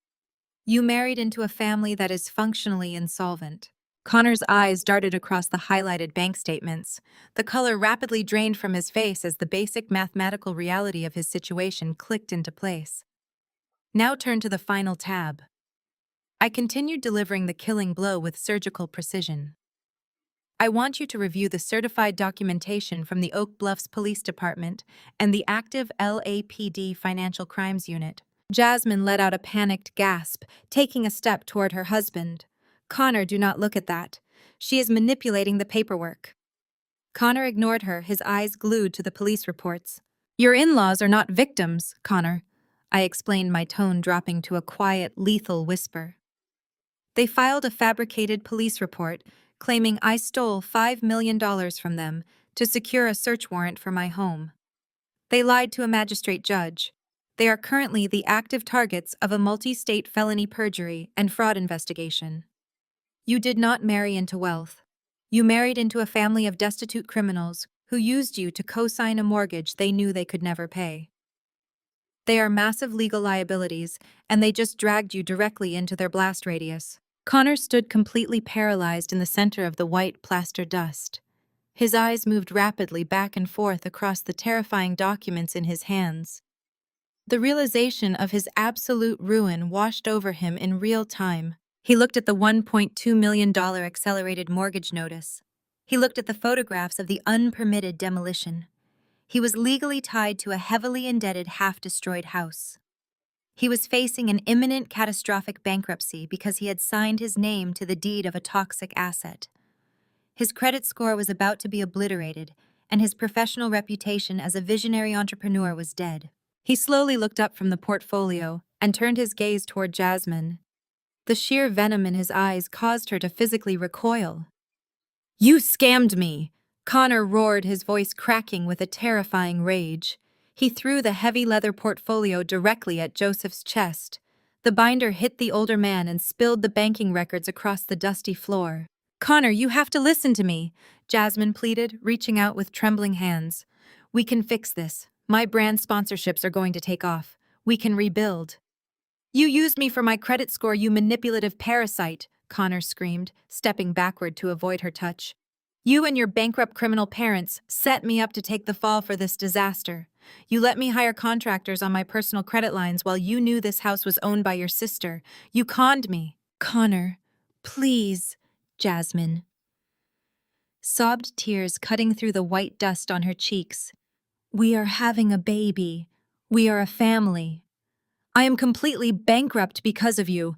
You married into a family that is functionally insolvent." Connor's eyes darted across the highlighted bank statements. The color rapidly drained from his face as the basic mathematical reality of his situation clicked into place. "Now turn to the final tab." I continued delivering the killing blow with surgical precision. "I want you to review the certified documentation from the Oak Bluffs Police Department and the active LAPD Financial Crimes Unit." Jasmine let out a panicked gasp, taking a step toward her husband. "Connor, do not look at that. She is manipulating the paperwork." Connor ignored her, his eyes glued to the police reports. "Your in-laws are not victims, Connor," I explained, my tone dropping to a quiet, lethal whisper. "They filed a fabricated police report claiming I stole $5 million from them, to secure a search warrant for my home. They lied to a magistrate judge. They are currently the active targets of a multi-state felony perjury and fraud investigation. You did not marry into wealth. You married into a family of destitute criminals who used you to co-sign a mortgage they knew they could never pay. They are massive legal liabilities, and they just dragged you directly into their blast radius. Connor stood completely paralyzed in the center of the white plaster dust. His eyes moved rapidly back and forth across the terrifying documents in his hands. The realization of his absolute ruin washed over him in real time. He looked at the $1.2 million accelerated mortgage notice. He looked at the photographs of the unpermitted demolition. He was legally tied to a heavily indebted, half-destroyed house. He was facing an imminent catastrophic bankruptcy because he had signed his name to the deed of a toxic asset. His credit score was about to be obliterated, and his professional reputation as a visionary entrepreneur was dead. He slowly looked up from the portfolio and turned his gaze toward Jasmine. The sheer venom in his eyes caused her to physically recoil. "You scammed me!" Connor roared, his voice cracking with a terrifying rage. He threw the heavy leather portfolio directly at Joseph's chest. The binder hit the older man and spilled the banking records across the dusty floor. "Connor, you have to listen to me," Jasmine pleaded, reaching out with trembling hands. "We can fix this. My brand sponsorships are going to take off. We can rebuild." "You used me for my credit score, you manipulative parasite," Connor screamed, stepping backward to avoid her touch. "You and your bankrupt criminal parents set me up to take the fall for this disaster. You let me hire contractors on my personal credit lines while you knew this house was owned by your sister. You conned me." "Connor, please," Jasmine sobbed, tears cutting through the white dust on her cheeks. "We are having a baby. We are a family. I am completely bankrupt because of you."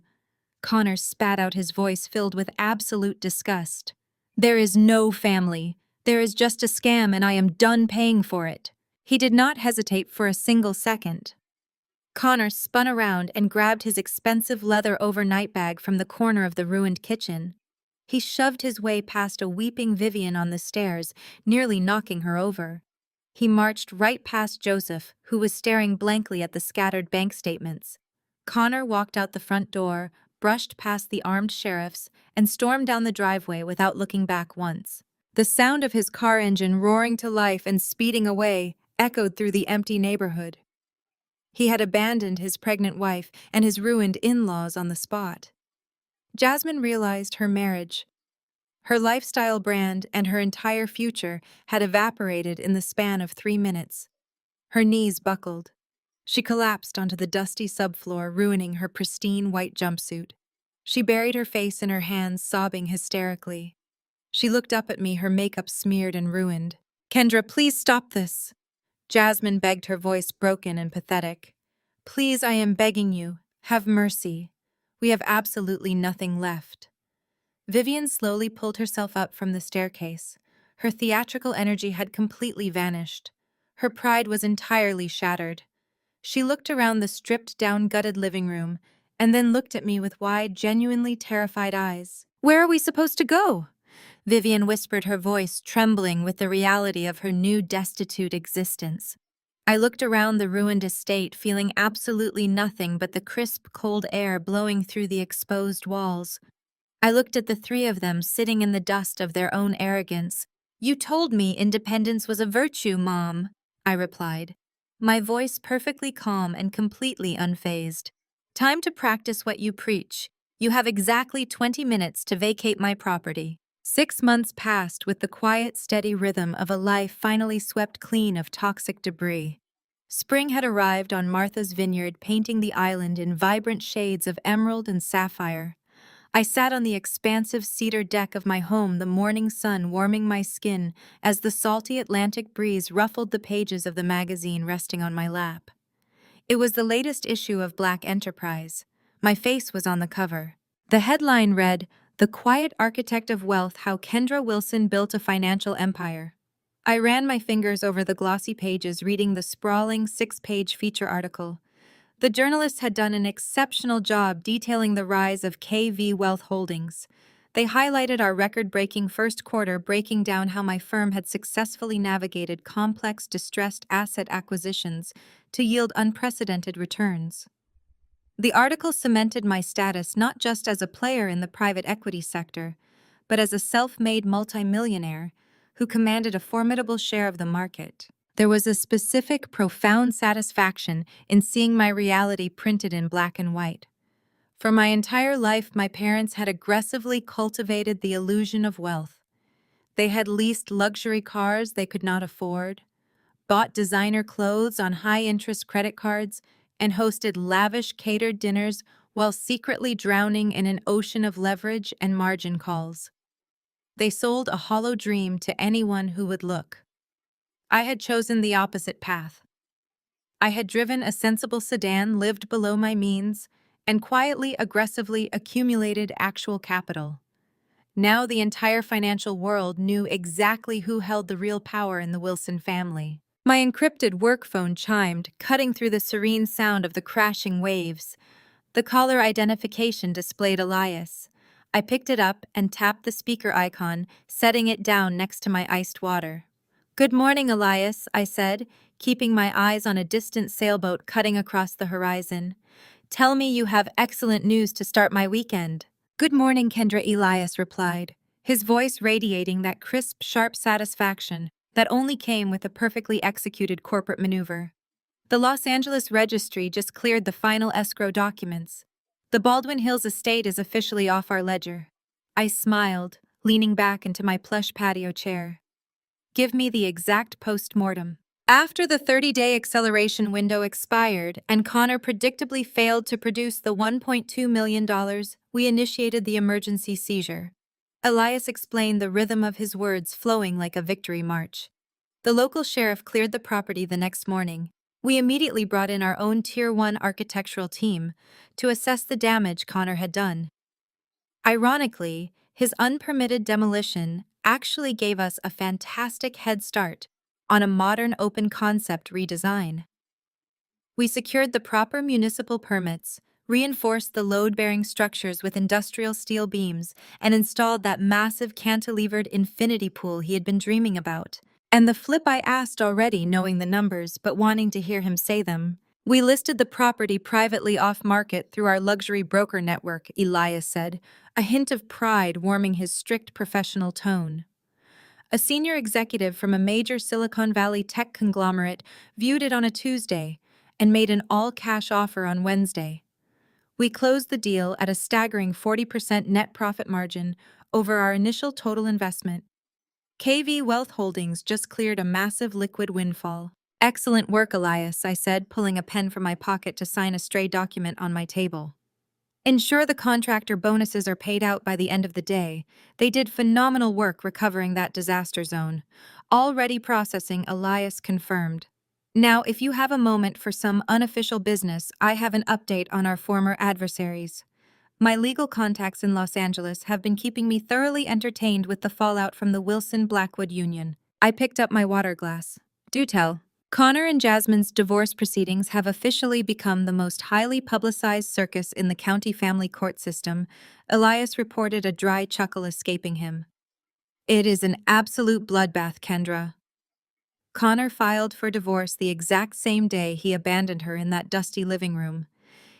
Connor spat out, his voice filled with absolute disgust. "There is no family. There is just a scam, and I am done paying for it." He did not hesitate for a single second. Connor spun around and grabbed his expensive leather overnight bag from the corner of the ruined kitchen. He shoved his way past a weeping Vivian on the stairs, nearly knocking her over. He marched right past Joseph, who was staring blankly at the scattered bank statements. Connor walked out the front door, brushed past the armed sheriffs, and stormed down the driveway without looking back once. The sound of his car engine roaring to life and speeding away echoed through the empty neighborhood. He had abandoned his pregnant wife and his ruined in-laws on the spot. Jasmine realized her marriage, her lifestyle brand, and her entire future had evaporated in the span of 3 minutes. Her knees buckled. She collapsed onto the dusty subfloor, ruining her pristine white jumpsuit. She buried her face in her hands, sobbing hysterically. She looked up at me, her makeup smeared and ruined. "Kendra, please stop this." Jasmine begged, her voice broken and pathetic. "Please, I am begging you. Have mercy. We have absolutely nothing left." Vivian slowly pulled herself up from the staircase. Her theatrical energy had completely vanished. Her pride was entirely shattered. She looked around the stripped-down, gutted living room, and then looked at me with wide, genuinely terrified eyes. "Where are we supposed to go?" Vivian whispered, her voice trembling with the reality of her new destitute existence. I looked around the ruined estate, feeling absolutely nothing but the crisp, cold air blowing through the exposed walls. I looked at the 3 of them sitting in the dust of their own arrogance. "You told me independence was a virtue, Mom," I replied, my voice perfectly calm and completely unfazed. "Time to practice what you preach. You have exactly 20 minutes to vacate my property." 6 months passed with the quiet, steady rhythm of a life finally swept clean of toxic debris. Spring had arrived on Martha's Vineyard, painting the island in vibrant shades of emerald and sapphire. I sat on the expansive cedar deck of my home, the morning sun warming my skin as the salty Atlantic breeze ruffled the pages of the magazine resting on my lap. It was the latest issue of Black Enterprise. My face was on the cover. The headline read, "The Quiet Architect of Wealth: How Kendra Wilson Built a Financial Empire." I ran my fingers over the glossy pages, reading the sprawling 6-page feature article. The journalists had done an exceptional job detailing the rise of KV Wealth Holdings. They highlighted our record-breaking first quarter, breaking down how my firm had successfully navigated complex distressed asset acquisitions to yield unprecedented returns. The article cemented my status not just as a player in the private equity sector, but as a self-made multimillionaire who commanded a formidable share of the market. There was a specific, profound satisfaction in seeing my reality printed in black and white. For my entire life, my parents had aggressively cultivated the illusion of wealth. They had leased luxury cars they could not afford, bought designer clothes on high-interest credit cards, and hosted lavish catered dinners while secretly drowning in an ocean of leverage and margin calls. They sold a hollow dream to anyone who would look. I had chosen the opposite path. I had driven a sensible sedan, lived below my means, and quietly, aggressively accumulated actual capital. Now the entire financial world knew exactly who held the real power in the Wilson family. My encrypted work phone chimed, cutting through the serene sound of the crashing waves. The caller identification displayed Elias. I picked it up and tapped the speaker icon, setting it down next to my iced water. "Good morning, Elias," I said, keeping my eyes on a distant sailboat cutting across the horizon. "Tell me you have excellent news to start my weekend." "Good morning, Kendra," Elias replied, his voice radiating that crisp, sharp satisfaction that only came with a perfectly executed corporate maneuver. The Los Angeles Registry just cleared the final escrow documents. The Baldwin Hills estate is officially off our ledger. I smiled, leaning back into my plush patio chair. Give me the exact post-mortem. After the 30-day acceleration window expired and Connor predictably failed to produce the $1.2 million, we initiated the emergency seizure. Elias explained, the rhythm of his words flowing like a victory march. The local sheriff cleared the property the next morning. We immediately brought in our own Tier 1 architectural team to assess the damage Connor had done. Ironically, his unpermitted demolition actually gave us a fantastic head start on a modern open-concept redesign. We secured the proper municipal permits, reinforced the load-bearing structures with industrial steel beams, and installed that massive cantilevered infinity pool he had been dreaming about. And the flip I asked already, knowing the numbers but wanting to hear him say them. We listed the property privately off-market through our luxury broker network, Elias said, a hint of pride warming his strict professional tone. A senior executive from a major Silicon Valley tech conglomerate viewed it on a Tuesday and made an all-cash offer on Wednesday. We closed the deal at a staggering 40% net profit margin over our initial total investment. KV Wealth Holdings just cleared a massive liquid windfall. "Excellent work, Elias," I said, pulling a pen from my pocket to sign a stray document on my table. "Ensure the contractor bonuses are paid out by the end of the day. They did phenomenal work recovering that disaster zone." "Already processing," Elias confirmed. "Now, if you have a moment for some unofficial business, I have an update on our former adversaries. My legal contacts in Los Angeles have been keeping me thoroughly entertained with the fallout from the Wilson-Blackwood union." I picked up my water glass. "Do tell." "Connor and Jasmine's divorce proceedings have officially become the most highly publicized circus in the county family court system," Elias reported, a dry chuckle escaping him. "It is an absolute bloodbath, Kendra. Connor filed for divorce the exact same day he abandoned her in that dusty living room.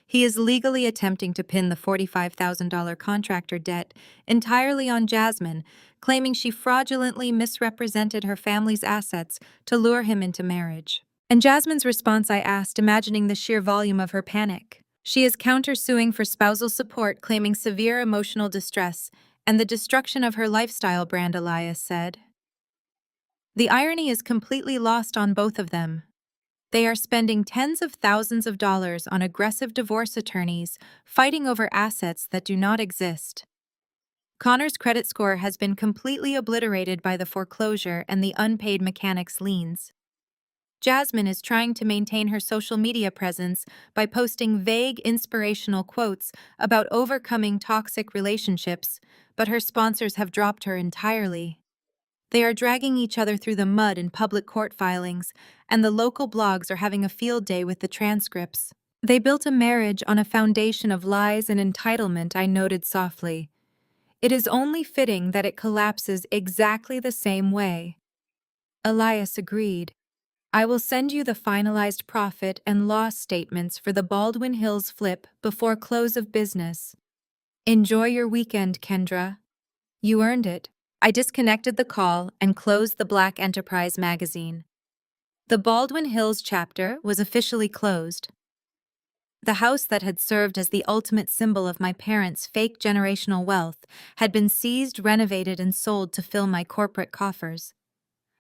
He is legally attempting to pin the $45,000 contractor debt entirely on Jasmine, claiming she fraudulently misrepresented her family's assets to lure him into marriage." "And Jasmine's response?" I asked, imagining the sheer volume of her panic. "She is countersuing for spousal support, claiming severe emotional distress and the destruction of her lifestyle brand," Elias said. "The irony is completely lost on both of them. They are spending tens of thousands of dollars on aggressive divorce attorneys fighting over assets that do not exist. Connor's credit score has been completely obliterated by the foreclosure and the unpaid mechanics liens. Jasmine is trying to maintain her social media presence by posting vague inspirational quotes about overcoming toxic relationships, but her sponsors have dropped her entirely. They are dragging each other through the mud in public court filings, and the local blogs are having a field day with the transcripts. They built a marriage on a foundation of lies and entitlement," I noted softly. It is only fitting that it collapses exactly the same way. Elias agreed. I will send you the finalized profit and loss statements for the Baldwin Hills flip before close of business. Enjoy your weekend, Kendra. You earned it. I disconnected the call and closed the Black Enterprise magazine. The Baldwin Hills chapter was officially closed. The house that had served as the ultimate symbol of my parents' fake generational wealth had been seized, renovated, and sold to fill my corporate coffers.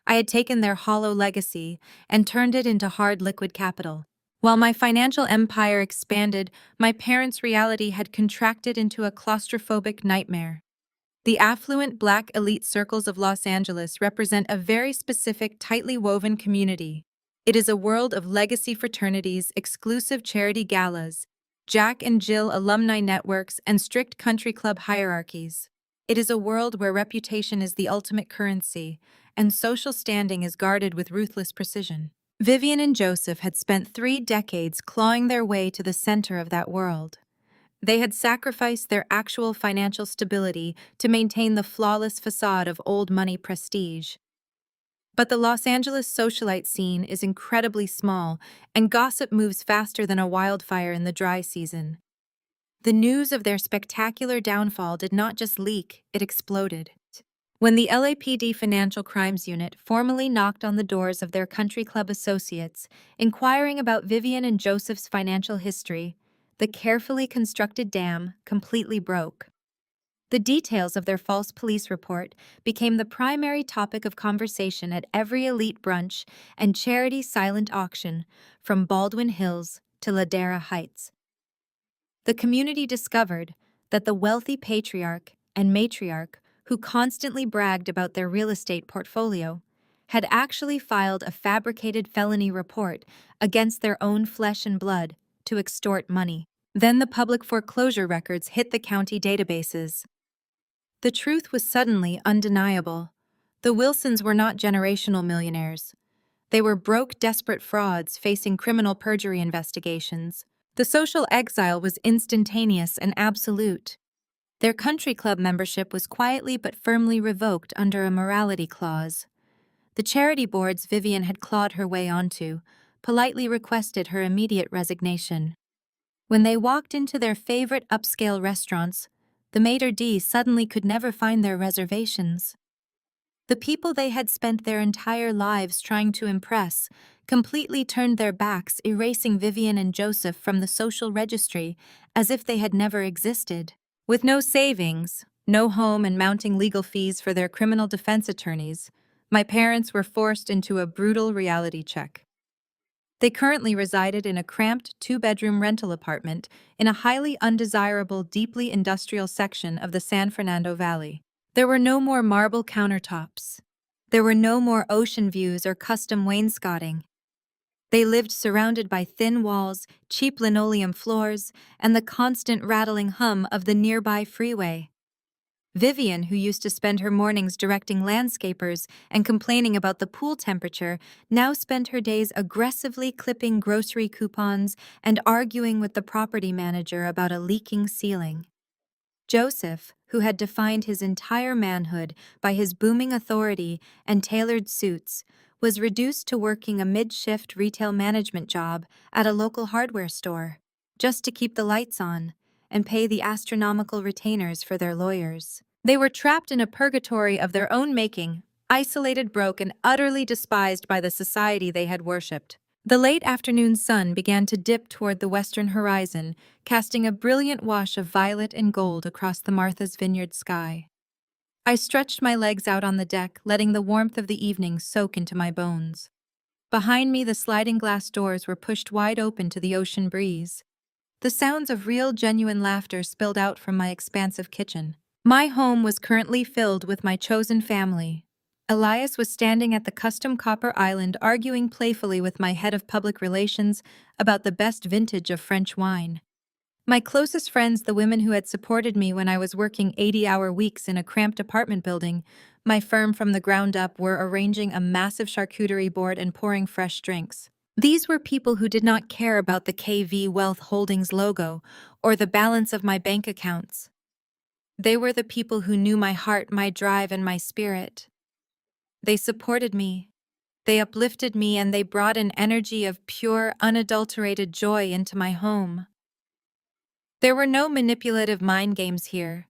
I had taken their hollow legacy and turned it into hard liquid capital. While my financial empire expanded, my parents' reality had contracted into a claustrophobic nightmare. The affluent Black elite circles of Los Angeles represent a very specific, tightly woven community. It is a world of legacy fraternities, exclusive charity galas, Jack and Jill alumni networks, and strict country club hierarchies. It is a world where reputation is the ultimate currency, and social standing is guarded with ruthless precision. Vivian and Joseph had spent 3 decades clawing their way to the center of that world. They had sacrificed their actual financial stability to maintain the flawless facade of old money prestige. But the Los Angeles socialite scene is incredibly small, and gossip moves faster than a wildfire in the dry season. The news of their spectacular downfall did not just leak, it exploded. When the LAPD Financial Crimes Unit formally knocked on the doors of their country club associates, inquiring about Vivian and Joseph's financial history, the carefully constructed dam completely broke. The details of their false police report became the primary topic of conversation at every elite brunch and charity silent auction, from Baldwin Hills to Ladera Heights. The community discovered that the wealthy patriarch and matriarch who constantly bragged about their real estate portfolio had actually filed a fabricated felony report against their own flesh and blood to extort money. Then the public foreclosure records hit the county databases. The truth was suddenly undeniable. The Wilsons were not generational millionaires. They were broke, desperate frauds facing criminal perjury investigations. The social exile was instantaneous and absolute. Their country club membership was quietly but firmly revoked under a morality clause. The charity boards Vivian had clawed her way onto politely requested her immediate resignation. When they walked into their favorite upscale restaurants, the maitre d' suddenly could never find their reservations. The people they had spent their entire lives trying to impress completely turned their backs, erasing Vivian and Joseph from the social registry as if they had never existed. With no savings, no home, and mounting legal fees for their criminal defense attorneys, my parents were forced into a brutal reality check. They currently resided in a cramped 2-bedroom rental apartment in a highly undesirable, deeply industrial section of the San Fernando Valley. There were no more marble countertops. There were no more ocean views or custom wainscoting. They lived surrounded by thin walls, cheap linoleum floors, and the constant rattling hum of the nearby freeway. Vivian, who used to spend her mornings directing landscapers and complaining about the pool temperature, now spent her days aggressively clipping grocery coupons and arguing with the property manager about a leaking ceiling. Joseph, who had defined his entire manhood by his booming authority and tailored suits, was reduced to working a mid-shift retail management job at a local hardware store, just to keep the lights on and pay the astronomical retainers for their lawyers. They were trapped in a purgatory of their own making, isolated, broke, and utterly despised by the society they had worshipped. The late afternoon sun began to dip toward the western horizon, casting a brilliant wash of violet and gold across the Martha's Vineyard sky. I stretched my legs out on the deck, letting the warmth of the evening soak into my bones. Behind me, the sliding glass doors were pushed wide open to the ocean breeze. The sounds of real, genuine laughter spilled out from my expansive kitchen. My home was currently filled with my chosen family. Elias was standing at the custom copper island arguing playfully with my head of public relations about the best vintage of French wine. My closest friends, the women who had supported me when I was working 80-hour weeks in a cramped apartment building, my firm from the ground up, were arranging a massive charcuterie board and pouring fresh drinks. These were people who did not care about the KV Wealth Holdings logo or the balance of my bank accounts. They were the people who knew my heart, my drive, and my spirit. They supported me. They uplifted me, and they brought an energy of pure, unadulterated joy into my home. There were no manipulative mind games here.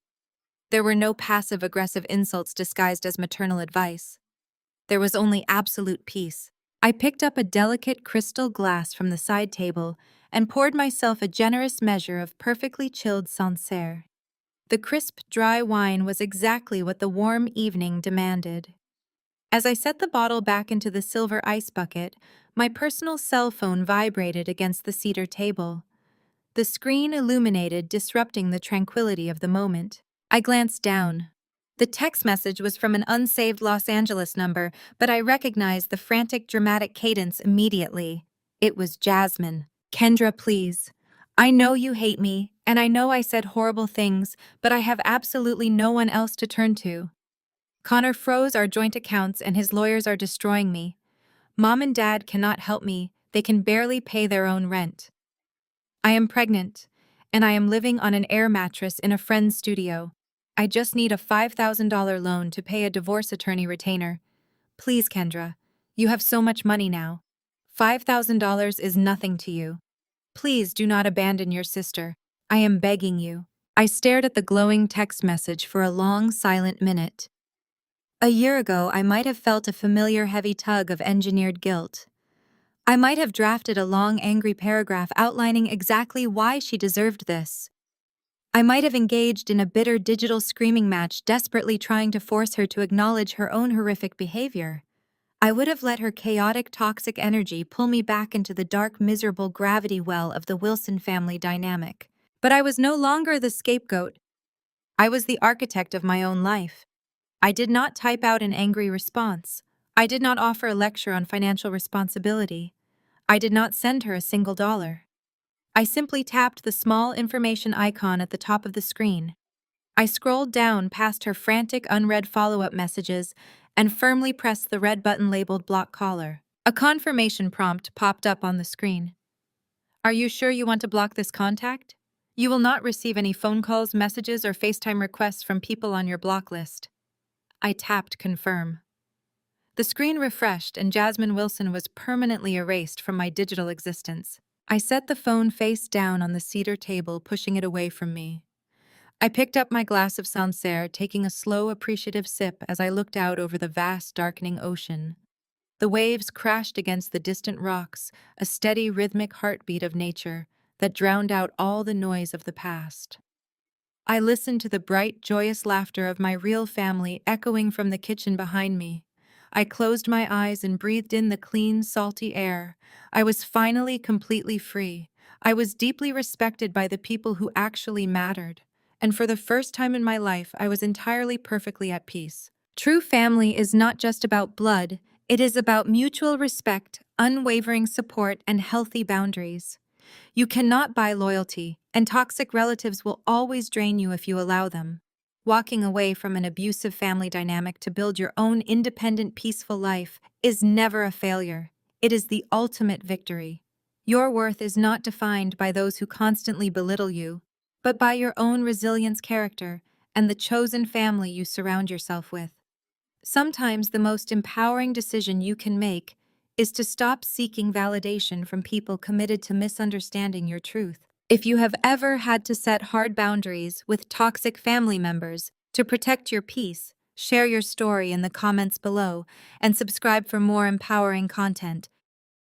There were no passive-aggressive insults disguised as maternal advice. There was only absolute peace. I picked up a delicate crystal glass from the side table and poured myself a generous measure of perfectly chilled Sancerre. The crisp, dry wine was exactly what the warm evening demanded. As I set the bottle back into the silver ice bucket, my personal cell phone vibrated against the cedar table. The screen illuminated, disrupting the tranquility of the moment. I glanced down. The text message was from an unsaved Los Angeles number, but I recognized the frantic, dramatic cadence immediately. It was Jasmine. "Kendra, please. I know you hate me, and I know I said horrible things, but I have absolutely no one else to turn to. Connor froze our joint accounts and his lawyers are destroying me. Mom and Dad cannot help me. They can barely pay their own rent. I am pregnant, and I am living on an air mattress in a friend's studio. I just need a $5,000 loan to pay a divorce attorney retainer. Please, Kendra. You have so much money now. $5,000 is nothing to you. Please do not abandon your sister. I am begging you." I stared at the glowing text message for a long, silent minute. A year ago, I might have felt a familiar heavy tug of engineered guilt. I might have drafted a long, angry paragraph outlining exactly why she deserved this. I might have engaged in a bitter digital screaming match, desperately trying to force her to acknowledge her own horrific behavior. I would have let her chaotic, toxic energy pull me back into the dark, miserable gravity well of the Wilson family dynamic. But I was no longer the scapegoat. I was the architect of my own life. I did not type out an angry response. I did not offer a lecture on financial responsibility. I did not send her a single dollar. I simply tapped the small information icon at the top of the screen. I scrolled down past her frantic, unread follow-up messages and firmly pressed the red button labeled Block Caller. A confirmation prompt popped up on the screen. "Are you sure you want to block this contact? You will not receive any phone calls, messages, or FaceTime requests from people on your block list." I tapped Confirm. The screen refreshed and Jasmine Wilson was permanently erased from my digital existence. I set the phone face down on the cedar table, pushing it away from me. I picked up my glass of Sancerre, taking a slow, appreciative sip as I looked out over the vast, darkening ocean. The waves crashed against the distant rocks, a steady, rhythmic heartbeat of nature that drowned out all the noise of the past. I listened to the bright, joyous laughter of my real family echoing from the kitchen behind me. I closed my eyes and breathed in the clean, salty air. I was finally completely free. I was deeply respected by the people who actually mattered. And for the first time in my life, I was entirely perfectly at peace. True family is not just about blood, it is about mutual respect, unwavering support, and healthy boundaries. You cannot buy loyalty, and toxic relatives will always drain you if you allow them. Walking away from an abusive family dynamic to build your own independent, peaceful life is never a failure. It is the ultimate victory. Your worth is not defined by those who constantly belittle you, but by your own resilience, character, and the chosen family you surround yourself with. Sometimes the most empowering decision you can make is to stop seeking validation from people committed to misunderstanding your truth. If you have ever had to set hard boundaries with toxic family members to protect your peace, share your story in the comments below and subscribe for more empowering content.